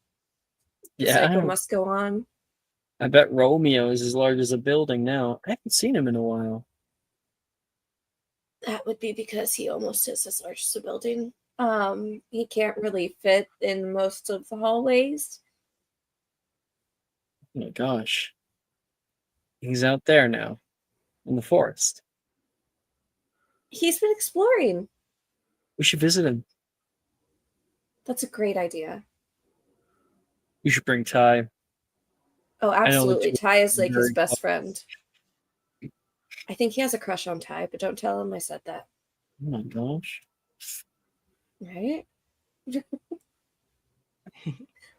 The cycle must go on. I bet Romeo is as large as a building now. I haven't seen him in a while. That would be because he almost is as large as a building. He can't really fit in most of the hallways. Oh my gosh. He's out there now, in the forest. He's been exploring. We should visit him. That's a great idea. You should bring Ty. Oh, absolutely. you- Ty is like his very best friend. I think he has a crush on Ty, but don't tell him I said that. Oh my gosh. Right?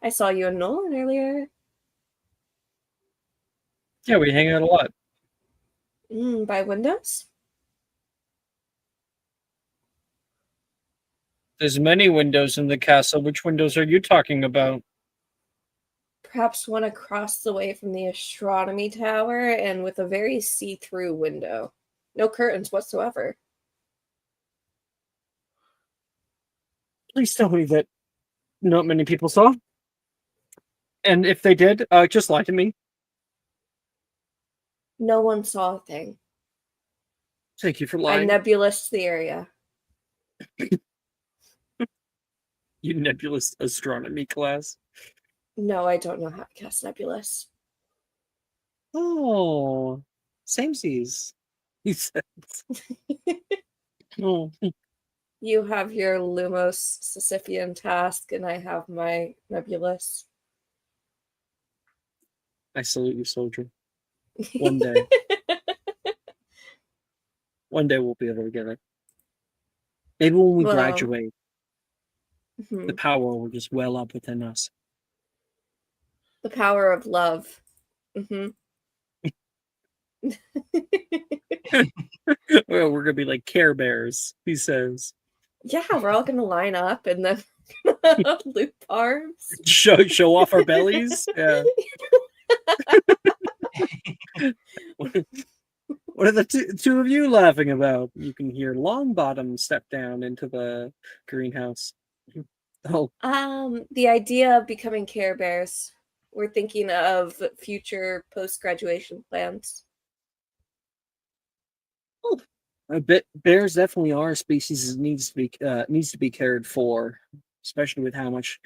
I saw you and Nolan earlier. Yeah, we hang out a lot. By windows? There's many windows in the castle. Which windows are you talking about? Perhaps one across the way from the astronomy tower and with a very see-through window. No curtains whatsoever. Please tell me that not many people saw. And if they did, just lie to me. No one saw a thing. Thank you for I lying. nebulous the area. You nebulous astronomy class. No, I don't know how to cast nebulous. Oh, samesies. He says. Oh. You have your Lumos Sisyphean task, and I have my nebulous. I salute you, soldier. One day. One day we'll be able to get it. Maybe when we graduate, the power will just well up within us. The power of love. Well, we're gonna be like Care Bears, he says. Yeah, we're all gonna line up and then loop arms. Show off our bellies. Yeah. What are the two of you laughing about? You can hear Longbottom step down into the greenhouse. Oh. The idea of becoming Care Bears. We're thinking of future post-graduation plans. Oh, I bet bears definitely are a species that needs to be cared for, especially with how much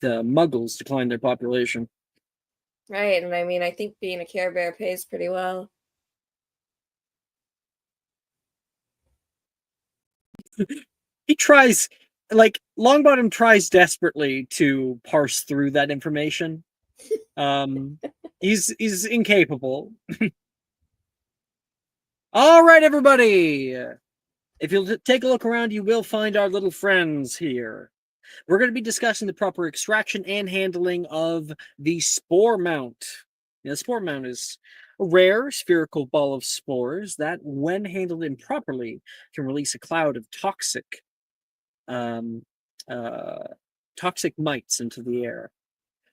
the Muggles decline their population. Right, and I mean, I think being a Care Bear pays pretty well. He tries, like, Longbottom tries desperately to parse through that information. He's incapable. All right, everybody. If you'll take a look around, you will find our little friends here. We're going to be discussing the proper extraction and handling of the spore mount. Now, the spore mount is a rare spherical ball of spores that, when handled improperly, can release a cloud of toxic mites into the air,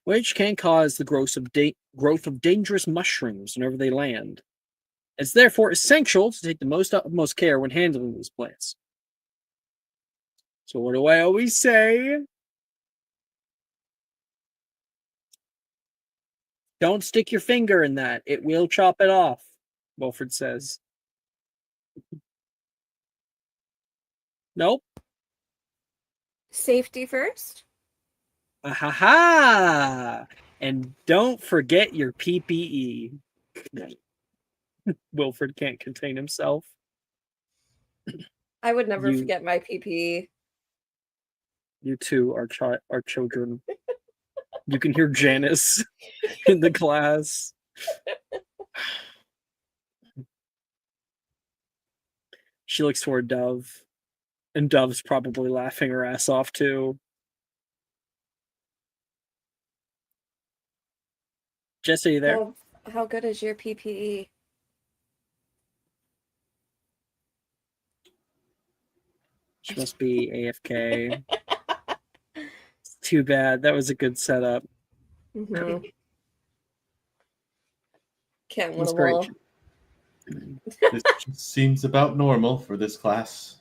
which can cause the growth of dangerous mushrooms whenever they land. It's therefore essential to take the utmost care when handling these plants. So what do I always say? Don't stick your finger in that. It will chop it off, Wilfred says. Nope. Safety first. Ha! And don't forget your PPE. Wilfred can't contain himself. I would never forget my PPE. You two are children. You can hear Janice in the class. She looks toward Dove, and Dove's probably laughing her ass off too. Jess, are you there? How good is your PPE? She must be AFK. It's too bad. That was a good setup. Mm-hmm. Can't win That's them all. This just seems about normal for this class.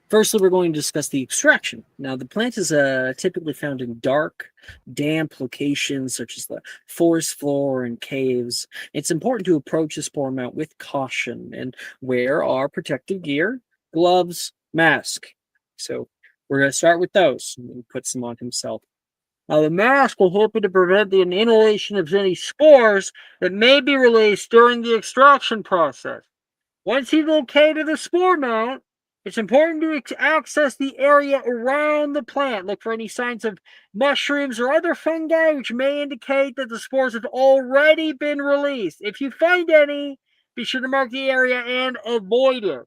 Firstly, we're going to discuss the extraction. Now, the plant is typically found in dark, damp locations such as the forest floor and caves. It's important to approach the spore mount with caution and wear our protective gear, gloves, mask. So we're going to start with those. And he puts them on himself. Now, the mask will help you to prevent the inhalation of any spores that may be released during the extraction process. Once you've located the spore mount, it's important to access the area around the plant. Look for any signs of mushrooms or other fungi which may indicate that the spores have already been released. If you find any, be sure to mark the area and avoid it.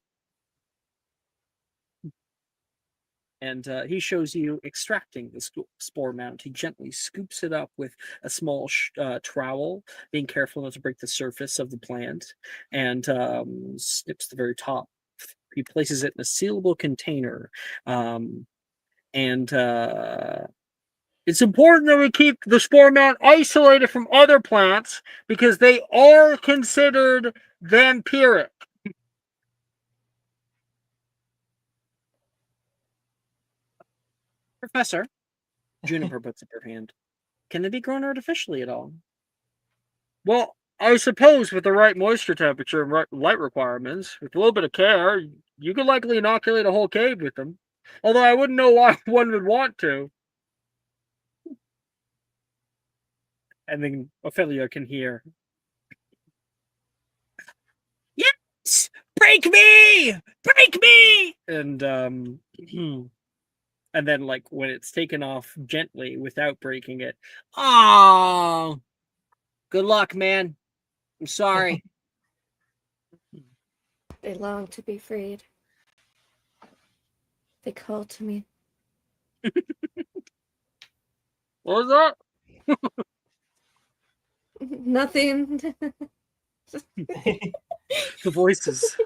And he shows you extracting the spore mount. He gently scoops it up with a small trowel, being careful not to break the surface of the plant, and snips the very top. He places it in a sealable container. It's important that we keep the spore mount isolated from other plants because they are considered vampiric. Professor, Juniper puts up her hand. Can they be grown artificially at all? Well, I suppose with the right moisture temperature and light requirements, with a little bit of care, you could likely inoculate a whole cave with them. Although I wouldn't know why one would want to. And then Ophelia can hear. Yes! Break me! Break me! And and then, like, when it's taken off gently without breaking it, oh, good luck, man. I'm sorry. They long to be freed. They call to me. What was that? Nothing. The voices.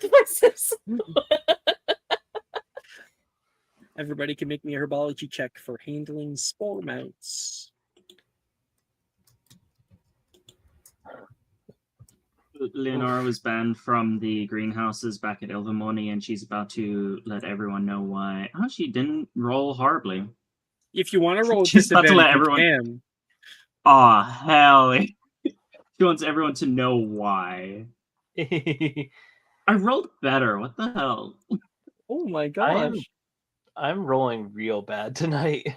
The voices. Everybody can make me a herbology check for handling spore mounts. Leonora was banned from the greenhouses back at Ilvermorny, and she's about to let everyone know why. Oh, she didn't roll horribly. If you want to roll She's about to let everyone. Can. Oh, hell. She wants everyone to know why. I rolled better. What the hell? Oh my gosh. I'm rolling real bad tonight.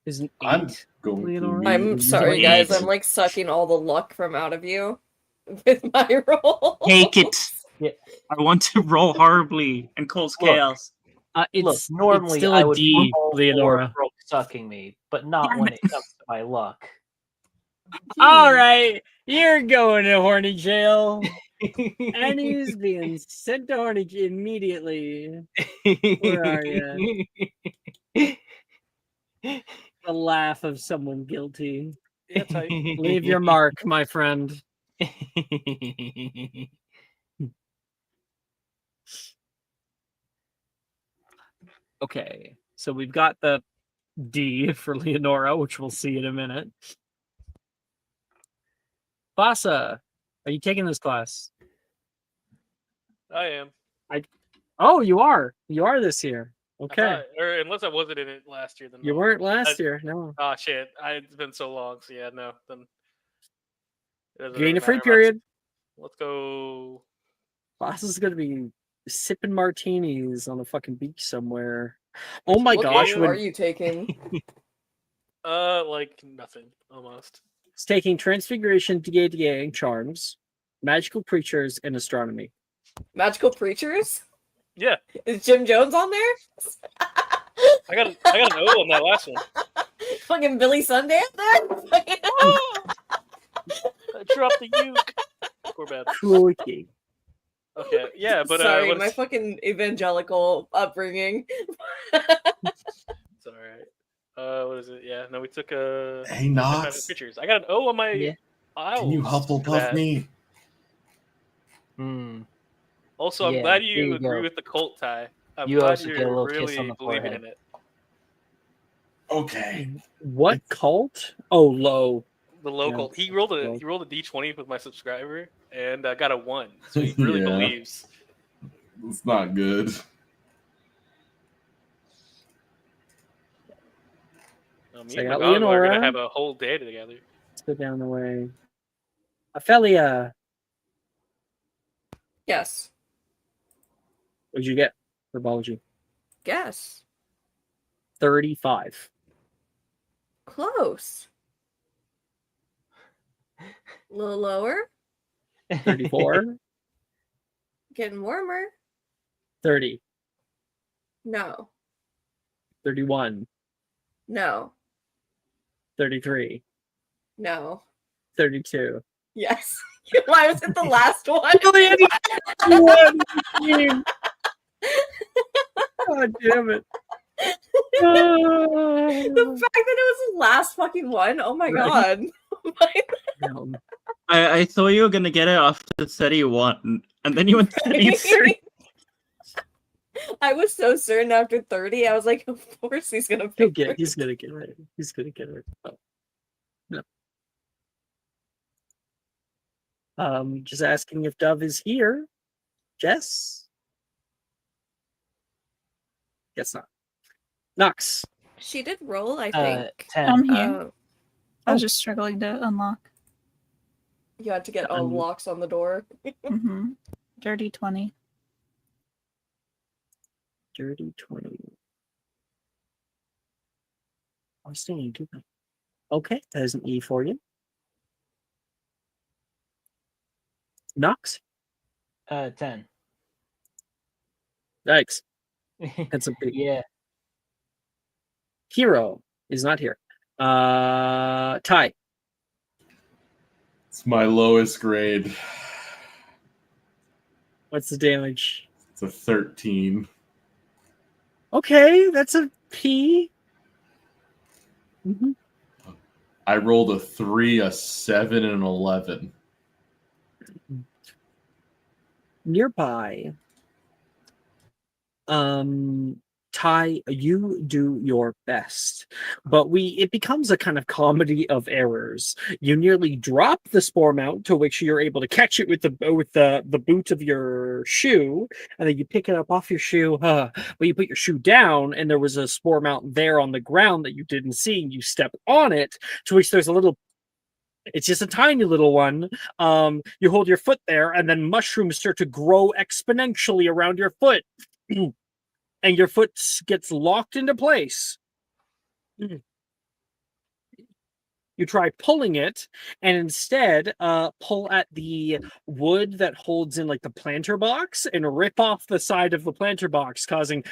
Is an I'm 8. going to Leonora? need- I'm sorry, Eight. guys. I'm like sucking all the luck from out of you with my roll. Take it. Yeah. I want to roll horribly and cause Look. chaos. It's normally it's still I a would D, roll for Leonora. Brooke sucking me, but not when it comes to my luck. All right, you're going to horny jail, and he's being sent to horny jail immediately. Where are you? The laugh of someone guilty. Yeah, tight. Leave your mark, my friend. Okay, so we've got the D for Leonora, which we'll see in a minute. Basa, are you taking this class? I am. Oh, you are. You are this year. I Okay. thought- or unless I wasn't in it last year, then You no. weren't last year. No. Oh shit! It's been so long. So yeah, no. Then it doesn't Gain really a free matter. period. Let's go. Basa's gonna be sipping martinis on a fucking beach somewhere. Oh my What gosh, game are when you taking? Like nothing almost. it's taking Transfiguration, DA, Charms, Magical Creatures, and Astronomy. Magical Preachers? Yeah, Is Jim Jones on there? I got an O on that last one. Fucking Billy Sunday up there? I dropped the uke. Poor bad. Crikey. Okay, yeah, but Sorry, what my is- fucking evangelical upbringing. it's all right. What is it? Yeah, no, we took Hey, Knox. pictures. I got an O on my. Yeah. Can you IELTS for Hufflepuff that. me? Hmm. Also, I'm Yeah, glad there you you agree go. with the cult tie. I'm You glad also get a you're little kiss really on the believing forehead. in it. Okay. What cult? Oh, low. The local. Yeah, He rolled a well. D20 with my subscriber and got a 1. So he really Yeah. believes. It's not good. Me So I and got McGonagall are Leonora. gonna have a whole day together. Let's go down the way. Ophelia, Yes. what'd you get for biology? Guess. 35. Close. A little lower. 34. Getting warmer. 30. No. 31. No. 33. No. 32. Yes. Why was it the last one? God damn it. The fact that it was the last fucking one. Oh my Right. god. I thought you were gonna get it after 31, and then you went 33. I was so certain after 30. I was like, of course he's gonna pick He's gonna get it. He's gonna get it. Oh. No. Just asking if Dove is here. Jess? Guess not. Knox. She did roll, I think. 10. I'm here. I Oh, was just struggling to unlock. you had to get all the locks on the door. Mm-hmm. Dirty 20. Dirty 20. I was thinking, do that. Okay, that is an E for you. Knox? 10. Thanks. That's a big Yeah. Hero is not here. Ty. It's my lowest grade. What's the damage? It's a 13. Okay, that's a P. Mm-hmm. I rolled a 3, a 7, and an 11. Nearby. Ty, you do your best, but it becomes a kind of comedy of errors. You nearly drop the spore mount, to which you're able to catch it with the boot of your shoe, and then you pick it up off your shoe. But you put your shoe down, and there was a spore mount there on the ground that you didn't see. And you step on it, to which there's a little. It's just a tiny little one. You hold your foot there, and then mushrooms start to grow exponentially around your foot. And your foot gets locked into place. You try pulling it, and instead pull at the wood that holds in like the planter box and rip off the side of the planter box, causing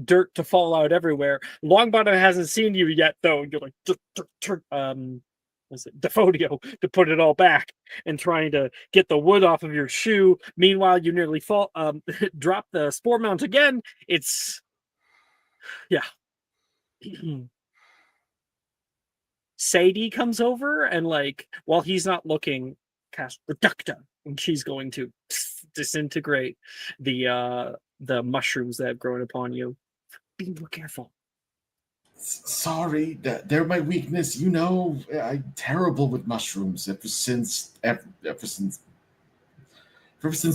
dirt to fall out everywhere. Longbottom hasn't seen you yet, though. You're like, what's it, Defodio, to put it all back and trying to get the wood off of your shoe. Meanwhile, you nearly fall, drop the spore mount again. It's, yeah. Sadie comes over and, like, while he's not looking, cast Reducta, and she's going to disintegrate the mushrooms that have grown upon you. Be more careful. Sorry, they're my weakness. You know, I'm terrible with mushrooms ever since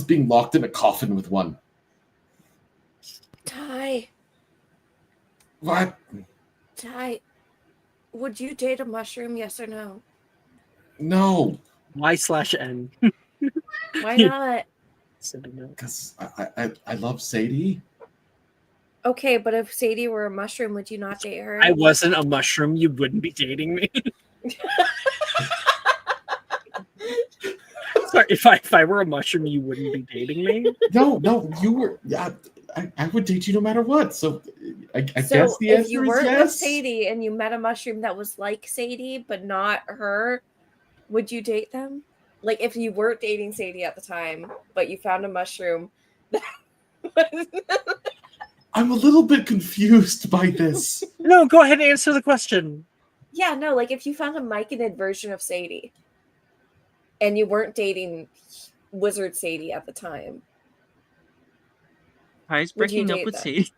being locked in a coffin with one. Ty, What? would you date a mushroom, yes or no? No. Y/N. Why not? Because I love Sadie. Okay, but if Sadie were a mushroom, would you not date her? I wasn't a mushroom, you wouldn't be dating me. Sorry, if I were a mushroom, you wouldn't be dating me? No, you were. Yeah, I would date you no matter what. So I guess the answer if you is weren't with yes. Sadie and you met a mushroom that was like Sadie but not her, would you date them? Like if you weren't dating Sadie at the time, but you found a mushroom. I'm a little bit confused by this. No, go ahead and answer the question. Yeah, no, like if you found a myconid version of Sadie and you weren't dating Wizard Sadie at the time. Ty's breaking up with Sadie.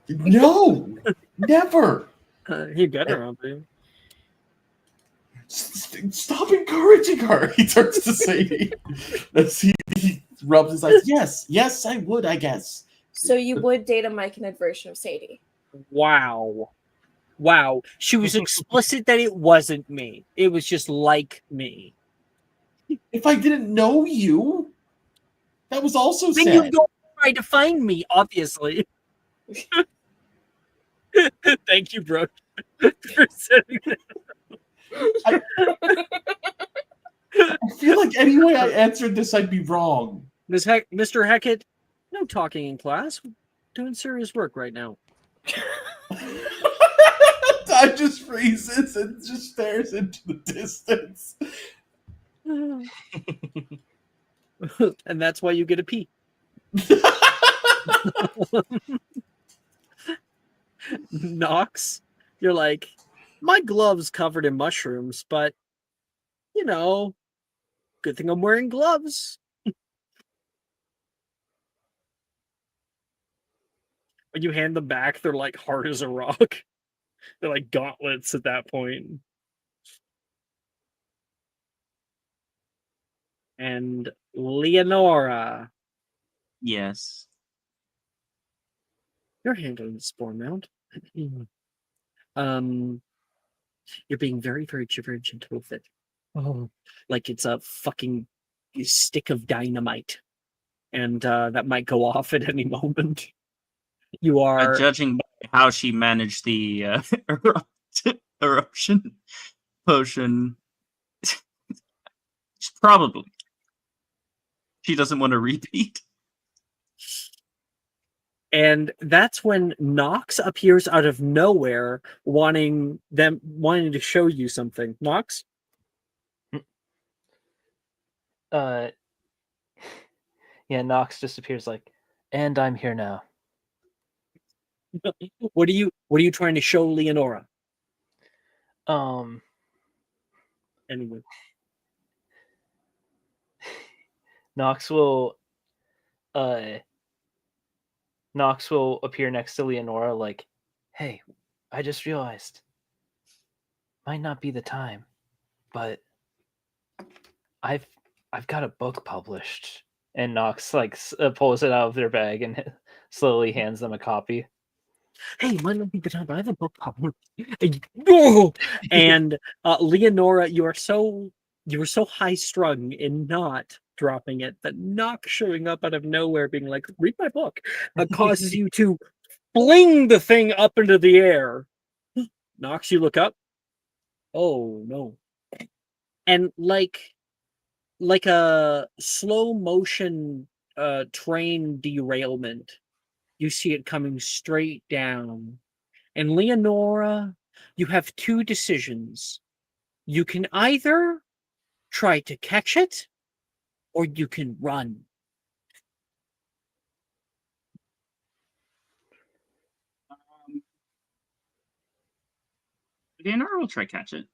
No, never. He got her on me. Stop encouraging her. He turns to Sadie as he rubs his eyes. Yes, I would, I guess. So you would date a myconid version of Sadie? Wow. She was explicit that it wasn't me. It was just like me. If I didn't know you, that was also then sad. you don't try to find me, obviously. Thank you, bro, for saying that. I feel like any way I answered this, I'd be wrong. Mr. Hackett, no talking in class. We're doing serious work right now. Ty just freezes and just stares into the distance. And that's why you get a P. Knox, you're like, my glove's covered in mushrooms, but, you know, good thing I'm wearing gloves. When you hand them back, they're like hard as a rock. They're like gauntlets at that point. And Leonora. Yes. You're handling the spore mount. You're being very, very gentle with it. Oh, like it's a fucking stick of dynamite. And that might go off at any moment. You are judging by how she managed the eruption potion. Probably. She doesn't want to repeat. And that's when Nox appears out of nowhere, wanting to show you something. Nox? Yeah, Nox just appears like, and I'm here now. What are you trying to show Leonora? Anyway. Nox will appear next to Leonora like, hey, I just realized might not be the time, but I've got a book published. And Nox like pulls it out of their bag and slowly hands them a copy. Hey, might not be the time, but I have a book published. And Leonora, you were so high strung in not dropping it that Nox showing up out of nowhere being like, read my book, causes you to fling the thing up into the air. Nox, you look up. Oh no. And like a slow motion train derailment, you see it coming straight down. And Leonora, you have two decisions. You can either try to catch it, or you can run. Leonora will try catch it.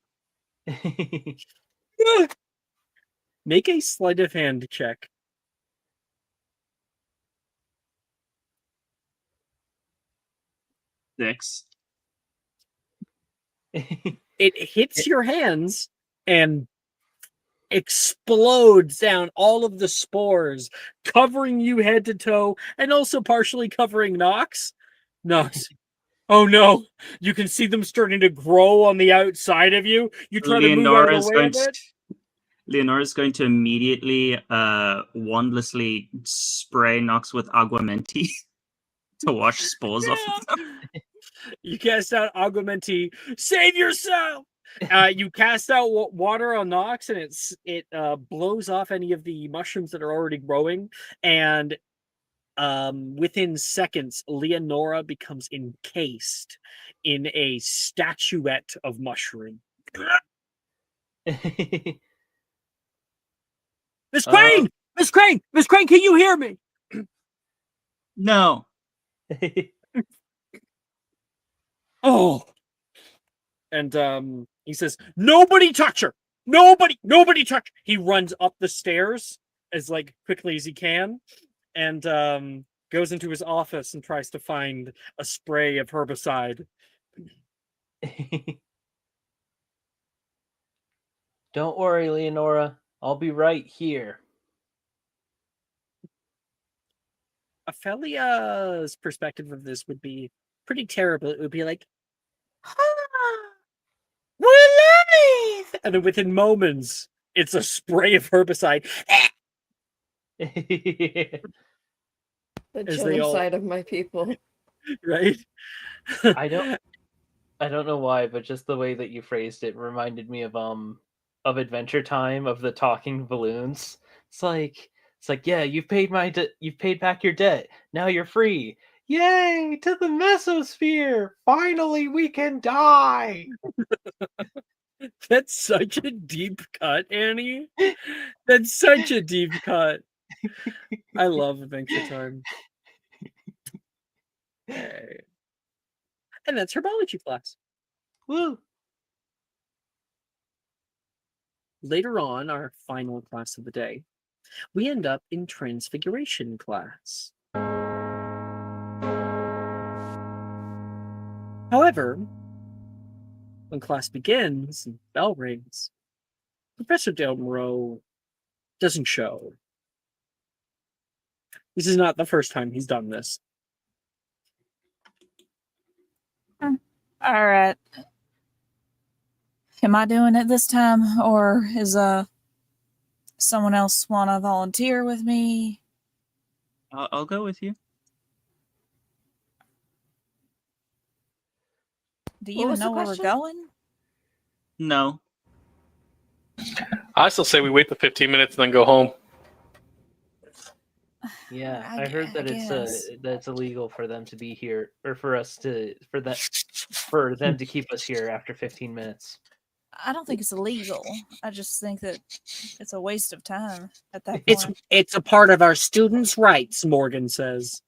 Make a sleight of hand check. Six. It hits your hands and explodes down all of the spores, covering you head to toe, and also partially covering Nox. Nox. Oh no! You can see them starting to grow on the outside of you. You try to move out of the way of it. Leonora's going to immediately, wandlessly spray Nox with aguamenti to wash spores off of them. You cast out aguamenti. Save yourself! You cast out water on Nox, and it blows off any of the mushrooms that are already growing. And within seconds, Leonora becomes encased in a statuette of mushroom. Miss Crane! Miss Crane! Miss Crane, can you hear me? No. Oh. And he says, "Nobody touch her! Nobody touch her!" He runs up the stairs as quickly as he can, and goes into his office and tries to find a spray of herbicide. Don't worry, Leonora. I'll be right here. Ophelia's perspective of this would be pretty terrible. It would be like, we're alive! And then within moments, it's a spray of herbicide. The genocide of my people. Right? I don't know why, but just the way that you phrased it reminded me of Adventure Time, of the talking balloons. It's like, yeah, you've paid back your debt. Now you're free. Yay, to the mesosphere! Finally we can die. That's such a deep cut, Annie. That's such a deep cut. I love Adventure Time. Hey. And that's herbology class. Woo! Later on, our final class of the day, we end up in Transfiguration class. However, when class begins and bell rings, Professor Del Moreau doesn't show. This is not the first time he's done this. All right. Am I doing it this time, or is someone else want to volunteer with me? I'll go with you. Do you even know where we're going? No. I still say we wait the 15 minutes and then go home. Yeah, I heard that it's illegal for them to be here, or for them to keep us here after 15 minutes. I don't think it's illegal. I just think that it's a waste of time at that point. It's a part of our students' rights, Morgan says.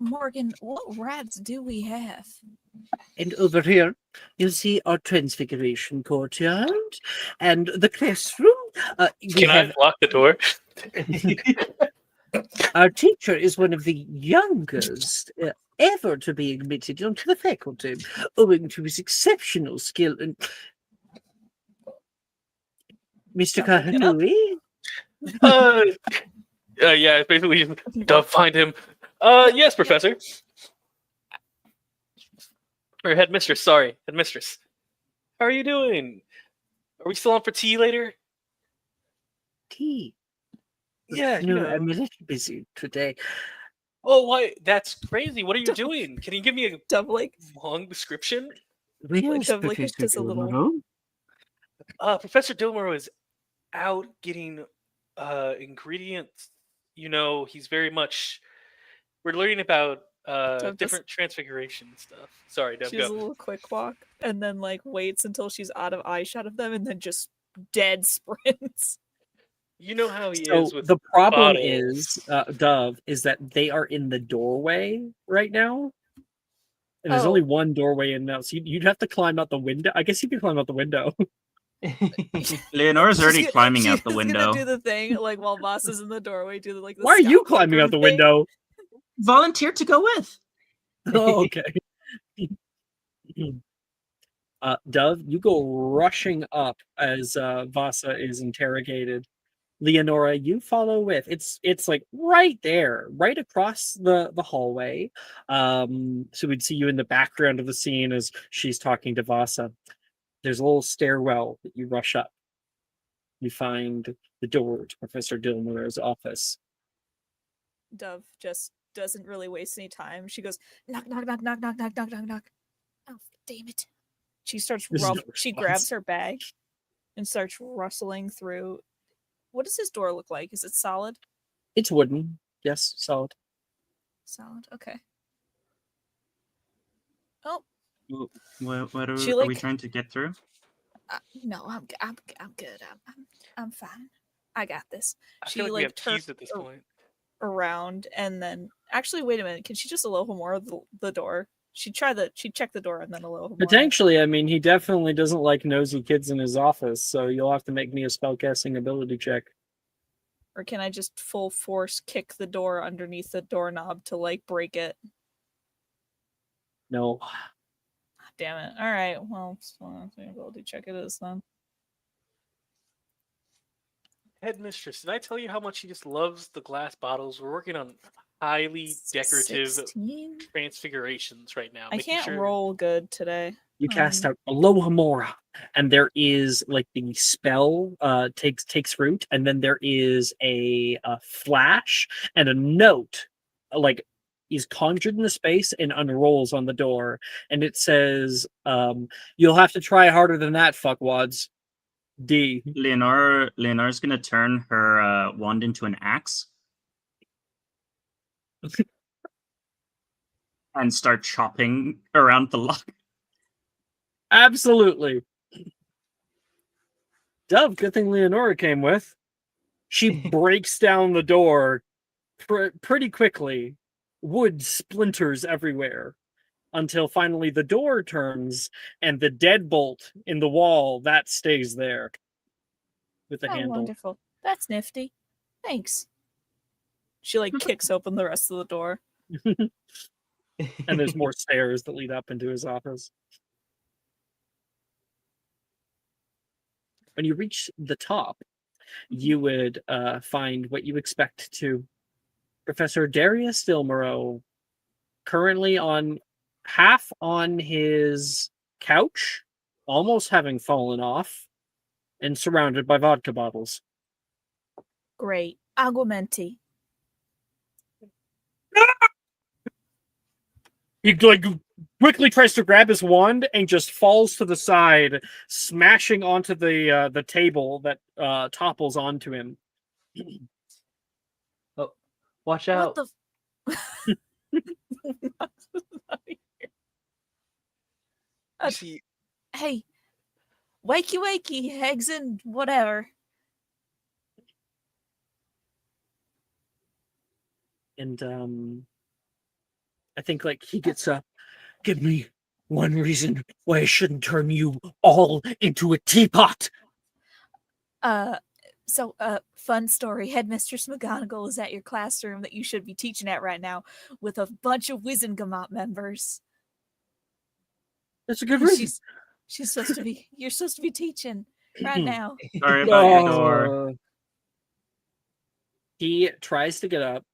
Morgan, what rights do we have? And over here, you'll see our Transfiguration courtyard and the classroom. Can I lock the door? Our teacher is one of the youngest ever to be admitted onto the faculty, owing to his exceptional skill and Mr. Kahanui. Yeah, basically, find him. Yes, Professor. Or headmistress, sorry. Headmistress. How are you doing? Are we still on for tea later? Tea? Yeah, No, I'm a little busy today. Oh, why? That's crazy. What are you doing? Can you give me a long description? Like, have, like, just a little. Professor Dilmore is out getting ingredients. You know, he's very much. We're learning about different transfiguration stuff. Sorry, Dev, She does go. a little quick walk and then like waits until she's out of eye shot of them and then just dead sprints. You know how he So is with the problem bottles. is, Dove, is that they are in the doorway right now. And there's only one doorway in now, so you'd have to climb out the window. I guess you could climb out the window. Leonora's already climbing out the She's window. gonna do the thing like while Voss is in the doorway. Do the, like the Why are you Scott climbing out Pilgrim the thing. window? Volunteer to go with. Oh, okay. Dove, you go rushing up as Vasa is interrogated. Leonora, you follow with. It's like right there, right across the hallway. So we'd see you in the background of the scene as she's talking to Vasa. There's a little stairwell that you rush up. You find the door to Professor Dilmore's office. Dove just doesn't really waste any time. She goes, knock, knock, knock, knock, knock, knock, knock, knock, knock. Oh, damn it. She starts she grabs her bag and starts rustling through. What does his door look like? Is it solid? It's wooden. Yes, solid. Solid. Okay. Oh. What are, She, are we like- trying to get through? No, I'm good. I'm fine. I got this. I She feel like we like have keys at this point. around and then actually wait a minute. Can she just a little more the door? She'd check the door and then a little more. Potentially, I mean, he definitely doesn't like nosy kids in his office, so you'll have to make me a spellcasting ability check. Or can I just full force kick the door underneath the doorknob to like break it? No. Damn it. All right. Well, ability check it is then. Headmistress, did I tell you how much he just loves the glass bottles? We're working on highly decorative 16? transfigurations right now. I making can't sure- roll good today. You cast out Alohomora, and there is like the spell takes root, and then there is a flash and a note, like is conjured in the space and unrolls on the door, and it says, "You'll have to try harder than that, fuckwads." D. Leonora's gonna turn her wand into an axe and start chopping around the lock. Absolutely. Dove, good thing Leonora came with. She breaks down the door pretty quickly. Wood splinters everywhere until finally the door turns and the deadbolt in the wall, that stays there with the handle. Wonderful. That's nifty. Thanks. She like kicks open the rest of the door. And there's more stairs that lead up into his office. When you reach the top, you would find what you expect to Professor Darius Dilmoro, currently half on his couch, almost having fallen off, and surrounded by vodka bottles. Great. Aguamenti. He like quickly tries to grab his wand and just falls to the side, smashing onto the table that topples onto him. Oh, watch out! What the? See, Hey, wakey, eggs and whatever. And I think like he gets up. Give me one reason why I shouldn't turn you all into a teapot. So, fun story. Headmistress McGonagall is at your classroom that you should be teaching at right now with a bunch of Wizengamot members. That's a good And reason. She's supposed to be. You're supposed to be teaching right now. Sorry about your door. He tries to get up.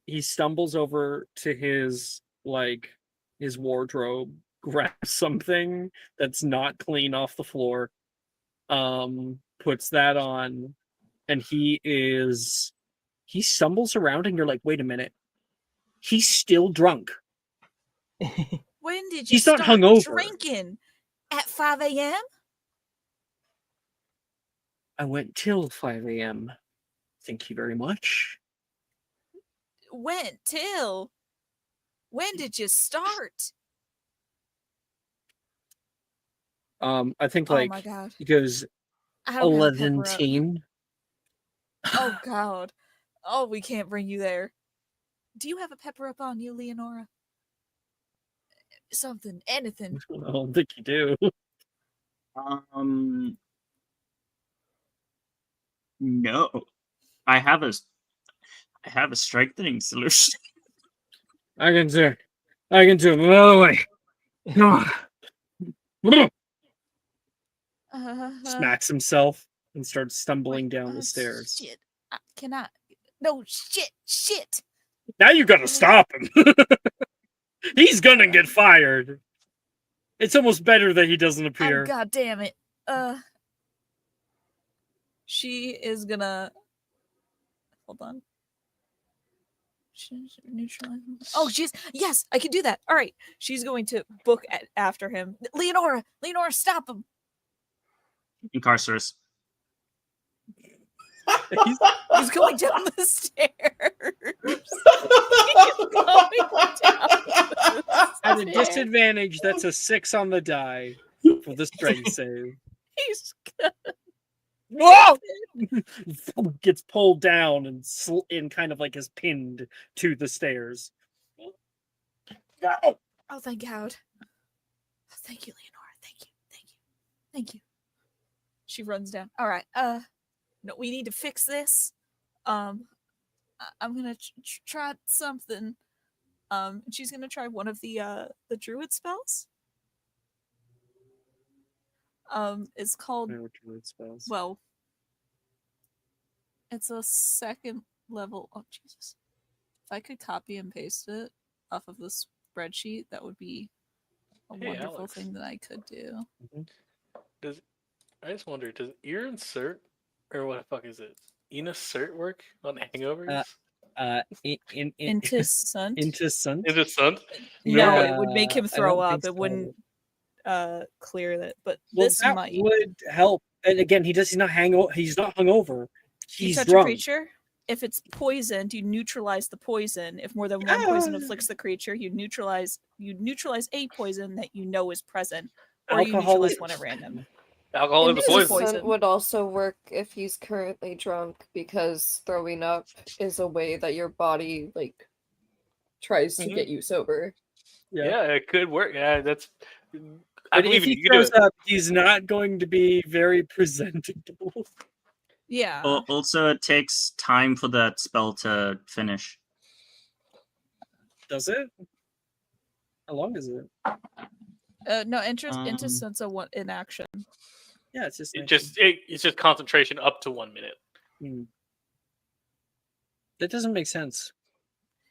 He stumbles over to his wardrobe, grabs something that's not clean off the floor, puts that on, and he stumbles around, and you're like, wait a minute, he's still drunk. When did you He's not start hungover. drinking? At 5 a.m.? I went till 5 a.m. Thank you very much. Went till? When did you start? I think Oh like my god. it goes I don't have a pepper up. 11. Oh god. Oh, we can't bring you there. Do you have a pepper up on you, Leonora? Something, anything. I don't think you do. No. I have a strengthening solution. I can do it another way. Come on. Smacks himself and starts stumbling down the stairs. Shit. Can I? No, shit. Now you gotta stop him. He's gonna get fired. It's almost better that he doesn't appear. Oh, god damn it. She is gonna... Hold on. Oh, yes, I can do that. All right. She's going to book after him. Leonora, stop him. Incarcerus. He's going down the stairs. He's going down the At a stairs. disadvantage, that's a 6 on the die for the strength save. He's gonna... Whoa! Gets pulled down and kind of like is pinned to the stairs. No! Oh, thank God. Oh, thank you, Leonora. Thank you. She runs down. All right. No, we need to fix this. I'm gonna try something. She's gonna try one of the druid spells. It's called... Druid spells. Well, it's a second level. Oh, Jesus. If I could copy and paste it off of the spreadsheet, that would be a wonderful Alex. thing that I could do. I just wonder, does ear insert, or what the fuck is it? Insert work on hangovers? Into Sunt? Into Sunt? Is it sun? No, Yeah, it would make him I throw don't up. think It so. wouldn't clear that. But Well, this that might. would help. And again, he's not hungover. You He's touch drunk. a creature. If it's poisoned, you neutralize the poison. If more than one poison afflicts the creature, you neutralize a poison that you know is present, or you Alcohol neutralize is- one at random. Alcohol is a Indecent poison. poison. Would also work if he's currently drunk because throwing up is a way that your body tries to Mhm. get you sober. Yeah, it could work. Yeah, that's. I But believe if you he can do throws it. up, he's not going to be very presentable. Yeah. Also, it takes time for that spell to finish. Does it? How long is it? No, interest into Um, sense of what in action. Yeah, it's just It's just concentration up to 1 minute. That doesn't make sense.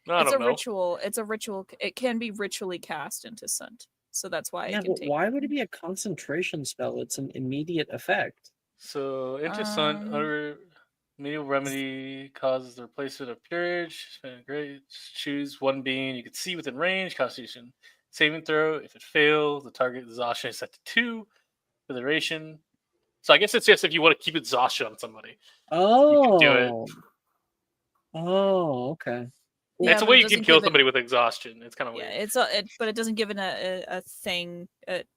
I It's don't a know. ritual. It's a ritual. It can be ritually cast into Sunt. So that's why Yeah, it can but take. why would it be a concentration spell? It's an immediate effect. So, into sun, Um, other medial remedy causes the replacement of peerage. Great. Choose one being you can see within range. Constitution saving throw. If it fails, the target exhaustion is set to 2 for the duration. So I guess it's just if you want to keep exhaustion on somebody. Oh. do it. Oh, okay. Yeah, It's a but way it you can doesn't kill give it- somebody with exhaustion. It's kind of Yeah, weird. but it doesn't give it a thing,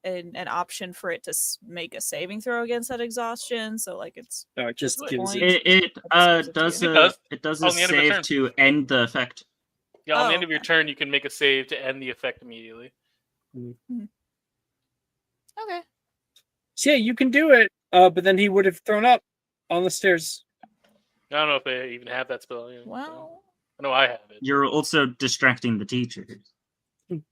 an option for it to make a saving throw against that exhaustion. So it's No, it just Good gives point. it. It That just does gives it to it does On a the end of a save turn. to end the effect. Yeah, on the end Oh, of your turn, you can make a save to end the effect immediately. okay. So yeah, you can do it. But then he would have thrown up on the stairs. I don't know if they even have that spell. Well, I know I have it. You're also distracting the teachers.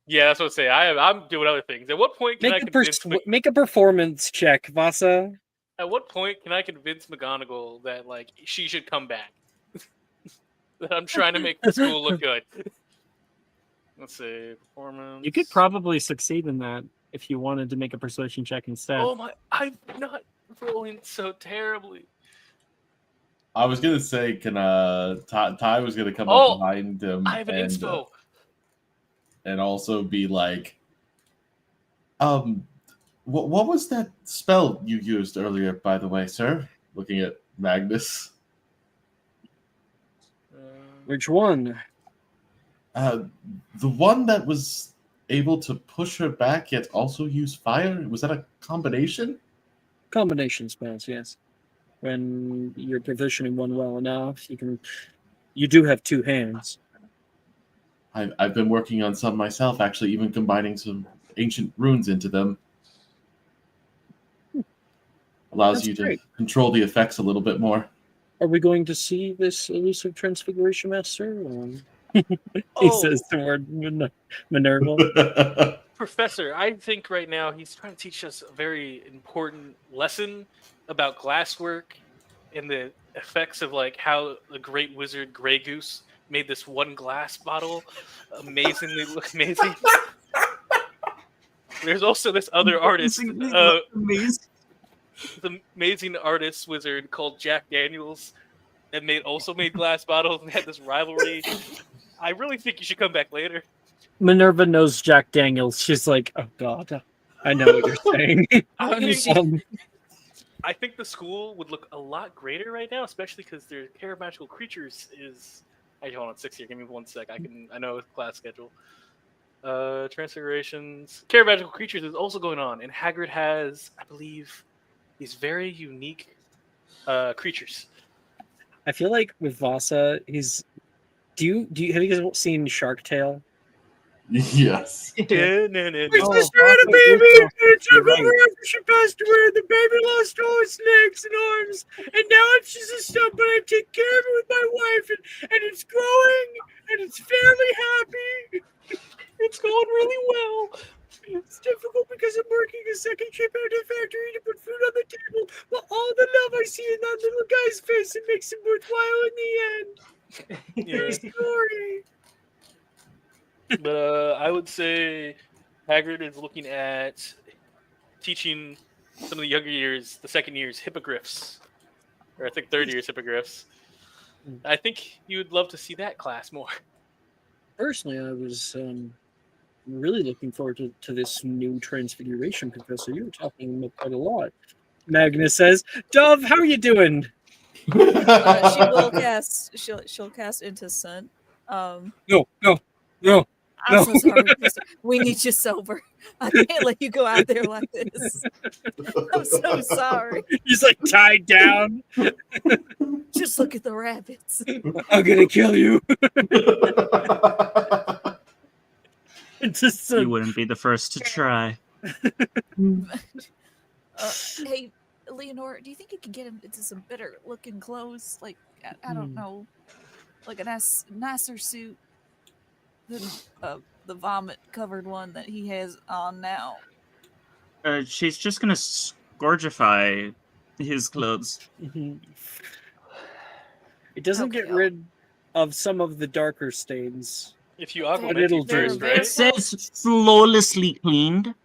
Yeah, that's what I say. I'm doing other things. At what point can I convince? Make a performance check, Vasa. At what point can I convince McGonagall that she should come back? That I'm trying to make the school look good. Let's see, performance. You could probably succeed in that if you wanted to make a persuasion check instead. Oh my! I'm not rolling so terribly. I was gonna say, can Ty was gonna come Oh, up behind him I have an inspo. and also be like, What was that spell you used earlier, by the way, sir? Looking at Magnus. Which one? The one that was able to push her back yet also use fire? Was that a combination? Combination spells, yes. When you're provisioning one well enough, you do have two hands. I've been working on some myself, actually, even combining some ancient runes into them. Allows That's you to great. control the effects a little bit more. Are we going to see this elusive transfiguration master? He Oh. says the word Minerva. Professor, I think right now he's trying to teach us a very important lesson about glasswork and the effects of like how the great wizard Grey Goose made this one glass bottle amazingly look amazing. There's also this other artist, the amazing artist wizard called Jack Daniels that also made glass bottles and had this rivalry. I really think you should come back later. Minerva knows Jack Daniels. She's like, oh god, I know what you're saying. I think the school would look a lot greater right now, especially because their Care of Magical Creatures is. Hold on, 6 here. Give me 1 sec. I know class schedule. Transfigurations. Care of Magical Creatures is also going on, and Hagrid has, I believe, these very unique creatures. I feel like with Vasa, he's. Do you have you guys seen Shark Tale? Yes. No. My sister had a baby, and it took over after she passed away. The baby lost all its legs and arms, and now it's just a stump, but I take care of it with my wife, and it's growing, and it's fairly happy. It's going really well. It's difficult because I'm working a second trip out of the factory to put food on the table, but all the love I see in that little guy's face, it makes it worthwhile in the end. There's glory. But I would say Hagrid is looking at teaching some of the younger years, the second years, hippogriffs, or I think third years hippogriffs. I think you would love to see that class more. Personally, I was really looking forward to this new transfiguration, Professor. You were talking about quite a lot. Magnus says, "Dove, how are you doing?" She will cast. She'll cast into Sun. No. I'm so sorry, Professor. We need you sober. I can't let you go out there like this. I'm so sorry. He's like tied down. Just look at the rabbits. I'm gonna kill you. You wouldn't be the first to try. Hey, Leonore, do you think you can get him into some better looking clothes? Like, I don't know, like a nicer suit than the vomit covered one that he has on now. She's just gonna scourgify his clothes. It doesn't get rid of some of the darker stains. If you augment it'll first, do. right? It says flawlessly cleaned.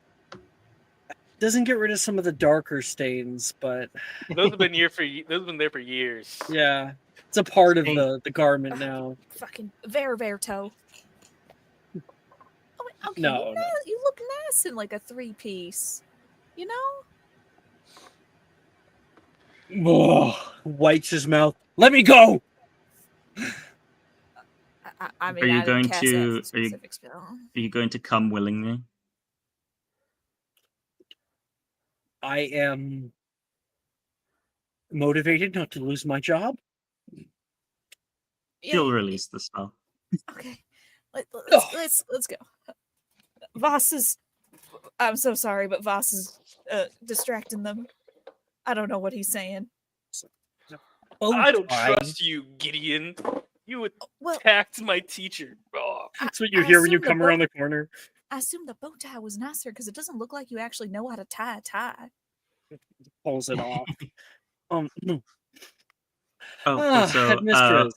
Doesn't get rid of some of the darker stains, but Those have been there for years. yeah, it's a part of the garment now. Fucking very toe. Oh, okay, No. You look nice in like a 3-piece. You know? Oh, wipes his mouth. Let me go. I mean, Are you I didn't going cast to? that specific spell. Are you going to come willingly? I am motivated not to lose my job. He'll release the spell. Okay, let's go. Voss is. I'm so sorry, but Voss is distracting them. I don't know what he's saying. I don't trust you, Gideon. You attacked my teacher. Oh. That's what you hear when you come around the corner. I assumed the bow tie was nicer because it doesn't look like you actually know how to tie a tie. Pulls it off. So headmistress.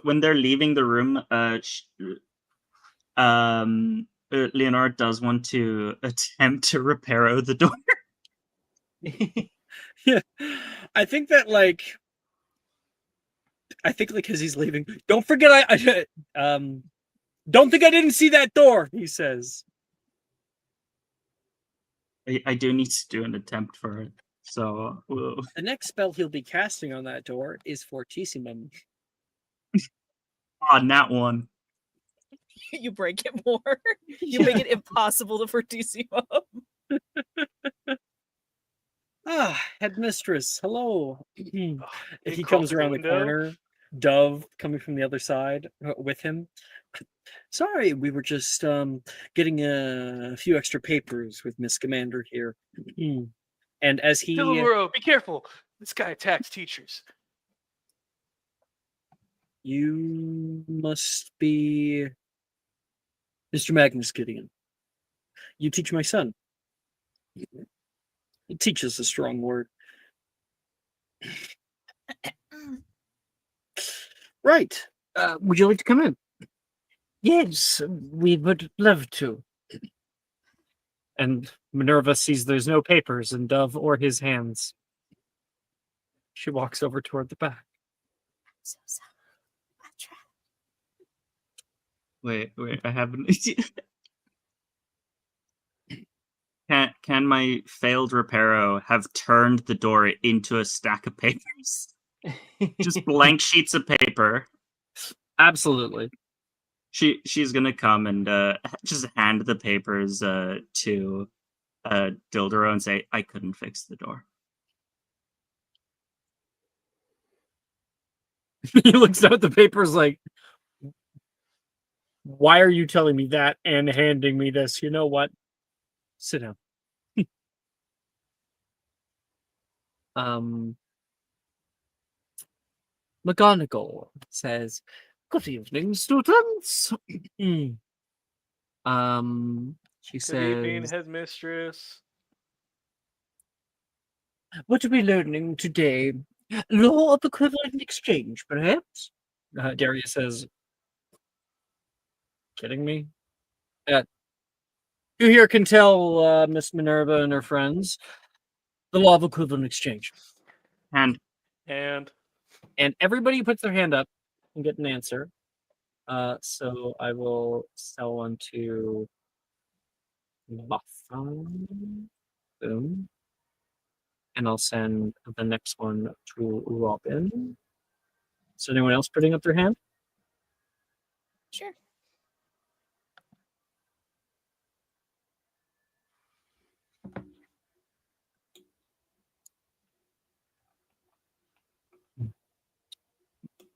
when they're leaving the room, Leonore does want to attempt to repair the door. Yeah, I think that as he's leaving, don't forget I don't think I didn't see that door. He says. I do need to do an attempt for it. So, The next spell he'll be casting on that door is Fortissimum. on that one. You break it more. You make it impossible to Fortissimo. Headmistress, hello. He He calls comes through around the the window. corner, Dove coming from the other side with him. Sorry, we were just getting a few extra papers with Miss Commander here. And as he Dillamuro, be careful. This guy attacks teachers. You must be Mr. Magnus Gideon. You teach my son. Teach is a strong word. Right. Would you like to come in? Yes, we would love to. And Minerva sees there's no papers in Dove or his hands. She walks over toward the back. Wait, I haven't. Can my failed reparo have turned the door into a stack of papers? Just blank sheets of paper. Absolutely. She's gonna come and just hand the papers to Dildero and say, I couldn't fix the door. He looks at the papers like, why are you telling me that and handing me this? You know what? Sit down. McGonagall says, "Good evening, students." She Good evening, says, headmistress. "What are we learning today? Law of equivalent exchange, perhaps?" Darius says, "Kidding me?" You here can tell Miss Minerva and her friends the law of equivalent exchange. And everybody puts their hand up and get an answer. So I will sell one to Muffin. Boom. And I'll send the next one to Robin. Is anyone else putting up their hand? Sure.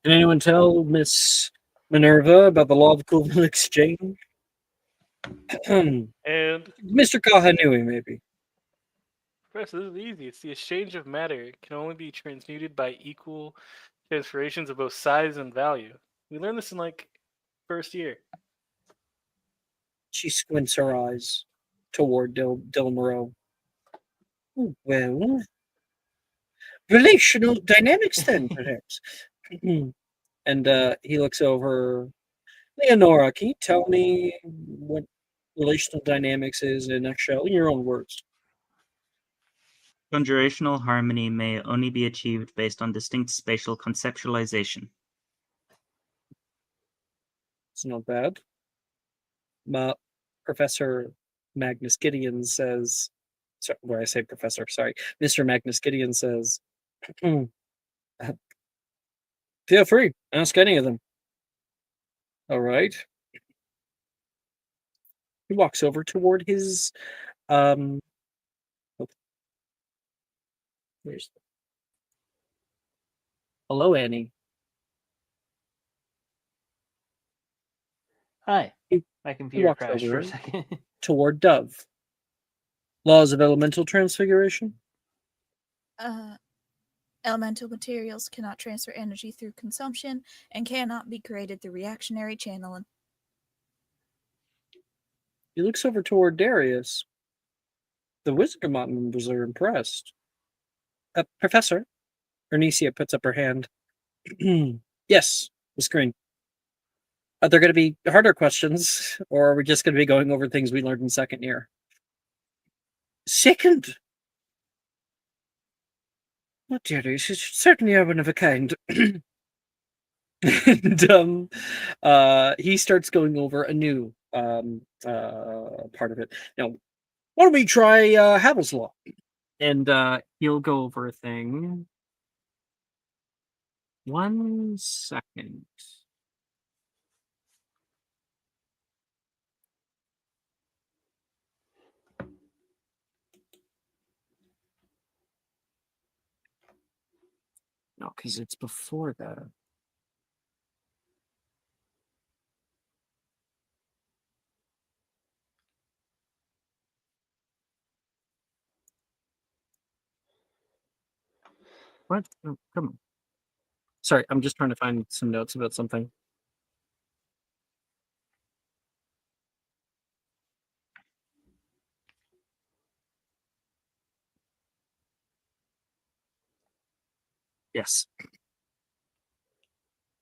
Can anyone tell Miss Minerva about the law of equivalent exchange? And Mr. Kahanui, maybe. Professor, this is easy. It's the exchange of matter. It can only be transmuted by equal transformations of both size and value. We learned this in first year. She squints her eyes toward Dilmaro. Well, relational dynamics then, perhaps. And he looks over. Leonora, can you tell me what relational dynamics is in a nutshell, in your own words? Conjurational harmony may only be achieved based on distinct spatial conceptualization. It's not bad. Professor Magnus Gideon says, where I say professor, sorry, Mr. Magnus Gideon says, feel free, ask any of them. All right. He walks over toward his, hello, Annie. Hi. My computer crashed for a second. Toward Dove. Laws of elemental transfiguration? Elemental materials cannot transfer energy through consumption and cannot be created through reactionary channeling. He looks over toward Darius. The Wizardmont members are impressed. Professor? Ernesia puts up her hand. Yes, Miss Green. Are there going to be harder questions, or are we just going to be going over things we learned in second year? Second? Oh, Darius, you certainly are one of a kind. And he starts going over a new part of it. Now, Why don't we try Havel's Law? And he'll go over a thing. 1 second. No, because it's before that. What? Oh, come on. Sorry, I'm just trying to find some notes about something. Yes.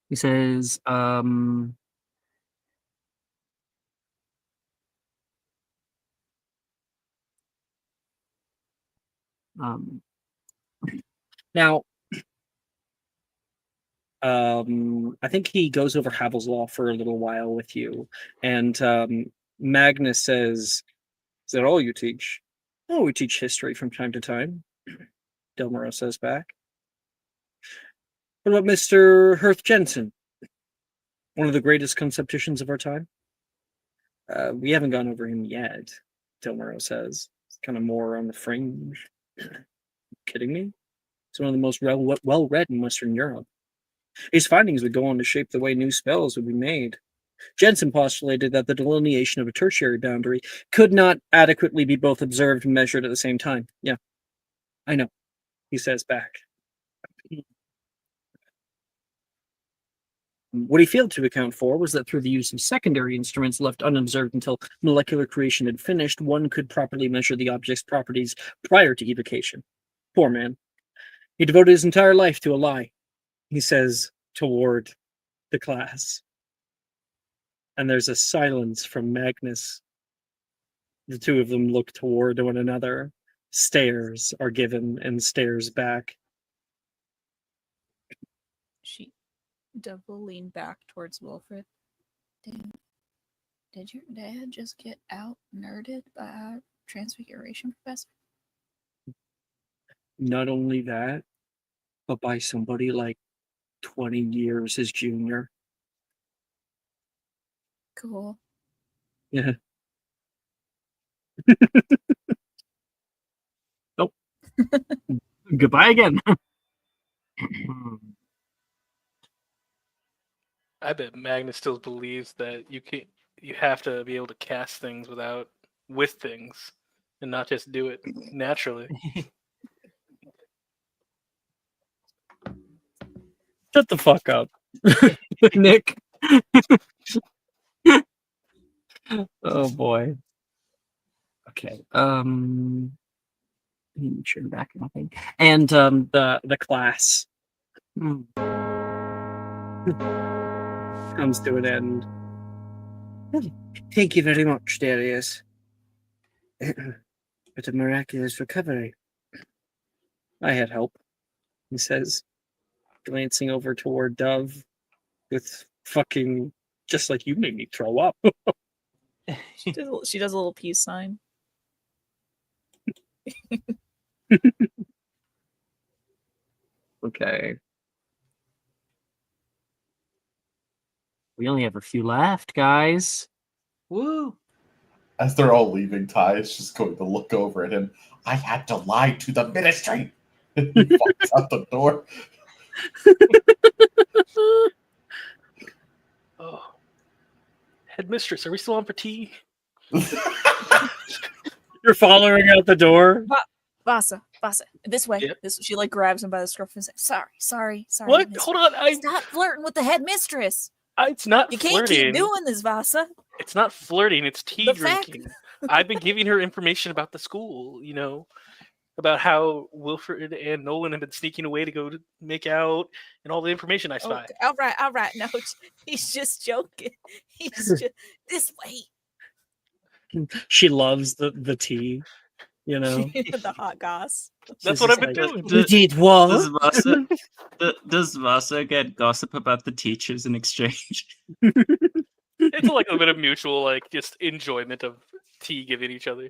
He says, now, I think he goes over Havel's Law for a little while with you, and Magnus says, "Is that all you teach?" "Oh, we teach history from time to time," Delmaro says back. "What about Mr. Hirth Jensen? One of the greatest concepticians of our time?" We haven't gone over him yet," Delmaro says. It's kind of more on the fringe. Kidding me? He's one of the most well-read in Western Europe. His findings would go on to shape the way new spells would be made. Jensen postulated that the delineation of a tertiary boundary could not adequately be both observed and measured at the same time. Yeah, I know, he says back. What he failed to account for was that through the use of secondary instruments left unobserved until molecular creation had finished, one could properly measure the object's properties prior to evocation. Poor man. He devoted his entire life to a lie, he says toward the class. And there's a silence from Magnus. The two of them look toward one another. Stares are given and stares back. Dev will lean back towards Wilfred. Did your dad just get out nerded by our transfiguration professor? Not only that, but by somebody like 20 years his junior. Cool. Yeah. Nope. Goodbye again. I bet Magnus still believes that you have to be able to cast things with things and not just do it naturally. Shut the fuck up, Nick. Oh boy. Okay. Turn back, I think. And the class comes to an end. Thank you very much, Darius. But a miraculous recovery. I had help, he says, glancing over toward Dove with fucking just like you made me throw up. She does a little peace sign. Okay. We only have a few left, guys. Woo! As they're all leaving, Ty is just going to look over at him. I had to lie to the ministry. He walks out the door. Oh, headmistress, are we still on for tea? You're following out the door. Vasa, this way. Yep. She like grabs him by the scruff and says, "Sorry." What? miss. Hold on, Stop flirting with the headmistress. It's not You flirting. can't keep doing this, Vasa. It's not flirting. It's tea The drinking. I've been giving her information about the school. About how Wilfred and Nolan have been sneaking away to go to make out, and all the information I spy. Okay, all right. No, he's just joking. He's just this way. She loves the tea, The hot goss. That's what I've been doing. You did what? Does Vasa get gossip about the teachers in exchange? It's like a bit of mutual, just enjoyment of tea giving each other.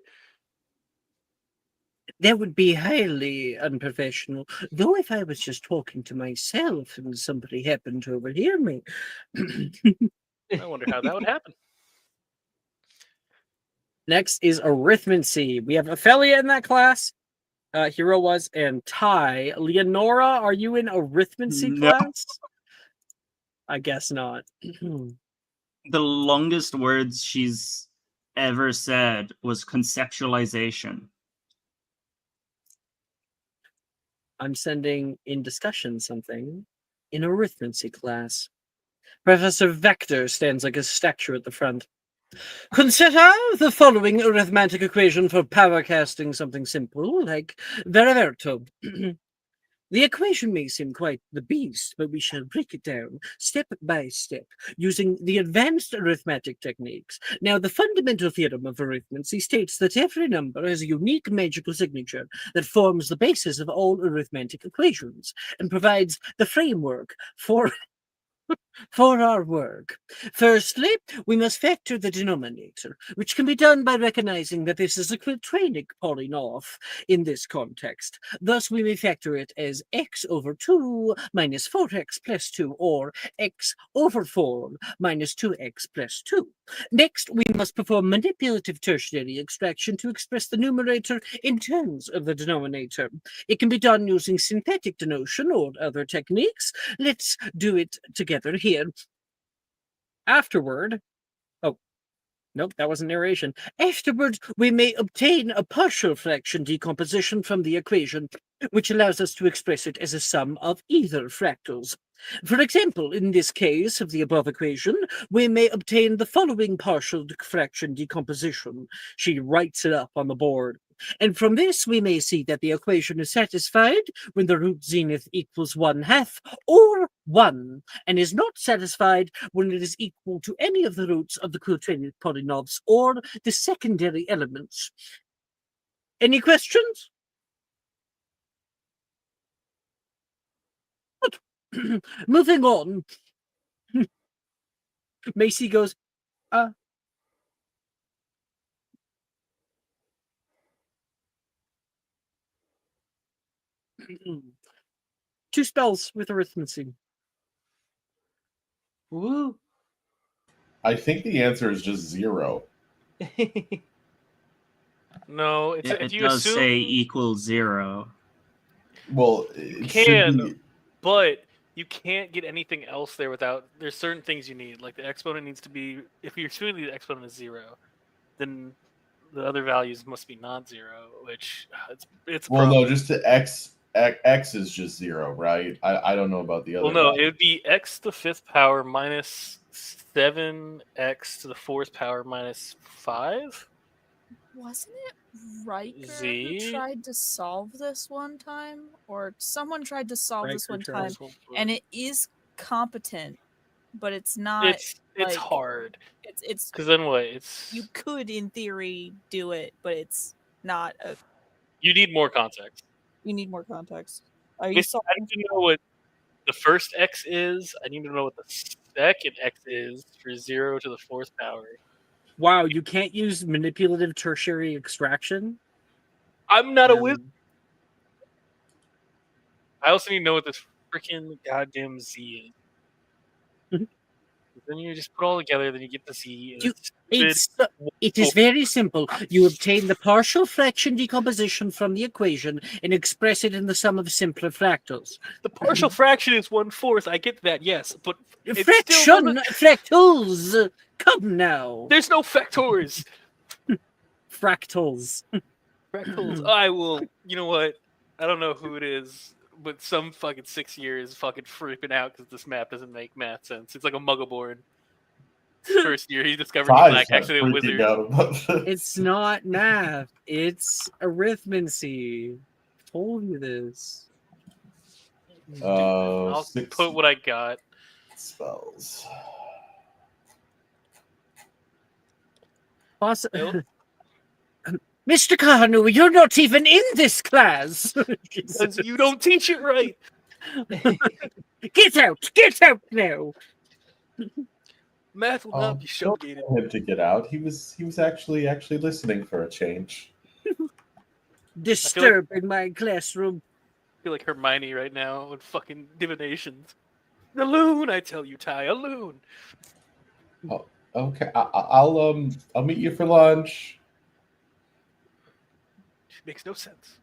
That would be highly unprofessional. Though if I was just talking to myself and somebody happened to overhear me. I wonder how that would happen. Next is arithmancy. We have Ophelia in that class. Hero was, and Ty. Leonora, are you in arithmancy No. class? I guess not. The longest words she's ever said was conceptualization. I'm sending in discussion something in arithmancy class. Professor Vector stands like a statue at the front. Consider the following arithmetic equation for power casting something simple, like Veriverto. The equation may seem quite the beast, but we shall break it down step by step using the advanced arithmetic techniques. Now, the fundamental theorem of arithmancy states that every number has a unique magical signature that forms the basis of all arithmetic equations and provides the framework for our work. Firstly, we must factor the denominator, which can be done by recognizing that this is a quadratic polynomial in this context. Thus, we may factor it as x over 2 minus 4x plus 2, or x over 4 minus 2x plus 2. Next, we must perform manipulative tertiary extraction to express the numerator in terms of the denominator. It can be done using synthetic denotation or other techniques. Let's do it together here. Afterward, oh, nope, that wasn't narration. Afterwards, we may obtain a partial fraction decomposition from the equation, which allows us to express it as a sum of either fractals. For example, in this case of the above equation, we may obtain the following partial fraction decomposition. She writes it up on the board. And from this, we may see that the equation is satisfied when the root zenith equals 1/2 or 1, and is not satisfied when it is equal to any of the roots of the quadratic polynomials or the secondary elements. Any questions? Good. Moving on. Macy goes, two spells with arithmancy. Woo. I think the answer is just 0. No, it's Yeah, if it you does assume say equals 0. Well, you it should can, be. but you can't get anything else there without. There's certain things you need, like the exponent needs to be. If you're assuming the exponent is 0, then the other values must be non-zero, which it's a Well, no, problem. just to x is just 0, right? I don't know about the other. Well, no, values. it would be x to the 5th power minus 7x to the 4th power minus 5. Wasn't it Riker Z? who tried to solve this one time? Or someone tried to solve this one time, and it is competent, but it's not. It's like, hard. It's because then what? you could in theory do it, but it's not a. You need more context. You need more context. Are you I need to know what the first x is. I need to know what the second x is for 0 to the 4th power. Wow, you can't use manipulative tertiary extraction? I'm not a wizard. I also need to know what this freaking goddamn z is. Then you just put all together, then you get the z. It is very simple. You obtain the partial fraction decomposition from the equation and express it in the sum of simpler fractals. The partial fraction is 1/4. I get that, yes, but fractals. Come now. There's no factors. Fractals. Fractals. I will. You know what? I don't know who it is, but some fucking 6 years fucking freaking out because this map doesn't make math sense. It's like a Muggleborn. First year he discovered he's like actually a wizard. It's not math. It's arithmancy. I told you this. I'll put what I got. Spells. Mr. Carno, you're not even in this class. Because you don't teach it right. Get out now. Math will not be showgated. Him to get out. He was actually listening for a change. Disturbing my classroom. I feel like Hermione right now with fucking divinations. A loon, I tell you, Ty, a loon. Oh, okay, I'll meet you for lunch. It makes no sense.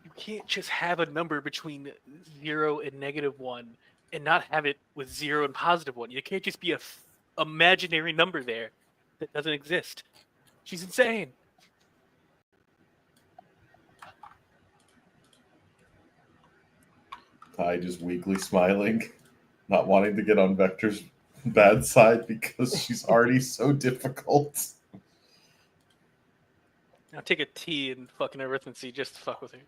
You can't just have a number between 0 and -1 and not have it with 0 and +1. You can't just be a imaginary number there that doesn't exist. She's insane. Ty just weakly smiling, not wanting to get on Vector's bad side because she's already so difficult. Now take a T in fucking arithmancy just to fuck with her.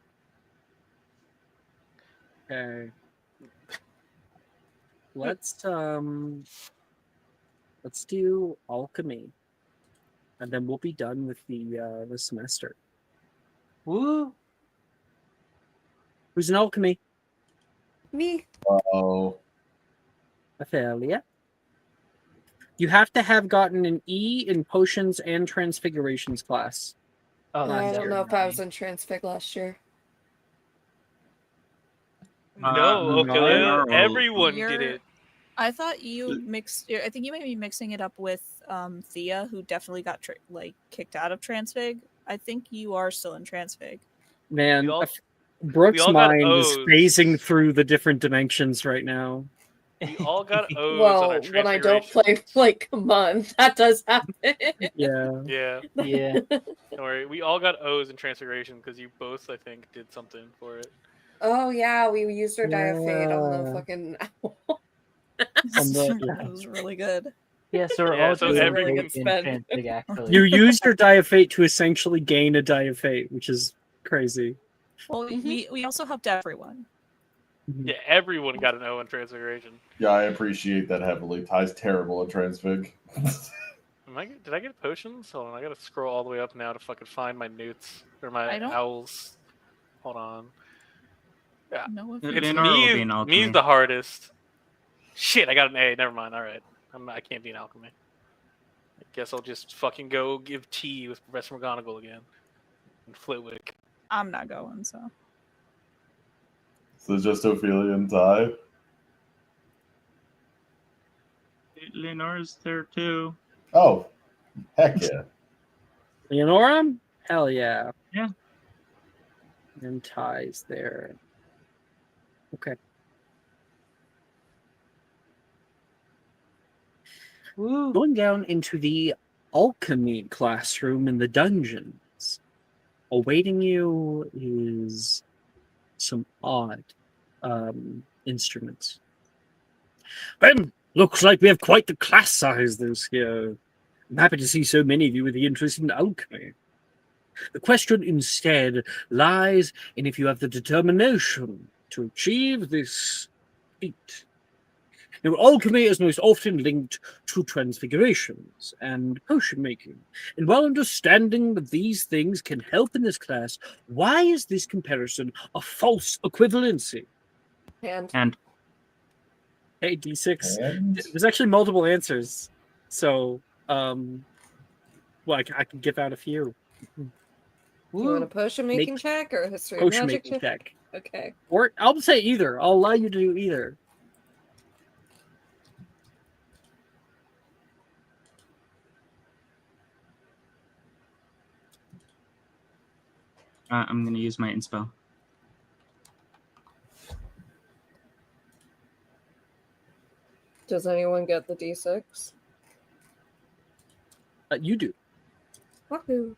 Okay. Let's do alchemy, and then we'll be done with the semester. Woo! Who's in alchemy? Me. Oh, Ophelia. You have to have gotten an E in potions and transfigurations class. Oh, I that's don't know if I was definitely- in Transfig last year. No, Ophelia, no. everyone did You're- it. I thought you mixed. I think you might be mixing it up with Thea, who definitely got kicked out of Transfig. I think you are still in Transfig. Man, We all- Brooke's we all got mind is O's. phasing through the different dimensions right now. We all got O's on Well, our when I don't play transfigurations. like a month, that does happen. Yeah. Yeah, Yeah. don't worry. We all got O's in transfiguration because you both, I think, did something for it. Oh yeah, we used our die of fate on the Yeah. fucking owl. It was really good. Yeah, so we're Yeah, all so doing every- great in spend. Transfig, actually. You used your die of fate to essentially gain a die of fate, which is crazy. Well, we also helped everyone. Yeah, everyone got an O in transfiguration. yeah, I appreciate that heavily. Ty's terrible at Transfig. Did I get potions? Hold on, I gotta scroll all the way up now to fucking find my newts or my I don't- owls. Hold on. Yeah, No, if It- it's Leonora will be in me's alchemy. the hardest. Shit, I got an A. Never mind. All right, I can't be in alchemy. I guess I'll just fucking go give tea with Professor McGonagall again and Flitwick. I'm not going. So So just Ophelia and Ty. Leonora's there too. Oh, heck yeah. Leonora? Hell yeah. Yeah. And Ty's there. Okay. Woo! Going down into the alchemy classroom in the dungeons. Awaiting you is some odd instruments. Then, looks like we have quite the class size this year. I'm happy to see so many of you with the interest in alchemy. The question instead lies in if you have the determination to achieve this feat. Now, alchemy is most often linked to transfigurations and potion making. And while understanding that these things can help in this class, why is this comparison a false equivalency? And Hey, D6. And There's actually multiple answers. So, well, I can give out a few. you want a potion making Make- check or a history of Potion magic making check. Okay. Or I'll say either. I'll allow you to do either. I'm going to use my inspo. Does anyone get the D6? You do. Wahoo.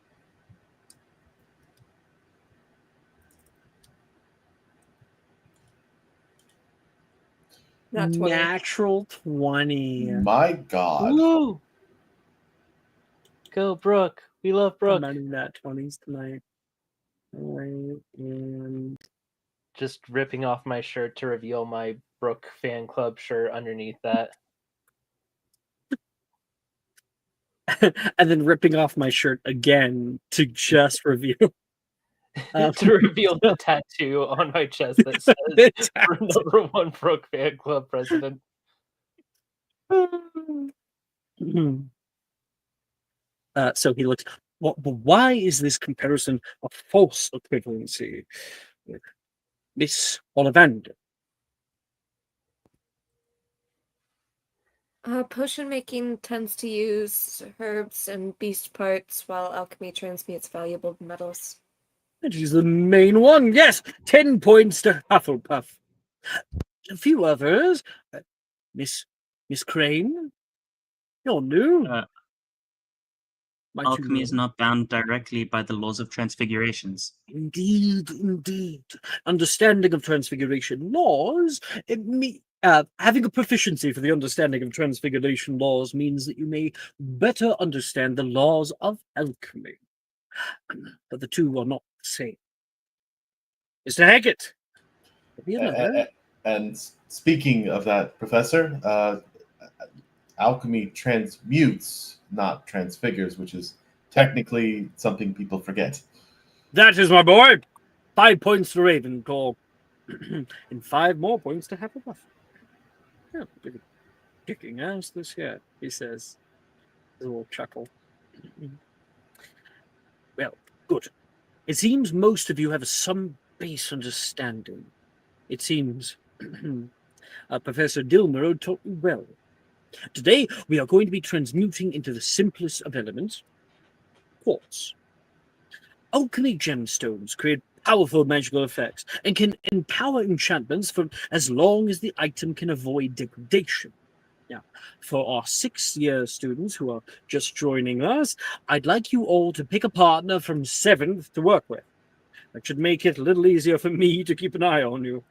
Not 20. Natural 20. my God. Woo! Go, Brooke. We love Brooke. I'm out of nat 20s tonight. Alright, and Just ripping off my shirt to reveal my Brooke fan club shirt underneath that. and then ripping off my shirt again to just review. To reveal the tattoo on my chest that says "For number one Brooke fan club president." So he looks. But why is this comparison a false equivalency? Miss Ollivander? Potion making tends to use herbs and beast parts, while alchemy transmutes valuable metals. That is the main one. Yes, 10 points to Hufflepuff. A few others. Miss Crane, you're new. Alchemy is not bound directly by the laws of transfigurations. Indeed. Understanding of transfiguration laws, having a proficiency for the understanding of transfiguration laws means that you may better understand the laws of alchemy. But the two are not the same. Mr. Haggett. And speaking of that, Professor, alchemy transmutes, not transfigures, which is technically something people forget. That is my boy. 5 points to Ravenclaw. And 5 more points to Hufflepuff. Yeah, kicking ass this year, he says. A little chuckle. Well, good. It seems most of you have some base understanding. It seems Professor Dilmer taught you well. Today, we are going to be transmuting into the simplest of elements, quartz. Alchemy gemstones create powerful magical effects and can empower enchantments for as long as the item can avoid degradation. Now, for our 6th-year students who are just joining us, I'd like you all to pick a partner from 7th to work with. That should make it a little easier for me to keep an eye on you.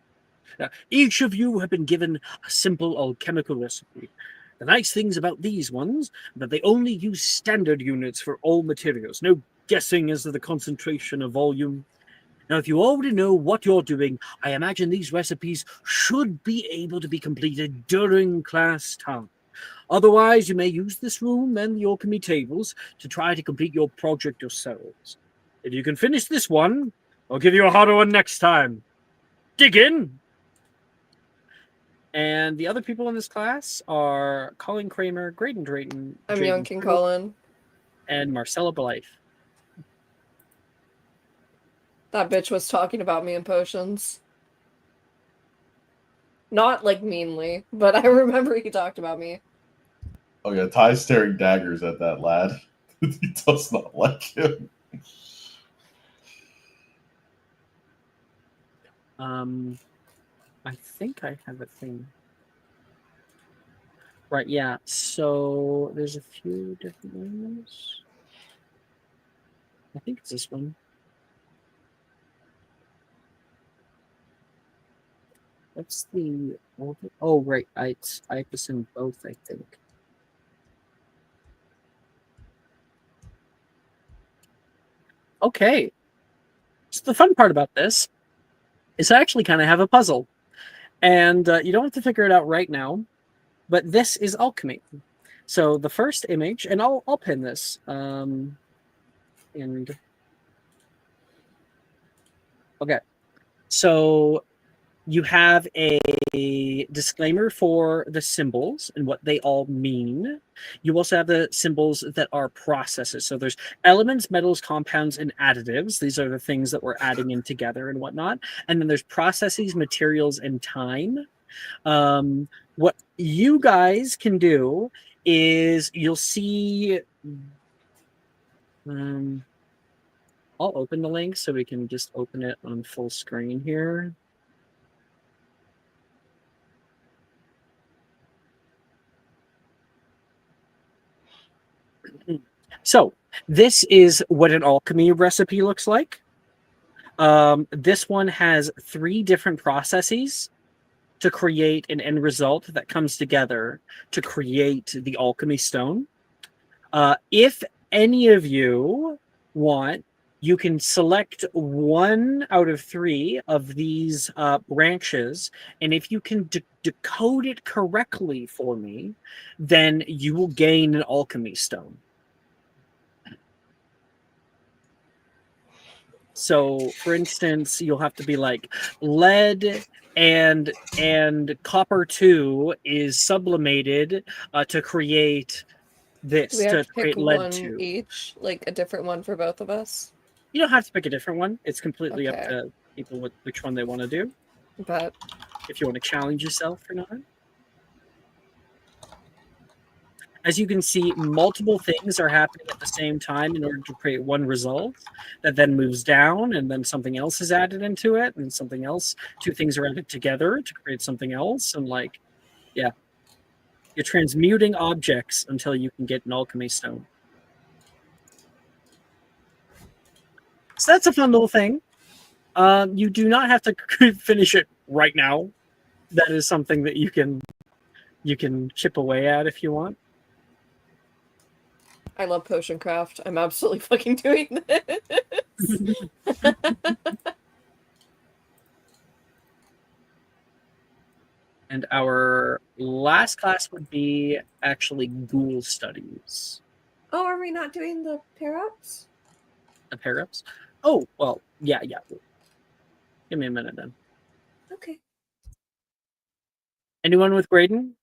Now, each of you have been given a simple alchemical recipe. The nice things about these ones are that they only use standard units for all materials. No guessing as to the concentration or volume. Now, if you already know what you're doing, I imagine these recipes should be able to be completed during class time. Otherwise, you may use this room and the alchemy tables to try to complete your project yourselves. If you can finish this one, I'll give you a harder one next time. Dig in! And the other people in this class are Colin Kramer, Graydon Drayton, I'm Young King Colin, and Marcella Blythe. That bitch was talking about me in potions. Not like meanly, but I remember he talked about me. Oh yeah, Ty's staring daggers at that lad. He does not like him. I think I have a thing. Right, yeah. So there's a few different ones. I think it's this one. What's the... Oh, right. I have to send both, I think. Okay. So the fun part about this is I actually kind of have a puzzle. And you don't have to figure it out right now, but this is alchemy. So the first image, and I'll pin this. And okay. So you have a disclaimer for the symbols and what they all mean. You also have the symbols that are processes. So there's elements, metals, compounds, and additives. These are the things that we're adding in together and whatnot. And then there's processes, materials, and time. What you guys can do is you'll see... I'll open the link so we can just open it on full screen here. So this is what an alchemy recipe looks like. This one has 3 different processes to create an end result that comes together to create the alchemy stone. If any of you want, you can select 1 out of 3 of these branches, and if you can decode it correctly for me, then you will gain an alchemy stone. So, for instance, you'll have to be like lead and copper 2 is sublimated to create this Do we have to to pick create lead one 2. each, like a different one for both of us? You don't have to pick a different one. It's completely up Okay. to people with which one they want to do. But If you want to challenge yourself or not. As you can see, multiple things are happening at the same time in order to create one result that then moves down, and then something else is added into it, and something else. 2 things are added together to create something else, and yeah. You're transmuting objects until you can get an alchemy stone. So that's a fun little thing. You do not have to finish it right now. That is something that you can chip away at if you want. I love potion craft. I'm absolutely fucking doing this. And our last class would be actually ghoul studies. Oh, are we not doing the pair-ups? The pair-ups? Oh, well, yeah. Give me a minute then. Okay. Anyone with Graydon?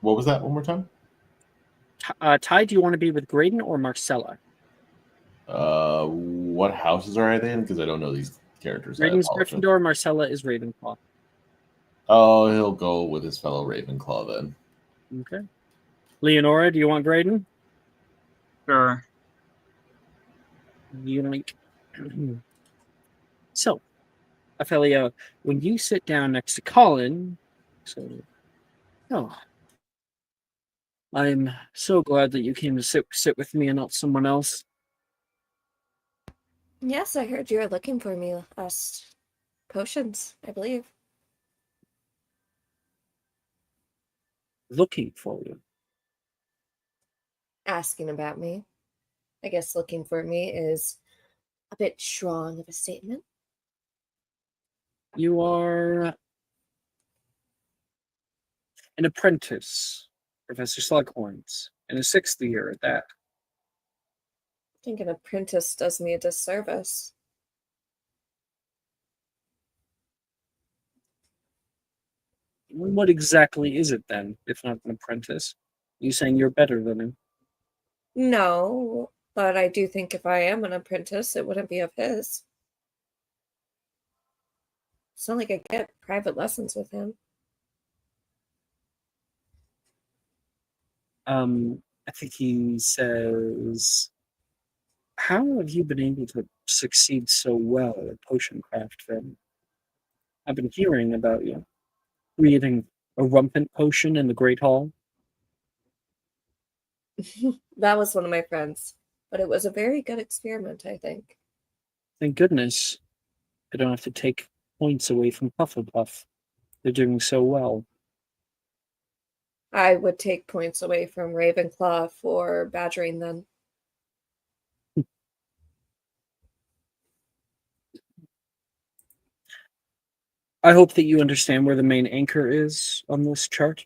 What was that? One more time. Ty, do you want to be with Graydon or Marcella? What houses are they in? Because I don't know these characters. Graydon's Gryffindor, Marcella is Ravenclaw. Oh, he'll go with his fellow Ravenclaw then. Okay. Leonora, do you want Graydon? Sure. Yoink. So, Ophelia, when you sit down next to Colin, I'm so glad that you came to sit with me and not someone else. Yes, I heard you were looking for me last potions, I believe. Looking for you. Asking about me. I guess looking for me is a bit strong of a statement. You are an apprentice, Professor Slughorn's, in his 6th year at that. I think an apprentice does me a disservice. What exactly is it then, if not an apprentice? You saying you're better than him? No, but I do think if I am an apprentice, it wouldn't be of his. It's not like I get private lessons with him. I think he says, how have you been able to succeed so well at potion craft then? I've been hearing about you creating a rumpant potion in the Great Hall. That was one of my friends, but it was a very good experiment, I think. Thank goodness I don't have to take points away from Pufflepuff. They're doing so well. I would take points away from Ravenclaw for badgering them. I hope that you understand where the main anchor is on this chart.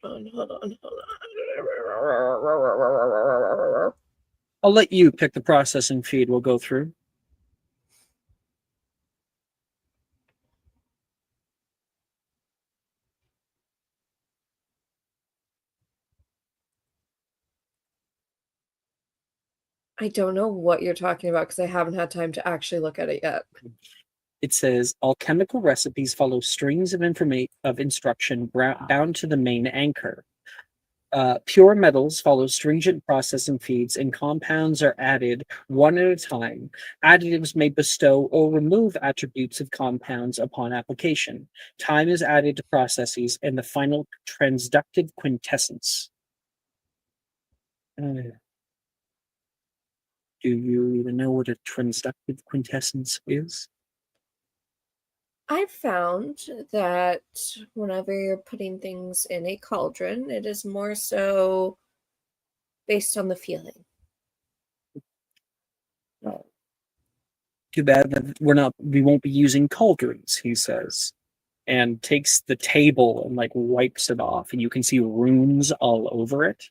Hold on. I'll let you pick the processing feed we'll go through. I don't know what you're talking about because I haven't had time to actually look at it yet. It says alchemical recipes follow strings of instruction bound to the main anchor. Pure metals follow stringent processing feeds, and compounds are added one at a time. Additives may bestow or remove attributes of compounds upon application. Time is added to processes and the final transductive quintessence. Do you even know what a transductive quintessence is? I've found that whenever you're putting things in a cauldron, it is more so based on the feeling. Oh. Too bad that we won't be using cauldrons, he says, and takes the table and wipes it off, and you can see runes all over it.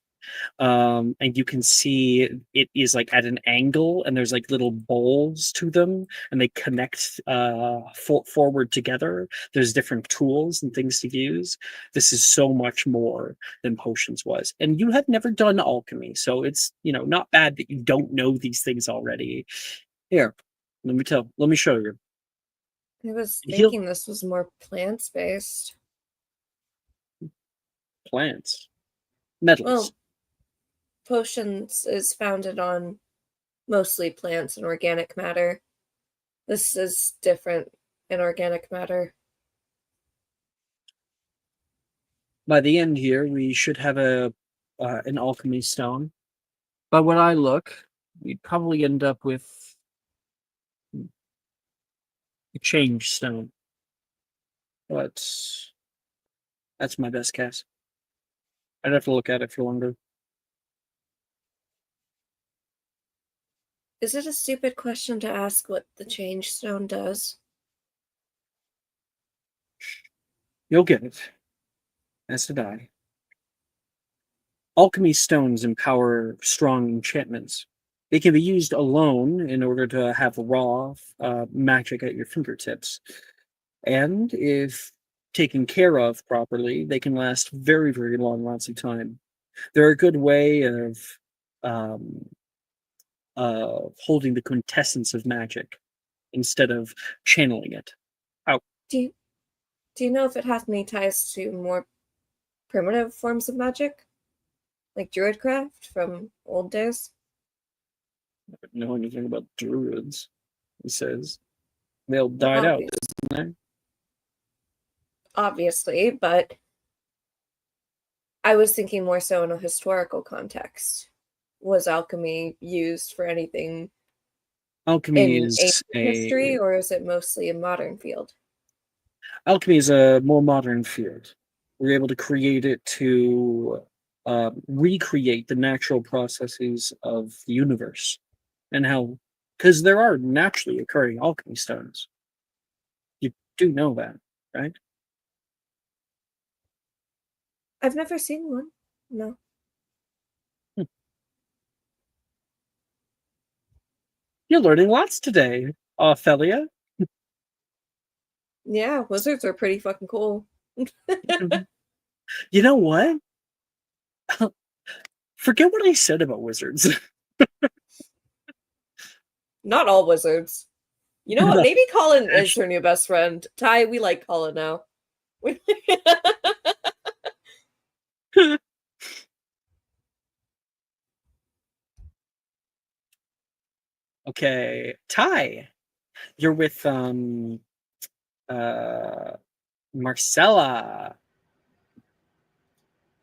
And you can see it is like at an angle, and there's like little bowls to them, and they connect forward together. There's different tools and things to use. This is so much more than potions was, and you have never done alchemy, so it's not bad that you don't know these things already. Here, let me show you. I was Heal- thinking this was more plants based. Plants, metals. Well, potions is founded on mostly plants and organic matter. This is different in organic matter. By the end here, we should have an alchemy stone. By what I look, we'd probably end up with a change stone. But that's my best guess. I'd have to look at it for longer. Is it a stupid question to ask what the change stone does? You'll get it. As did I. Alchemy stones empower strong enchantments. They can be used alone in order to have raw magic at your fingertips. And if taken care of properly, they can last very, very long amounts of time. They're a good way of holding the quintessence of magic instead of channeling it out. Do you know if it has any ties to more primitive forms of magic? Like druidcraft from old days? I don't know anything about druids, he says. They all died out, didn't they? Obviously, but I was thinking more so in a historical context. Was alchemy used for anything Alchemy in is ancient history, or is it mostly a modern field? Alchemy is a more modern field. We're able to create it to recreate the natural processes of the universe, and how, because there are naturally occurring alchemy stones. You do know that, right? I've never seen one. No. You're learning lots today, Ophelia. Yeah, wizards are pretty fucking cool. You know what? Forget what I said about wizards. Not all wizards. You know what? Maybe Colin is her new best friend. Ty, we like Colin now. Okay, Ty, you're with Marcella.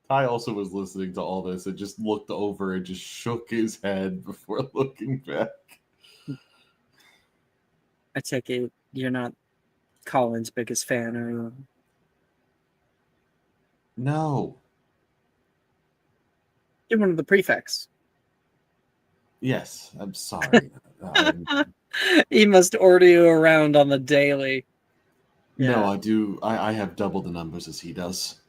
Ty also was listening to all this and just looked over and just shook his head before looking back. I take it you're not Colin's biggest fan, are you? No. You're one of the prefects. Yes, I'm sorry. He must order you around on the daily. No, I do. I have double the numbers as he does.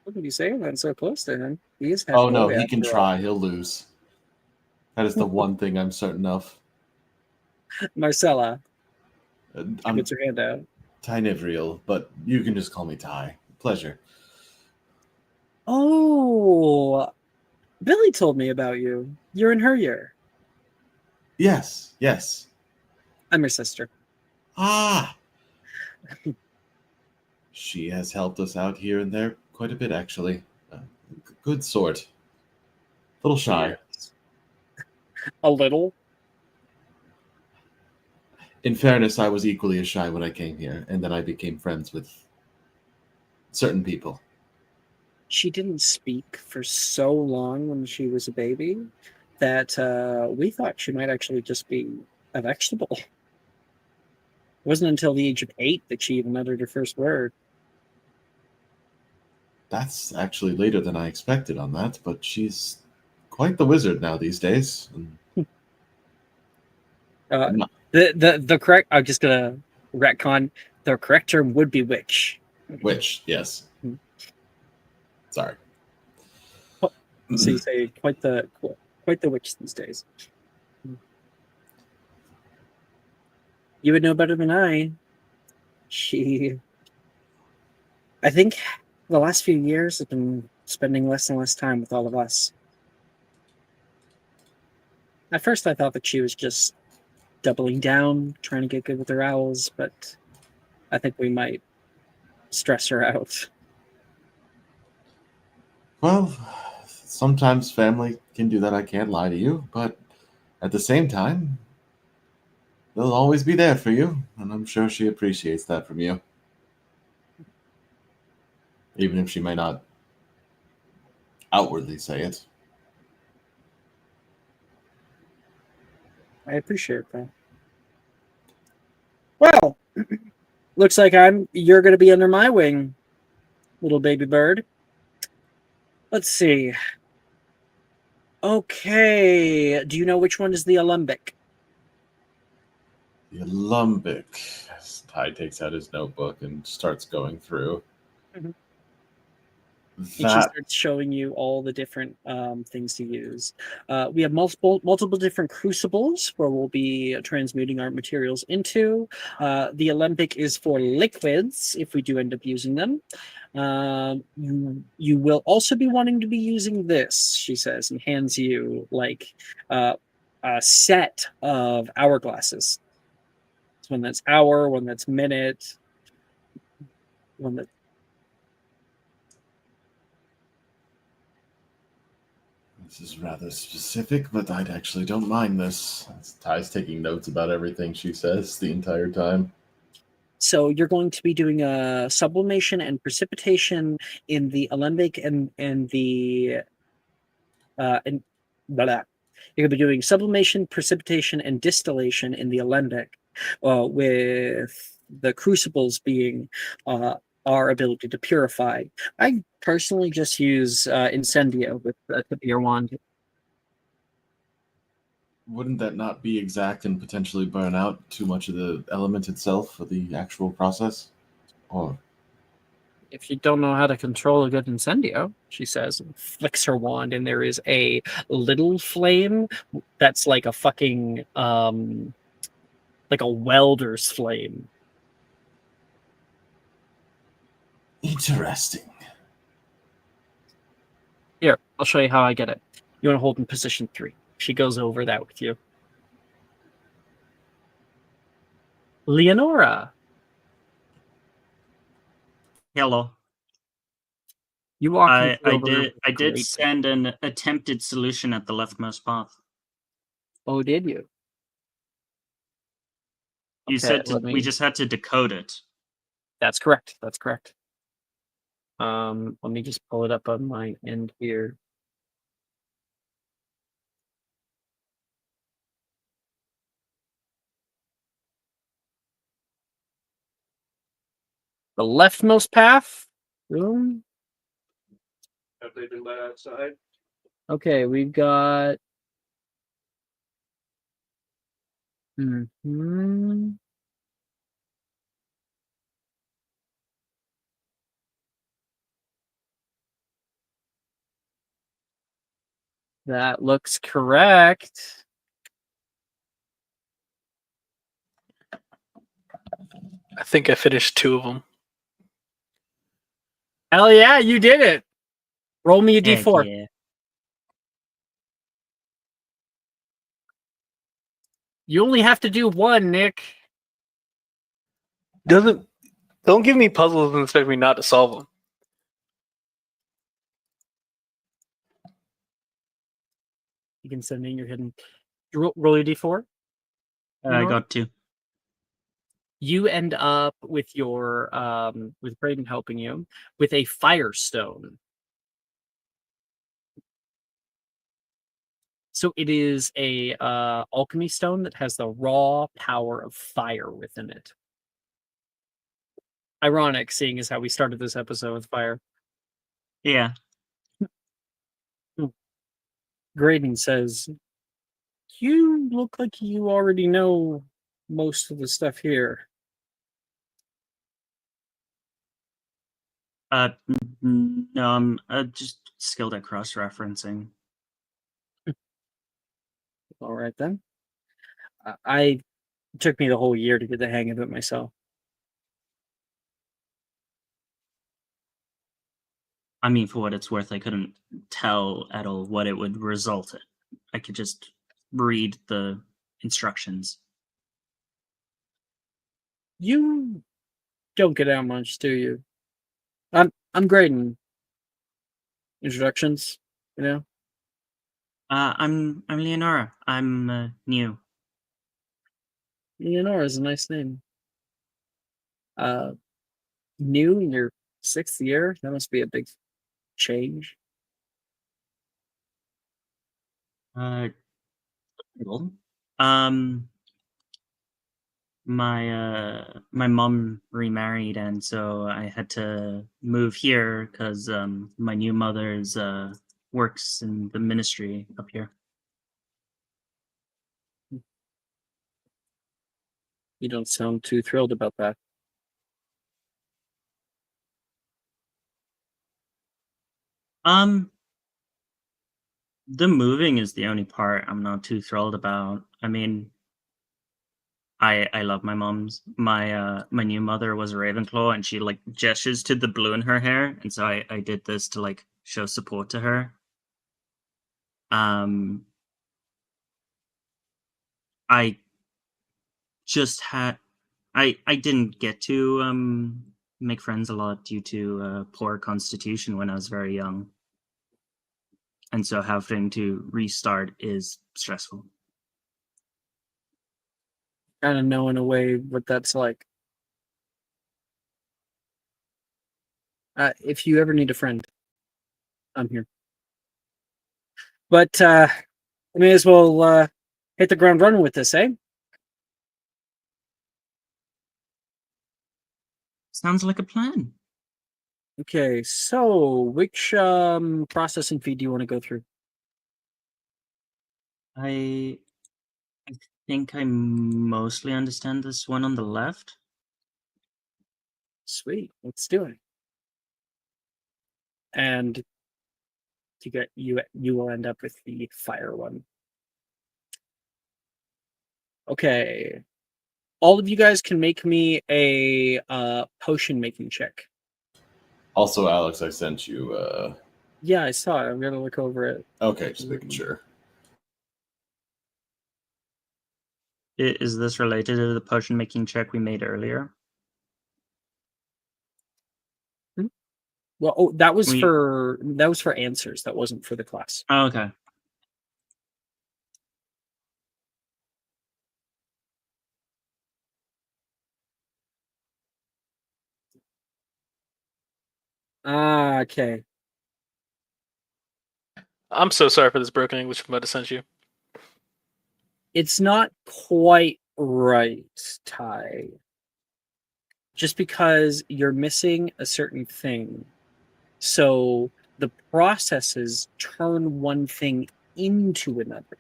What did you say? I'm so close to him. He is half Oh no, boy he can after all. try. He'll lose. That is the one thing I'm certain of. Marcella, I'm get your hand out. Ty Nivriel, but you can just call me Ty. Pleasure. Oh, Billy told me about you. You're in her year. Yes, yes. I'm your sister. Ah! She has helped us out here and there quite a bit, actually. Good sort. A little shy. Yes. A little? In fairness, I was equally as shy when I came here, and then I became friends with certain people. She didn't speak for so long when she was a baby that we thought she might actually just be a vegetable. It wasn't until the age of 8 that she even uttered her first word. That's actually later than I expected on that, but she's quite the wizard now these days. The correct, I'm just gonna retcon, the correct term would be witch. Witch, yes. Sorry. So you say quite the witch these days. You would know better than I. I think the last few years have been spending less and less time with all of us. At first I thought that she was just doubling down, trying to get good with her owls, but I think we might stress her out. Well, sometimes family can do that. I can't lie to you, but at the same time, they'll always be there for you, and I'm sure she appreciates that from you. Even if she may not outwardly say it. I appreciate that. Well, looks like you're going to be under my wing, little baby bird. Let's see. Okay, do you know which one is the alembic? The alembic. Ty takes out his notebook and starts going through. Mhm. And she That starts showing you all the different things to use. We have multiple different crucibles where we'll be transmuting our materials into. The alembic is for liquids if we do end up using them. You will also be wanting to be using this, she says, and hands you like a set of hourglasses. It's one that's hour, one that's minute, one that. This is rather specific, but I actually don't mind this. Ty's taking notes about everything she says the entire time. So you're going to be doing a sublimation and precipitation in the alembic and the and blah, blah. You're going to be doing sublimation, precipitation, and distillation in the alembic, with the crucibles being our ability to purify. I personally just use incendio with the tip of your wand. Wouldn't that not be exact and potentially burn out too much of the element itself for the actual process? Or If you don't know how to control a good incendio, she says, and flicks her wand, and there is a little flame that's like a fucking like a welder's flame. interesting. Here, I'll show you how I get it. You want to hold in position 3. She goes over that with you. Leonora, Hello. you walk I over. did Great. send an attempted solution at the leftmost path. Oh, did you? You Okay, said let we me- just had to decode it. That's correct. That's correct. Let me just pull it up on my end here. The leftmost path. Room. Have they been let outside? Okay, we've got. Mhm. That looks correct. I think I finished 2 of them. Hell yeah, you did it. Roll me a Heck d4. yeah. You only have to do 1, Nick. Don't give me puzzles and expect me not to solve them. You can send in your hidden. Roll your d4. I got 2. You end up with your with Braden helping you with a firestone. So it is a alchemy stone that has the raw power of fire within it. Ironic, seeing as how we started this episode with fire. Yeah. Graydon says, "You look like you already know most of the stuff here." No, I'm just skilled at cross-referencing. All right then. I it took me the whole year to get the hang of it myself. I mean, for what it's worth, I couldn't tell at all what it would result in. I could just read the instructions. You don't get out much, do you? I'm great in introductions, you know. I'm Leonora. I'm new. Leonora is a nice name. New in your 6th year? That must be a big change. Well, um, my mom remarried, and so I had to move here because my new mother's works in the ministry up here. You don't sound too thrilled about that. The moving is the only part I'm not too thrilled about. I mean, I love my mom's. My new mother was a Ravenclaw, and she like gestures to the blue in her hair, and so I did this to like show support to her. I just had I didn't get to make friends a lot due to poor constitution when I was very young, and so having to restart is stressful. Kind of know in a way what that's like. If you ever need a friend, I'm here. But I may as well hit the ground running with this, eh? Sounds like a plan. Okay, so which processing feed do you want to go through? I think I mostly understand this one on the left. Sweet, let's do it. And you will end up with the fire one. Okay. All of you guys can make me a potion making check. Also, Alex, I sent you. Yeah, I saw it. I'm gonna look over it. Okay, just making sure. Is this related to the potion making check we made earlier? Well, that was for answers. That wasn't for the class. Oh, okay. Okay. I'm so sorry for this broken English I'm about to send you. It's not quite right, Ty. Just because you're missing a certain thing. So the processes turn one thing into another.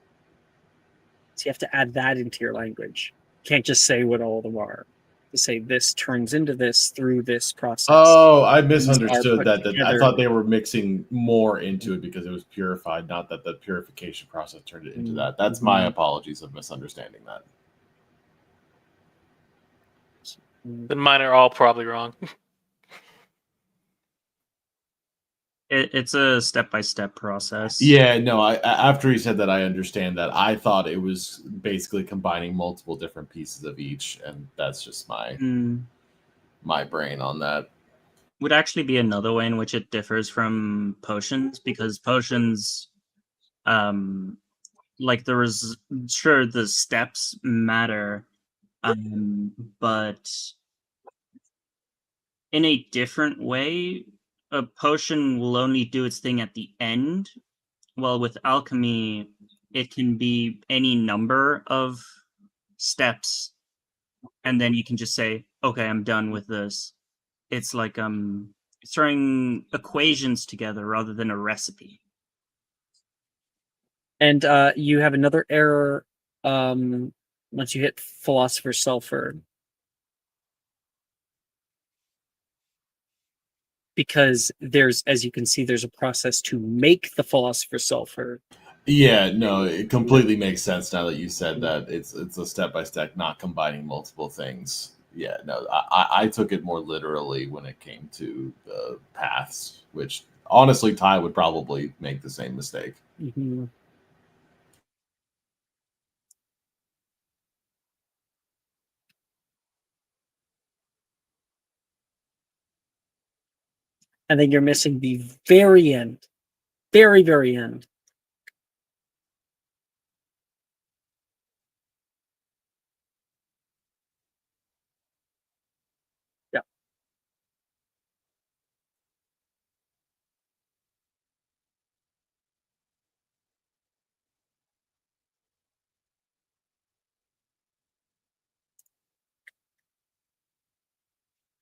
So you have to add that into your language. You can't just say what all of them are. To say this turns into this through this process. Oh, I misunderstood that. I together. thought they were mixing more into it because it was purified, not that the purification process turned it into that. That's my apologies of misunderstanding that. Then mine are all probably wrong. It's a step-by-step process. Yeah, no, after he said that, I understand that. I thought it was basically combining multiple different pieces of each, and that's just my brain on that. Would actually be another way in which it differs from potions, because potions, like sure the steps matter, but in a different way. A potion will only do its thing at the end, while with alchemy, it can be any number of steps, and then you can just say, okay, I'm done with this. It's like throwing equations together rather than a recipe. And you have another error once you hit Philosopher's Sulfur. because there's, as you can see, there's a process to make the philosopher's sulfur. Yeah, no, it completely makes sense now that you said that. It's a step by step, not combining multiple things. Yeah, no, I took it more literally when it came to the paths, which honestly, Ty would probably make the same mistake. Mm-hmm. And then you're missing the very end, very, very end. Yeah.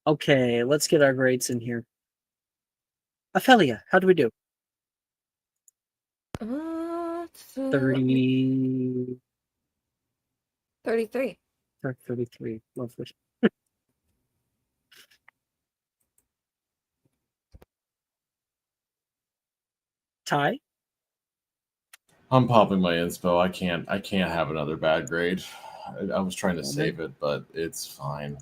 Okay, let's get our grades in here. Ophelia, how do we do? 30... 33. 33. Lovely. Ty? I'm popping my inspo. I can't have another bad grade. I was trying to save it, but it's fine.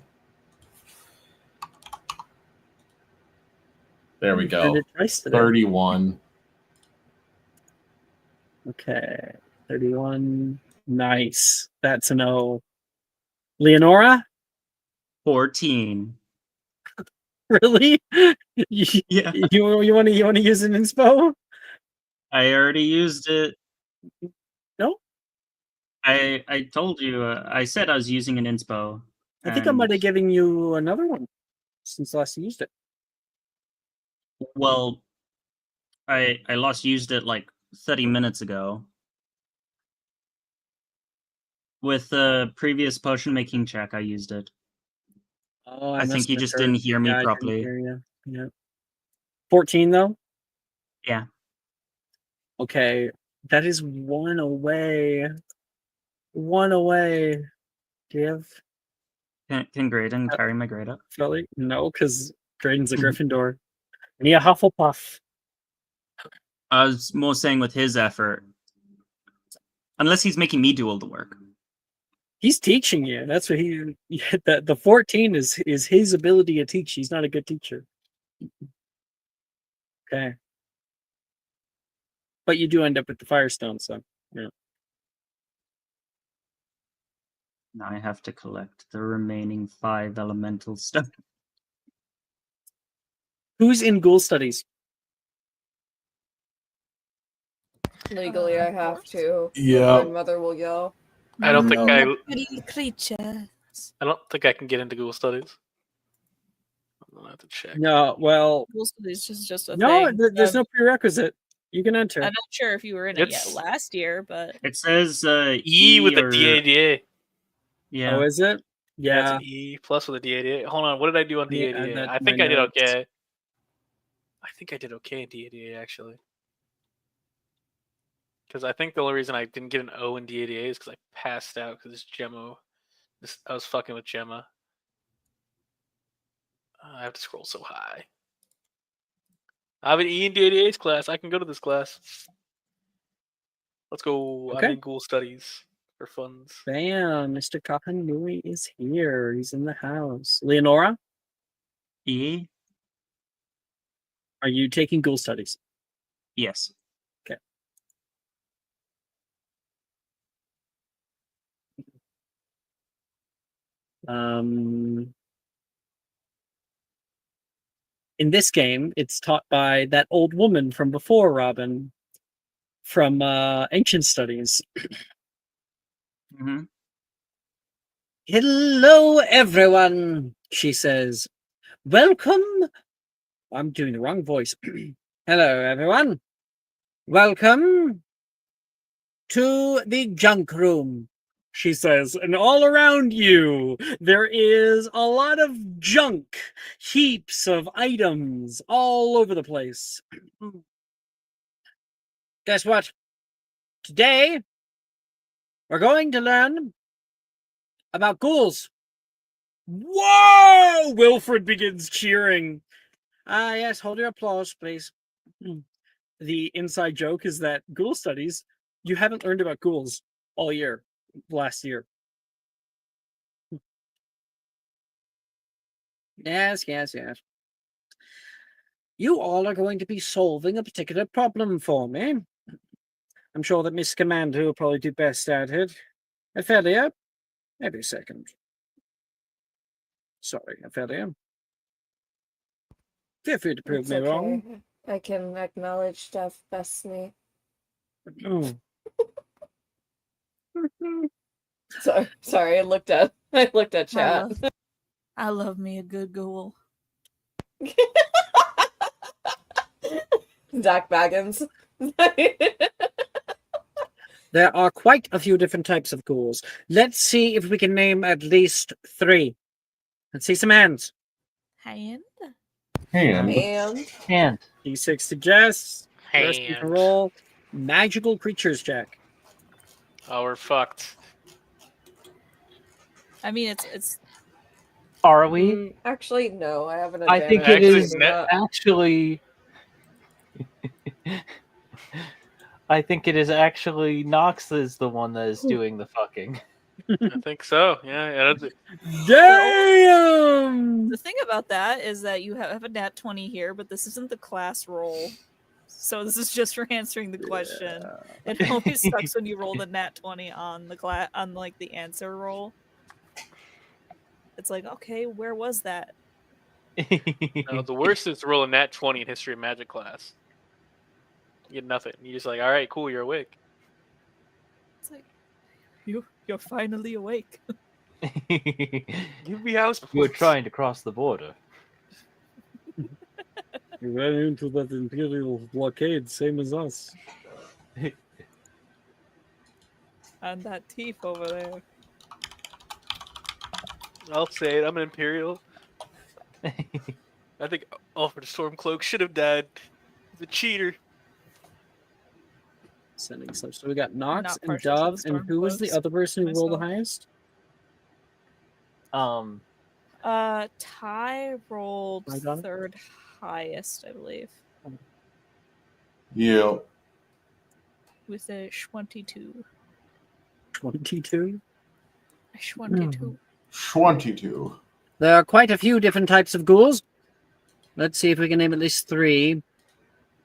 There we go. 31. Okay. 31. Nice. That's an O. Leonora? 14. Really? Yeah. You want to use an inspo? I already used it. No? I told you. I said I was using an inspo. I think I might have given you another one since last you used it. Well, I last used it like 30 minutes ago. With the previous potion making check, I used it. Oh, I think you just didn't hear me properly. I didn't hear you. Yeah. 14 though? Yeah. Okay. That is one away. One away. Do you have Can Graydon carry my grade up? Philly? No, because Graydon's a Gryffindor. I need a Hufflepuff. I was more saying with his effort. Unless he's making me do all the work. He's teaching you. That's what the 14 is his ability to teach. He's not a good teacher. Okay. But you do end up with the Firestone, so yeah. Now I have to collect the remaining 5 elemental stuff. Who's in Ghoul Studies? Legally, I have to. Yeah. My mother will yell. I don't think I don't think I can get into Google Studies. I'm gonna have to check. No, well, Google Studies is just a no, thing. there's no prerequisite. You can enter. I'm not sure if you were in it yet last year, but It says E with the DADA. Yeah. Oh, is it? Yeah, Yeah. it's an E plus with a DADA. Hold on, what did I do on Yeah, DADA? I think I did okay. I think I did okay in DADA actually. Because I think the only reason I didn't get an O in DADA is because I passed out because I was fucking with Gemma. I have to scroll so high. I have an E in DADA's class. I can go to this class. Let's go. Okay. I'm in Ghoul Studies for funds. Bam, Mr. Kahanui is here. He's in the house. Leonora? E? Are you taking Ghoul Studies? Yes. Okay. In this game, it's taught by that old woman from before, Robin, from Ancient Studies. Mm-hmm. Hello, everyone, she says. Welcome. I'm doing the wrong voice. Hello, everyone. Welcome to the junk room, she says. And all around you, there is a lot of junk, heaps of items all over the place. Guess what? Today, we're going to learn about ghouls. Whoa! Wilfred begins cheering. Yes, hold your applause, please. The inside joke is that ghoul studies, you haven't learned about ghouls all year, last year. Yes. You all are going to be solving a particular problem for me. I'm sure that Miss Commander will probably do best at it. Ophelia, maybe a second. Sorry, Ophelia. Feel free to prove It's me wrong. okay. I can acknowledge stuff best me. Oh. Sorry, I looked at chat. I love me a good ghoul. Doc Baggins. There are quite a few different types of ghouls. Let's see if we can name at least 3. Let's see some hands. Hand. Hand. D6 suggests. First you can Hand. roll magical creatures check. Oh, we're fucked. I mean, it's. Are we? Actually, no. I have an I advantage. think it Actually, is net- actually. I think it is actually Nox is the one that is doing the fucking. I think so. Yeah. Damn! The thing about that is that you have a nat 20 here, but this isn't the class roll. So this is just for answering the question. It always sucks when you roll the nat 20 on the on like the answer roll. It's like, okay, where was that? No, the worst is to roll a nat 20 in History of Magic class. You get nothing. You're just like, all right, cool, you're awake. It's like, you're finally awake. Give me house. You were trying to cross the border. You ran into that Imperial blockade, same as us. And that thief over there. I'll say it. I'm an Imperial. I think Alfred Stormcloak should have died. He's a cheater. Sending stuff. So we got Nox Not and partial to Dove, the and who was the Stormcloaks, other person who rolled the myself. highest? Ty rolled I got it. third highest, I believe, Yeah. with a 22. 22? 22. 22. There are quite a few different types of ghouls. Let's see if we can name at least 3.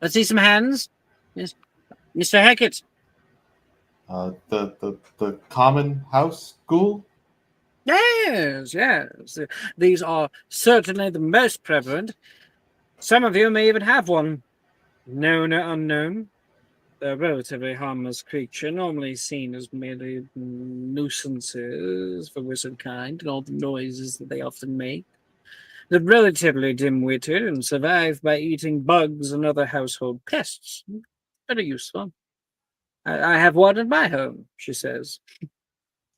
Let's see some hands. Yes. Mr. Hackett. The common house ghoul? Yes. These are certainly the most prevalent. Some of you may even have one. Known or unknown. They're a relatively harmless creature, normally seen as merely nuisances for wizard kind and all the noises that they often make. They're relatively dim-witted and survive by eating bugs and other household pests. Very useful. I have one in my home, she says.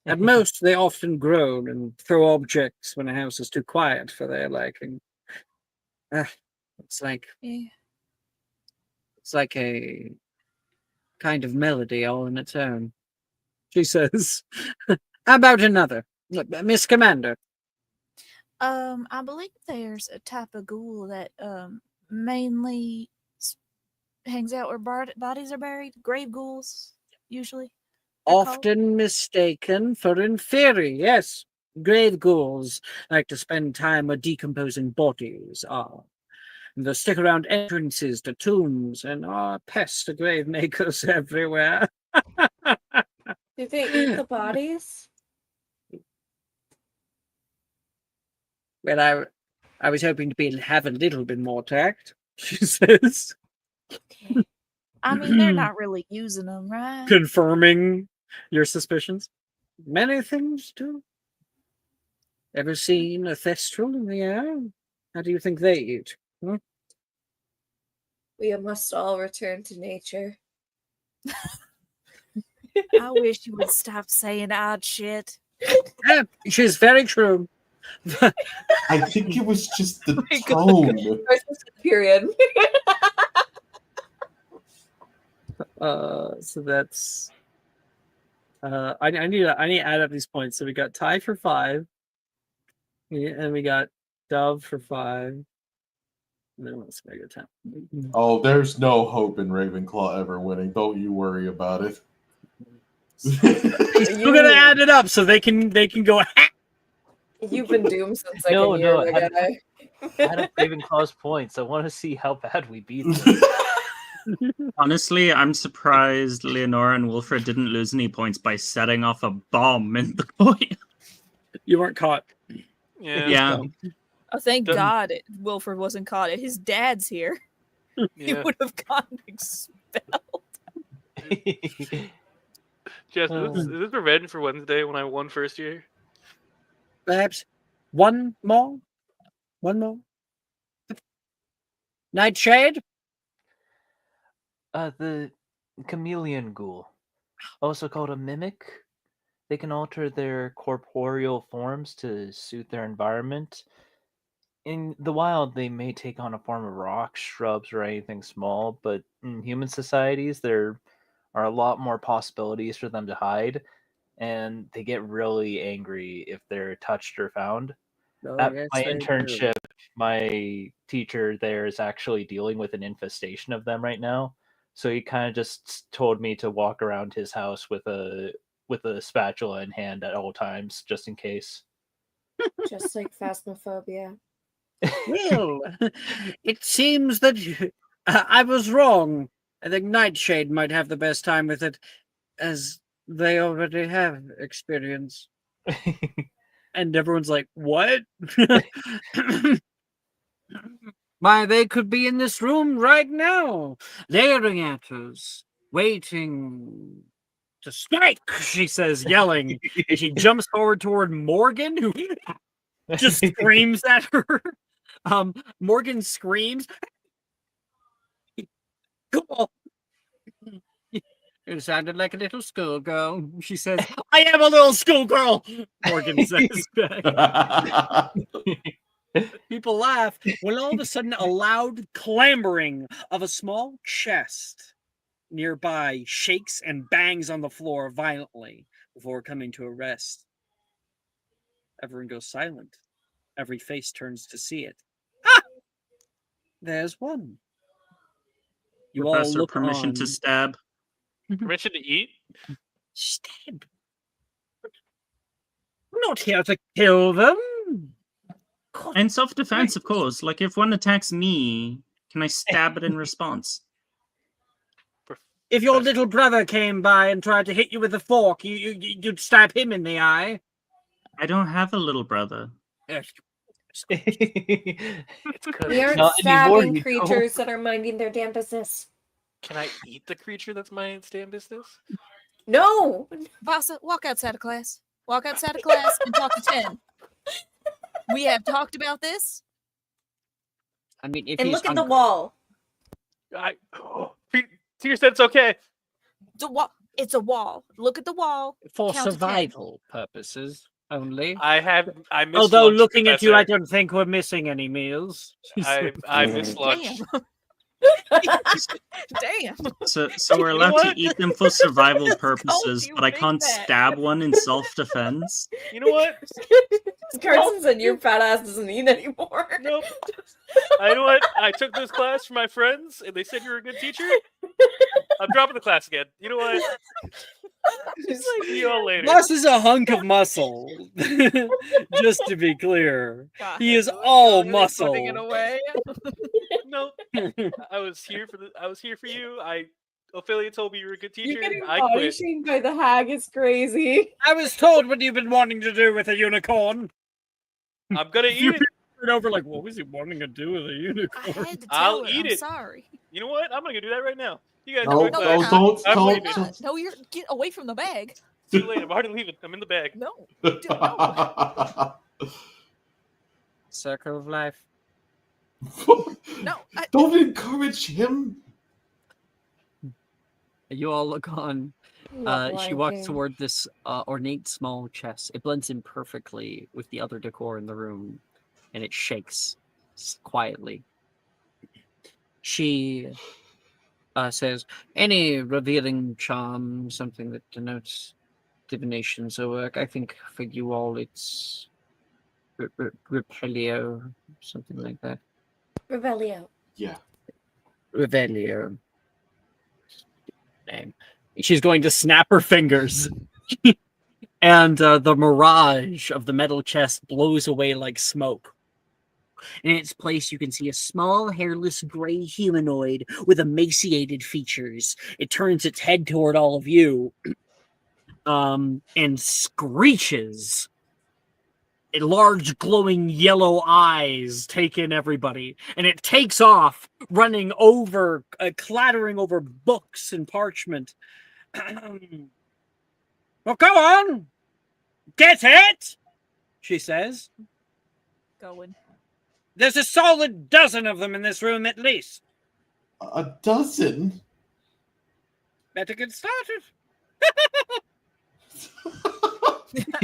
At most, they often groan and throw objects when a house is too quiet for their liking. It's like a kind of melody all on its own, she says. How about another? Miss Commander. I believe there's a type of ghoul that mainly hangs out where bodies are buried. Grave ghouls, usually. Often mistaken for inferior, yes. Grave ghouls like to spend time with decomposing bodies. They stick around entrances to tombs and are pests to grave makers everywhere. Do they eat the bodies? Well, I was hoping to have a little bit more tact, she says. Okay. I mean, they're not really using them, right? Confirming your suspicions. Many things do. Ever seen a thestral in the air? How do you think they eat? Hmm? We must all return to nature. I wish you would stop saying odd shit. Yeah, she's very true. I think it was just the tone. Period. So that's I need to add up these points. So we got Ty for 5, and we got Dove for 5, No, it's a good time. Oh, there's no hope in Ravenclaw ever winning. Don't you worry about it. We're gonna add it up so they can go. You've been doomed since No, second year, no, my guy. Add up Ravenclaw's points. I want to see how bad we beat them. Honestly, I'm surprised Leonora and Wilfred didn't lose any points by setting off a bomb in the coin. You weren't caught. Yeah. Oh, thank Done. God Wilford wasn't caught. His dad's here. He Yeah. would have gotten expelled. Jess, is this revenge for Wednesday when I won first year? Perhaps one more. Nightshade. The chameleon ghoul, also called a mimic. They can alter their corporeal forms to suit their environment. In the wild, they may take on a form of rocks, shrubs, or anything small, but in human societies, there are a lot more possibilities for them to hide, and they get really angry if they're touched or found. At my internship, my teacher there is actually dealing with an infestation of them right now. So he kind of just told me to walk around his house with a spatula in hand at all times, just in case. Just like phasmophobia. Well, it seems that I was wrong. I think Nightshade might have the best time with it, as they already have experience. And everyone's like, what? Why, they could be in this room right now, staring at us, waiting to strike, she says, yelling. And she jumps forward toward Morgan, who just screams at her. Morgan screams. Cool. You sounded like a little schoolgirl. She says, I am a little schoolgirl, Morgan says back. People laugh when all of a sudden a loud clambering of a small chest nearby shakes and bangs on the floor violently before coming to a rest. Everyone goes silent. Every face turns to see it. Ah! There's one. You all Professor, look permission on. to stab. Permission to eat? Stab. I'm not here to kill them. And self-defense, of course. Like, if one attacks me, can I stab it in response? If your little brother came by and tried to hit you with a fork, you'd stab him in the eye. I don't have a little brother. We aren't stabbing creatures that are minding their damn business. Can I eat the creature that's my damn business? No! Vasa, walk outside of class. Walk outside of class and talk to 10. We have talked about this. I mean, if and look at the wall. Tear said it's okay. The wall. It's a wall. Look at the wall. For Count to 10. survival purposes only. I missed Although lunch, looking at you, Professor. I don't think we're missing any meals. I missed lunch. Damn. So we're You know allowed to what? eat them for survival purposes, you but I Big can't Mac. stab one in self-defense. You know what? Carson said your fat ass doesn't eat anymore. Nope. You know what? I took this class for my friends, and they said you were a good teacher. I'm dropping the class again. You know what? See you all later. Moss is a hunk of muscle. Just to be clear, God, he is God, all God, muscle. Putting it away. Nope. I was here for you. Ophelia told me you were a good teacher. You're getting I body quit. shamed by the hag. It's crazy. I was told what you've been wanting to do with a unicorn. I'm gonna eat it. Over like, what was he wanting to do with a I unicorn? had to tell I'll her. eat I'm it. sorry. You know what? I'm gonna go do that right now. You guys No, go to no, class. you're don't, I'm don't, leaving. don't. No, you're get away from the bag. Too late. I'm already leaving. I'm in the bag. No. No. Circle of life. No. Don't encourage him. You all look on. She walks toward this ornate small chest. It blends in perfectly with the other decor in the room, and it shakes quietly. She says, any revealing charm, something that denotes divination's work. I think for you all it's Repelio, something like that. Revelio. Yeah. Revelio. Name. She's going to snap her fingers. And the mirage of the metal chest blows away like smoke. In its place, you can see a small, hairless, gray humanoid with emaciated features. It turns its head toward all of you and screeches. Large, glowing yellow eyes take in everybody, and it takes off, running over, clattering over books and parchment. Well, go on! Get it! She says. Going. There's a solid dozen of them in this room at least. A dozen? Better get started.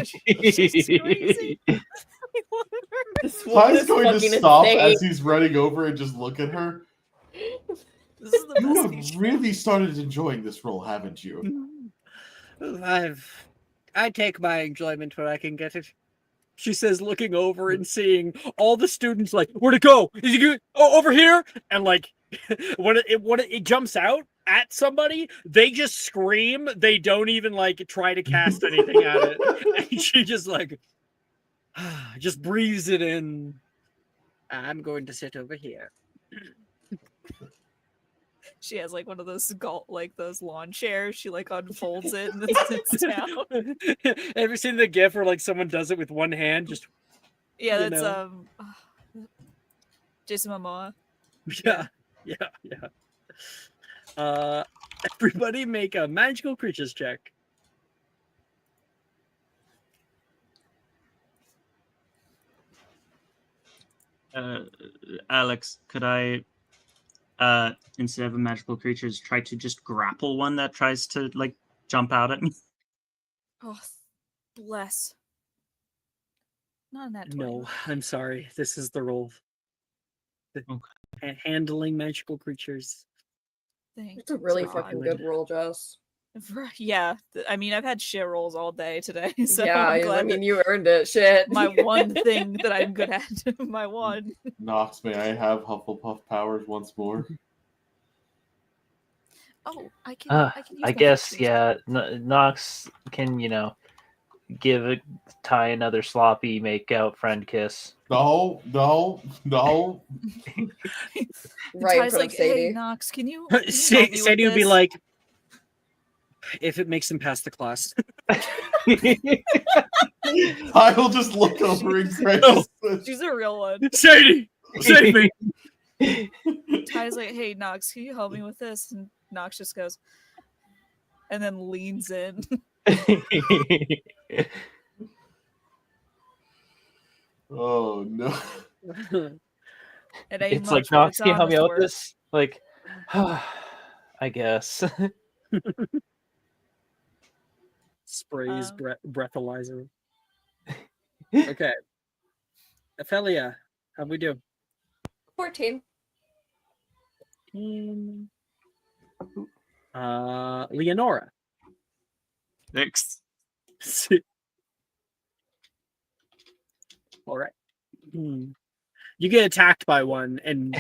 She's crazy. This woman Ty's is going to fucking stop insane. as he's running over and just look at her. This is the You best have feature. really started enjoying this role, haven't you? I take my enjoyment where I can get it. She says, looking over and seeing all the students like, where'd it go? Is he good? Oh, over here? And like, when it jumps out at somebody, they just scream. They don't even like try to cast anything at it. And she just like, just breathes it in. I'm going to sit over here. She has like one of those like those lawn chairs. She like unfolds it and then sits down. Ever seen the gif where like someone does it with one hand? Just Yeah, you that's know. Jason Momoa. Yeah. Everybody make a magical creatures check. Alex, could I, instead of a magical creatures, try to just grapple one that tries to like jump out at me? Oh, bless. Not in that. No, I'm sorry. This is the role. Handling magical creatures. It's a really fucking good roll, Jess. Yeah, I mean, I've had shit rolls all day today, so yeah, I'm glad I mean, you earned it. Shit. my one thing that I'm good at, my one. Nox, may I have Hufflepuff powers once more? Oh, I can. I can use I my guess, features. yeah. Nox can, give Ty another sloppy make-out friend kiss. No. Right in Ty's front like, of Sadie. hey, Nox, can you help me with Sadie would be this?" like, if it makes him pass the class. I will just look over and crack. She's a real one. Sadie, save me. Ty's like, hey, Nox, can you help me with this? And Nox just goes, and then leans in. Oh no. It ain't It's much, like, but Nox, it's can you help me honest out with work. this? Like, I guess. Sprays breathalyzer. Okay. Ophelia, how'd we do? 14. Leonora. 6. All right. You get attacked by one, and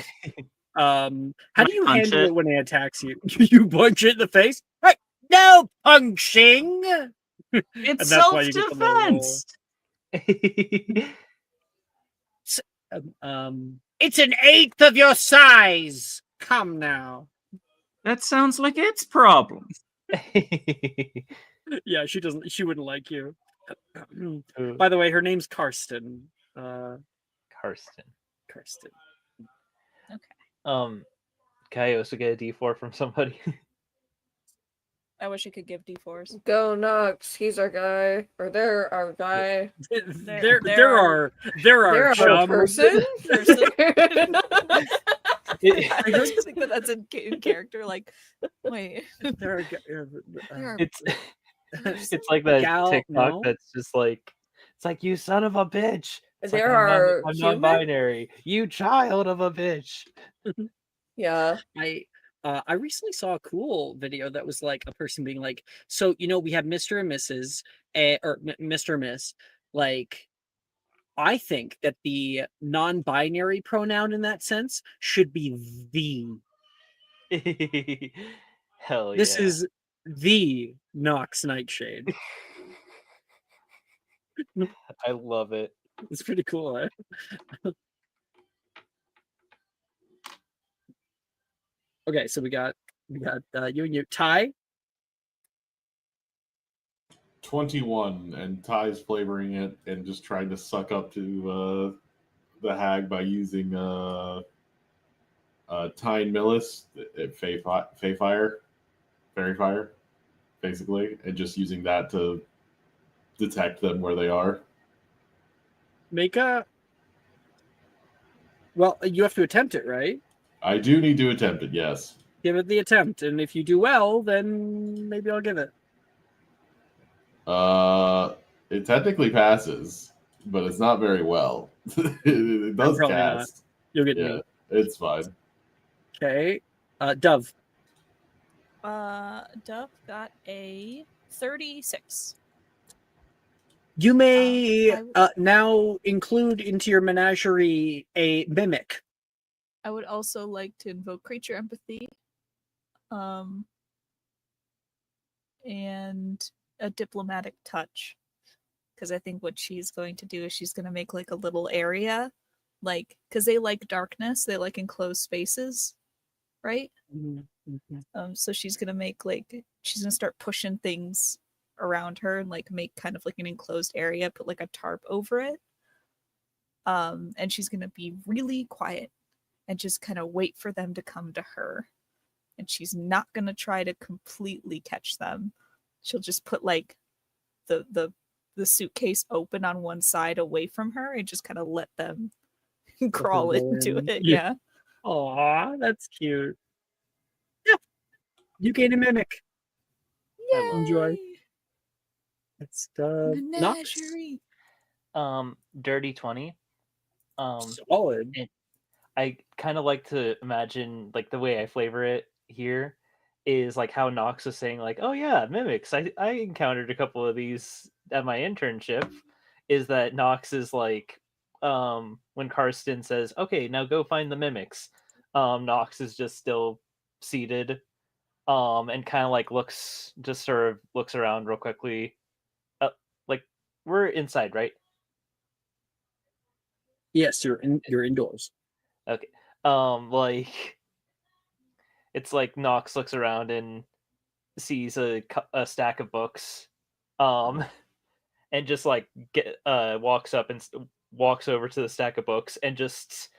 how do you punch handle it? it when it attacks you? You punch it in the face? Right? No punching. It's And that's why you get the low roll. self-defense. It's an eighth of your size. Come now. That sounds like its problem. Yeah, she wouldn't like you. By the way, her name's Karsten. Karsten. Okay. Can I also get a D4 from somebody? I wish I could give D4s. Go Nox. He's our guy. Or they're our guy. There They're are They're our chums. person. I just think that that's in character. Like, wait. There are It's like that Gal- TikTok no? that's just like, it's like, you son of a bitch. It's like, There are I'm human? non-binary. You child of a bitch. Yeah. I recently saw a cool video that was like a person being like, so we have Mr. and Mrs. Or Mr. and Miss, like I think that the non-binary pronoun in that sense should be the. Hell This yeah. is the Nox Nightshade. I love it. It's pretty cool, eh? Okay, so we got you and you. Ty? 21, and Ty's flavoring it and just trying to suck up to the hag by using Tyne Millis, Fey Fire, Fairy Fire, basically, and just using that to detect them where they are. Make a. Well, you have to attempt it, right? I do need to attempt it, yes. Give it the attempt, and if you do well, then maybe I'll give it. It technically passes, but it's not very well. it does Probably not. cast. You'll get Yeah, me. it's fine. Okay. Dove. Dove got a 36. You may I would- now include into your menagerie a mimic. I would also like to invoke creature empathy. And a diplomatic touch. Because I think what she's going to do is she's going to make like a little area, like, because they like darkness, they like enclosed spaces, right? Mm-hmm. So she's going to make like, she's going to start pushing things around her and like make kind of like an enclosed area, put like a tarp over it. And she's going to be really quiet and just kind of wait for them to come to her. And she's not going to try to completely catch them. She'll just put like the suitcase open on one side away from her and just kind of let them crawl into it. Yeah. Aw, that's cute. Yeah. You gain a mimic. Yay! Enjoy. It's Nox. Menagerie. Dirty 20. Solid. I kind of like to imagine like the way I flavor it here is like how Nox was saying like, oh yeah, mimics. I encountered a couple of these at my internship. Is that Nox is like when Karsten says, okay, now go find the mimics. Nox is just still seated and kind of like looks around real quickly. Like we're inside, right? Yes, you're indoors. Okay. Like it's like Nox looks around and sees a stack of books, and just like walks up and walks over to the stack of books and just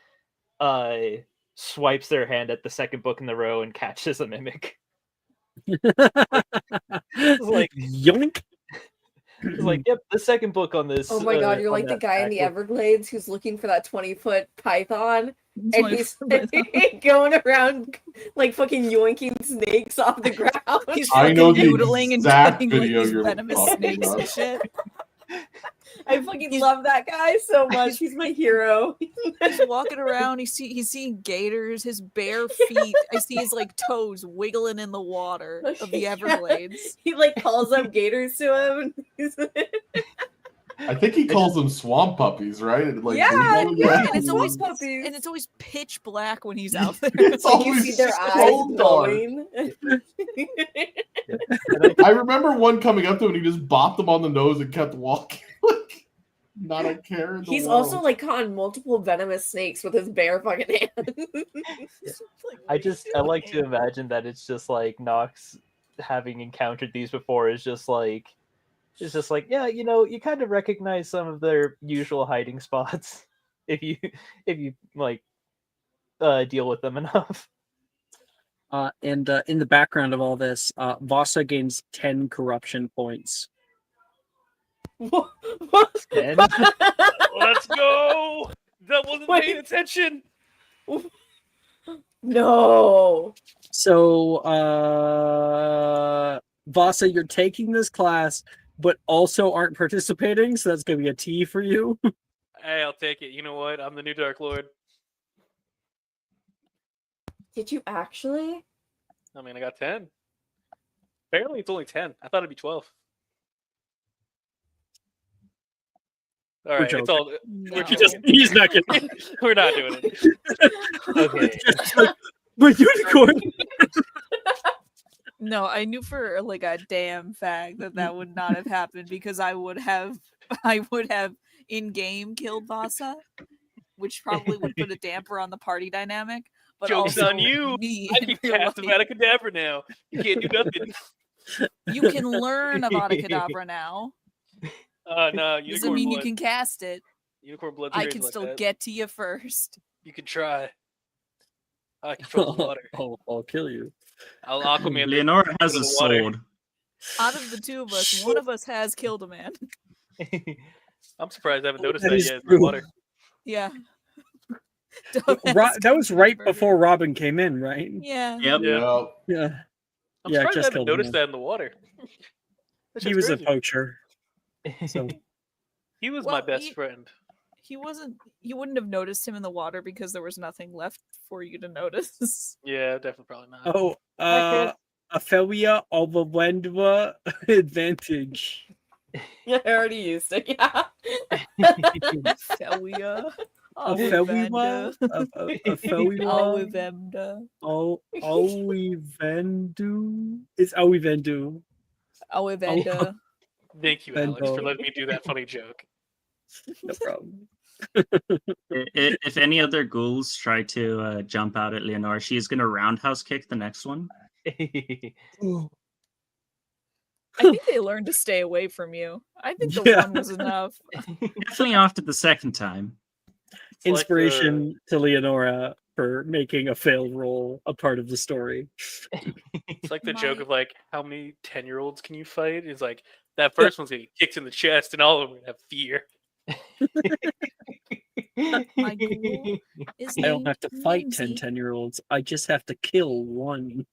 swipes their hand at the second book in the row and catches a mimic. It's like yoink. It's like, yep, the second book on this. Oh my god, you're on like the that guy in stack the was- Everglades who's looking for that 20-foot python. And 20 he's foot python. going around like fucking yoinking snakes off the ground. He's I fucking know the noodling and exact getting like video these you're venomous talking snakes about. and shit. I fucking love that guy so much. He's my hero. He's walking around. He's seeing gators. His bare feet. I see his like toes wiggling in the water of the Everglades. He like calls up gators to him. I think he calls them swamp puppies, right? And, like, Yeah, leave them yeah, alone. And it's always puppies. and it's always pitch black when he's out there. It's Like, you always see their so eyes dark. glowing. I remember one coming up to him and he just bopped him on the nose and kept walking. Like, not a care in the He's world. also like caught multiple venomous snakes with his bare fucking hands. I like to imagine that it's just like Nox having encountered these before is just like it's just like, yeah, you know, you kind of recognize some of their usual hiding spots if you like deal with them enough. And in the background of all this, Vasa gains 10 corruption points. 10? Let's go. That wasn't paying attention. No. So, Vasa, you're taking this class, but also aren't participating, so that's going to be a T for you. Hey, I'll take it. You know what? I'm the new Dark Lord. Did you actually? I mean, I got 10. Apparently, it's only 10. I thought it'd be 12. All right, it's all. No. We're He's not gonna. we're not doing it. Okay. Just like, but unicorn. No, I knew for like a damn fact that would not have happened because I would have in game killed Vasa, which probably would put a damper on the party dynamic. But Joke's also on you. me I in can real cast life. Avada now. You can't do nothing. You can learn Avada Kedavra now. No, Doesn't unicorn mean blood. you can cast it. Unicorn blood's I crazy can like still that. get to you first. You can try. I control the water. I'll kill you. I'll Aquaman. Leonora has into a the water. sword. Out of the two of us, one of us has killed a man. I'm surprised I haven't noticed That that is yet in the true. water. Yeah. That was right before Robin came in, right? Yeah. Yep. Yeah. Yeah. I'm Yeah, surprised I just haven't killed noticed him. that in the water. That He shit's was crazy. a poacher. So He was my Well, best friend. He wasn't. You wouldn't have noticed him in the water because there was nothing left for you to notice. Yeah, definitely probably not. Ophelia Overwendwa advantage. I already used it. Yeah. Felia. Ophelia? Ophelia? Awivemda. Owivendu? It's Owivendu. Awivenda. Thank you, Alex, for Bendo. letting me do that funny joke. No problem. If any other ghouls try to jump out at Leonora, she is going to roundhouse kick the next one. I think they learned to stay away from you. I think the Yeah. one was enough. Definitely after the second time. It's like Inspiration to Leonora for making a failed roll a part of the story. It's like the My- joke of like, how many 10-year-olds can you fight? It's like that first one's gonna get kicked in the chest, and all of them are gonna have fear. My ghoul is I don't have to named fight Lindsay. 10-year-olds. I just have to kill one.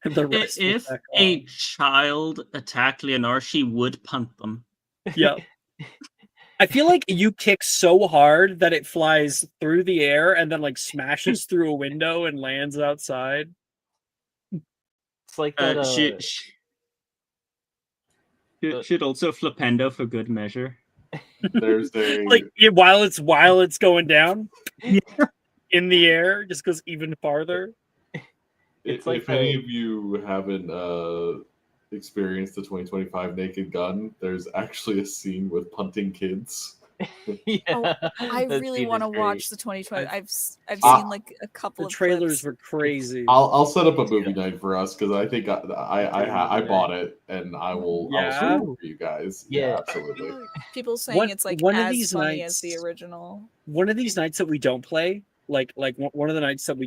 And the rest will If back a off. child attacked Leonora, she would punt them. Yeah. I feel like you kick so hard that it flies through the air and then like smashes through a window and lands outside. It's like that. Should also flipendo for good measure. There's a Like while it's going down in the air, just goes even farther. It's if like any the- of you haven't experienced the 2025 Naked Gun, there's actually a scene with punting kids. Yeah, I that really scene want to is watch great. the 2020. I've Ah. seen like a couple The of trailers clips. were crazy. I'll set up a movie night for us because I think I bought it and I will Yeah. stream it for you guys. Yeah, Yeah. absolutely. People saying One- it's like one of as these funny as the nights- original. One of these nights that we don't play, like one of the nights that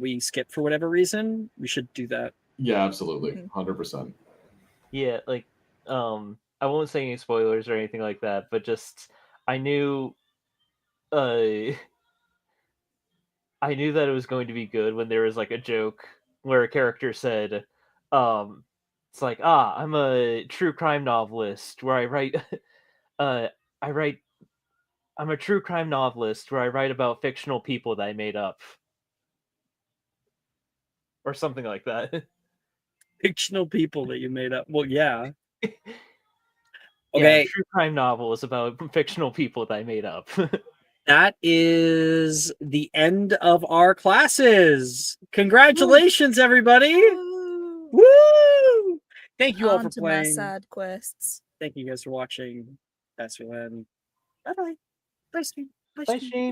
we skip for whatever reason, we should do that. Yeah, absolutely, Mhm. 100%. Yeah, like I won't say any spoilers or anything like that, but just I knew I knew that it was going to be good when there was like a joke where a character said, it's like, I'm a true crime novelist where I write I'm a true crime novelist where I write about fictional people that I made up. Or something like that. Fictional people that you made up. Well, yeah. Yeah, Okay, true crime novel is about fictional people that I made up. that is the end of our classes. Congratulations, everybody! Woo! Woo! Thank you all for On to my playing. side quests. Thank you guys for watching. That's Bye bye. Bye, Steve. Bye, Bye, Steve. Shane.